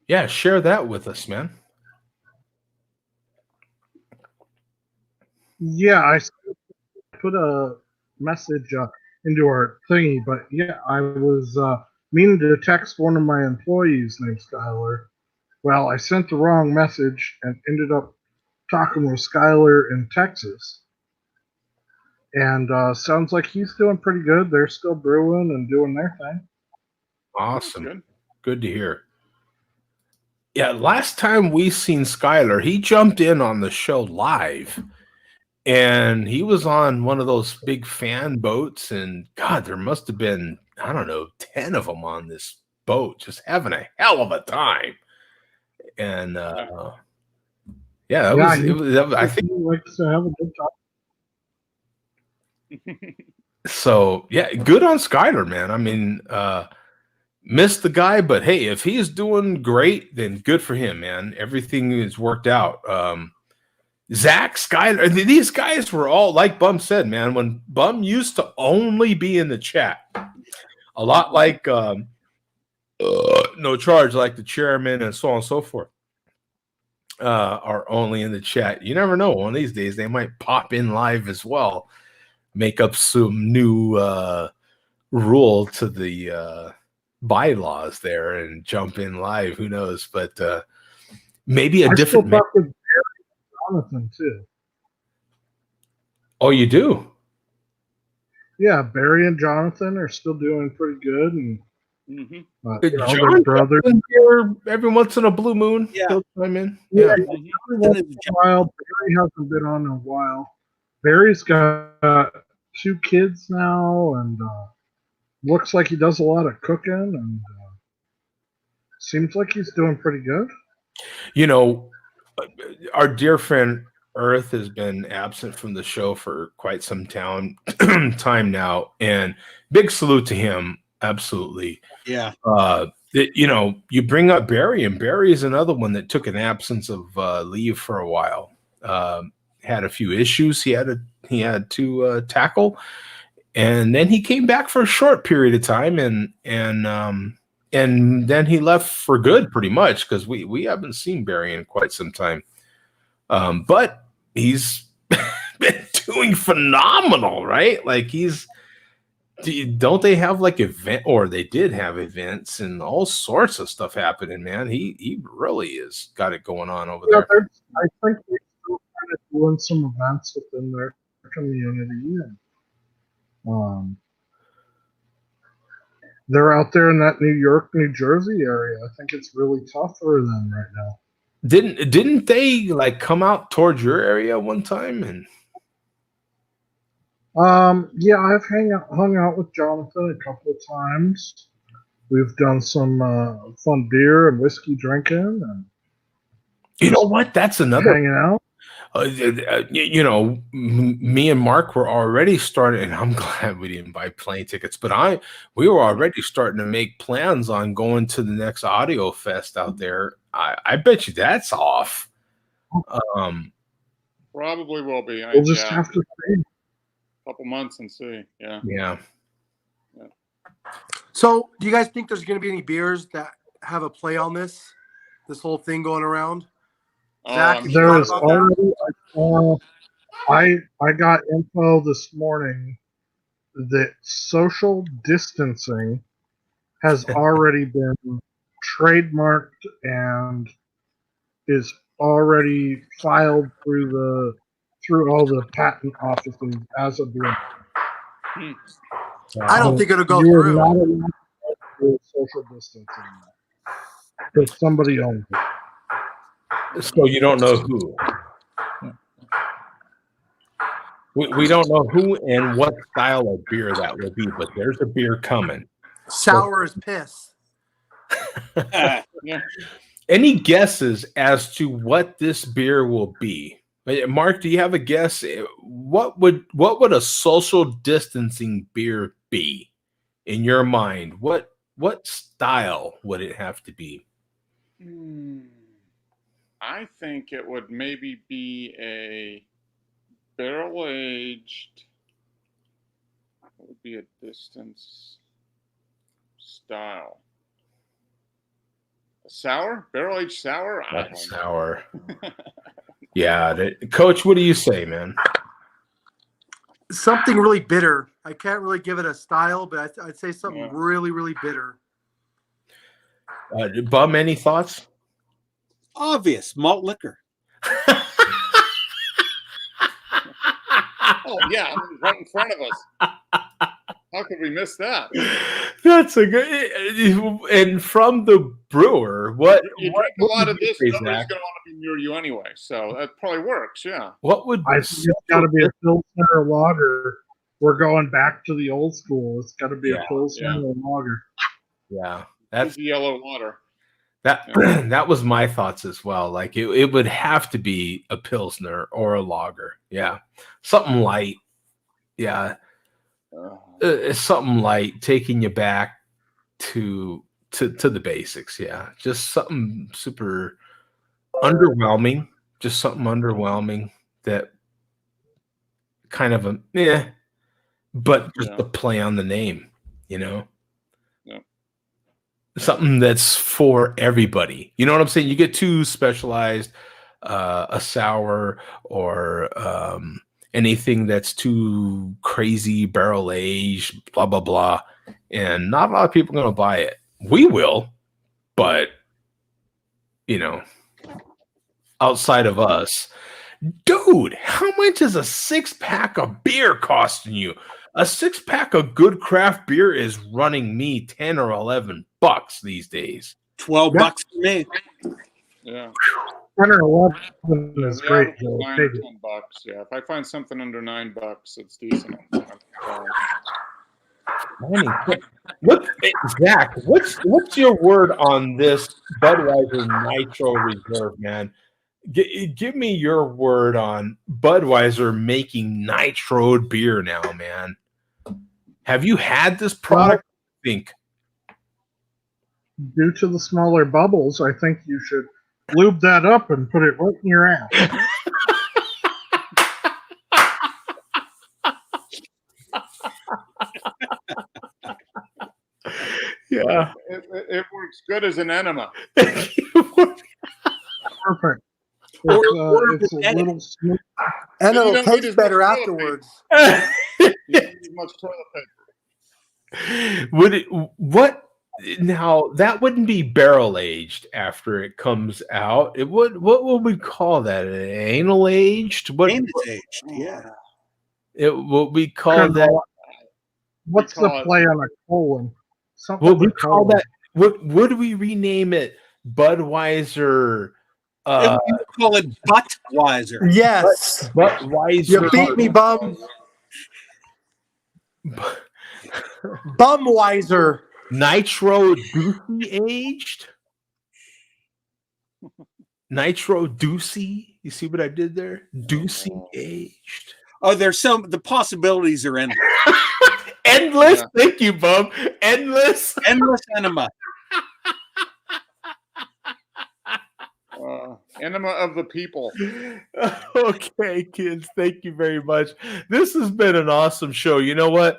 Yeah, share that with us, man. Yeah, I put a message into our thingy, but yeah, I was meaning to text one of my employees named Skylar. Well, I sent the wrong message and ended up talking with Skylar in Texas. And sounds like he's doing pretty good. They're still brewing and doing their thing. Awesome. Good to hear. Yeah, last time we seen Skylar, he jumped in on the show live. And he was on one of those big fan boats. And God, there must have been, 10 of them on this boat, just having a hell of a time. And I think he likes to have a good time. So yeah, good on Skylar, man. I mean, missed the guy, but hey, if he's doing great, then good for him, man. Everything is worked out. Zach, Skylar, these guys were all, like Bum said, man, when Bum used to only be in the chat, a lot like No Charge, like the chairman and so on and so forth, are only in the chat. You never know. One of these days, they might pop in live as well, make up some new rule to the bylaws there and jump in live. Who knows? But maybe a different. Jonathan too. Oh, you do? Yeah, Barry and Jonathan are still doing pretty good, and Mm-hmm. But, John their brother. here every once in a blue moon. Yeah. He'll chime in. Yeah, Yeah. every once in a while. Barry hasn't been on in a while. Barry's got 2 kids now, and looks like he does a lot of cooking, and seems like he's doing pretty good. You know, our dear friend Earth has been absent from the show for quite some time now, and big salute to him. Absolutely. Yeah. You bring up Barry, and Barry is another one that took an absence of leave for a while. Had a few issues he had to tackle, and then he came back for a short period of time, and then he left for good, pretty much, because we haven't seen Barry in quite some time. But he's been doing phenomenal, right? Like don't they have like they did have events and all sorts of stuff happening, man. He really has got it going on over there. I think they're still kind of doing some events within their community, and they're out there in that New York, New Jersey area. I think it's really tough for them right now. Didn't they like come out towards your area one time? And yeah, I've hung out with Jonathan a couple of times. We've done some fun beer and whiskey drinking, and you know what? That's another hanging out. Me and Mark were already starting, and I'm glad we didn't buy plane tickets, but we were already starting to make plans on going to the next audio fest out there. I bet you that's off. Probably will be. We'll just have to see. A couple months and see. Yeah. Yeah. So, do you guys think there's going to be any beers that have a play on this whole thing going around? Zach, have you there thought is about that? already. I got info this morning that social distancing has already been trademarked and is already filed through all the patent offices as of the. I don't think it'll go you through. are not allowed to do social distancing because somebody owns it. So you don't know who. We don't know who and what style of beer that will be, but there's a beer coming. Sour as piss. Yeah. Any guesses as to what this beer will be? Mark, do you have a guess? What would a social distancing beer be in your mind? What style would it have to be? I think it would maybe be a barrel aged. What would be a distance style? A sour? Barrel aged sour? That's sour. Yeah, Coach, what do you say, man? Something really bitter. I can't really give it a style, but I'd say something really, really bitter. Bum, any thoughts? Obvious malt liquor. Oh yeah, right in front of us. How could we miss that? That's a good. And from the brewer, what you drink a lot of this, say, nobody's going to want to be near you anyway. So that probably works. Yeah. What would I think it's got to be a Pilsner or lager. We're going back to the old school. It's got to be a Pilsner or lager. Yeah, that's yellow water. That was my thoughts as well. Like it would have to be a Pilsner or a lager. Yeah, something light. Yeah, something light, taking you back to the basics. Yeah, just something super underwhelming. Just something underwhelming that kind of but just the play on the name, something that's for everybody. You know what I'm saying? You get too specialized, a sour or anything that's too crazy, barrel aged, blah, blah, blah. And not a lot of people are going to buy it. We will, but, outside of us, dude, how much is a 6-pack of beer costing you? A 6-pack of good craft beer is running me $10 or $11 these days. $12 Yeah. for me. Yeah. 10 or 11 is Yeah, great, Joe. $9 or $10. Yeah, if I find something under $9, it's decent. What, Zach? What's your word on this Budweiser Nitro Reserve, man? Give me your word on Budweiser making nitro beer now, man. Have you had this product? I think Due to the smaller bubbles, I think you should lube that up and put it right in your ass. yeah. It works good as an enema. Perfect. It's a little smooth. And You it'll don't need as taste much better toilet afterwards. You don't need as much toilet paper. Would it? What? Now that wouldn't be barrel aged after it comes out. It would. What would we call that? Anal aged? What? Anus aged, yeah. It what we call Kind of that? What's We the call it- play on a colon? Something What we with call colon. that? What would we rename it? Budweiser. You call it Buttweiser. Yes. Budweiser. You beat me, bum. Bumweiser. Nitro Doocy aged. Nitro Doocy. You see what I did there? Doocy aged. Oh, the possibilities are endless. Endless. Yeah. Thank you, Bub. Endless. Endless enema. Enema of the people. Okay, kids. Thank you very much. This has been an awesome show. You know what?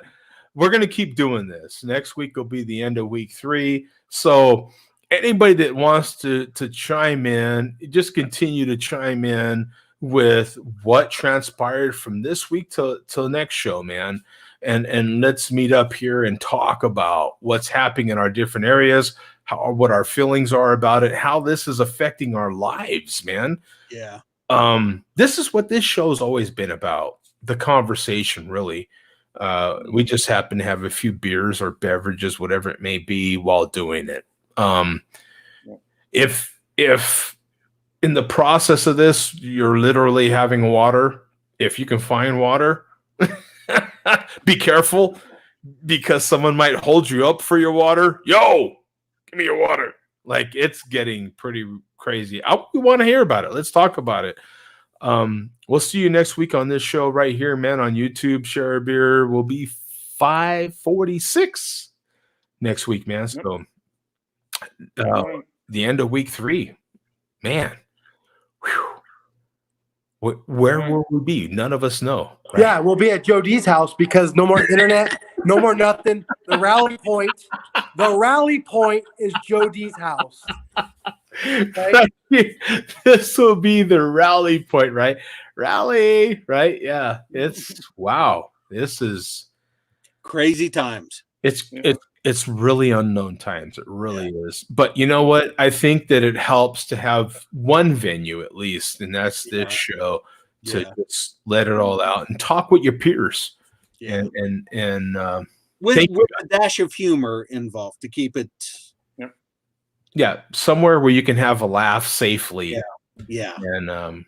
We're going to keep doing this. Next week will be the end of week 3. So anybody that wants to chime in, just continue to chime in with what transpired from this week till next show, man. And let's meet up here and talk about what's happening in our different areas, what our feelings are about it, how this is affecting our lives, man. Yeah. This is what this show's always been about, the conversation, really. We just happen to have a few beers or beverages, whatever it may be, while doing it. If in the process of this, you're literally having water, if you can find water, be careful, because someone might hold you up for your water. Yo, give me your water. Like, it's getting pretty crazy. We want to hear about it. Let's talk about it. We'll see you next week on this show right here, man, on YouTube. Share a Beer will be 546 next week, man. So the end of week 3, man. Whew. Where will we be? None of us know. Right? Yeah, we'll be at Joe D's house because no more internet, no more nothing. The rally point is Joe D's house. Okay? This will be the rally point, right? Rally, right? Yeah. It's wow. This is Crazy times. It's really unknown times. It really is. But you know what? I think that it helps to have one venue at least, and that's this show, to just let it all out and talk with your peers. Yeah. And with a dash of humor involved to keep it. Yeah, somewhere where you can have a laugh safely. Yeah. And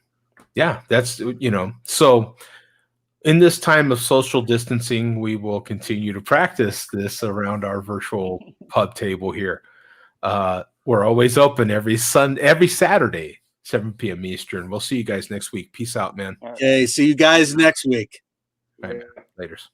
that's so in this time of social distancing, we will continue to practice this around our virtual pub table here. We're always open every Saturday, 7 p.m. Eastern. We'll see you guys next week. Peace out, man. Okay, see you guys next week. All right, laters.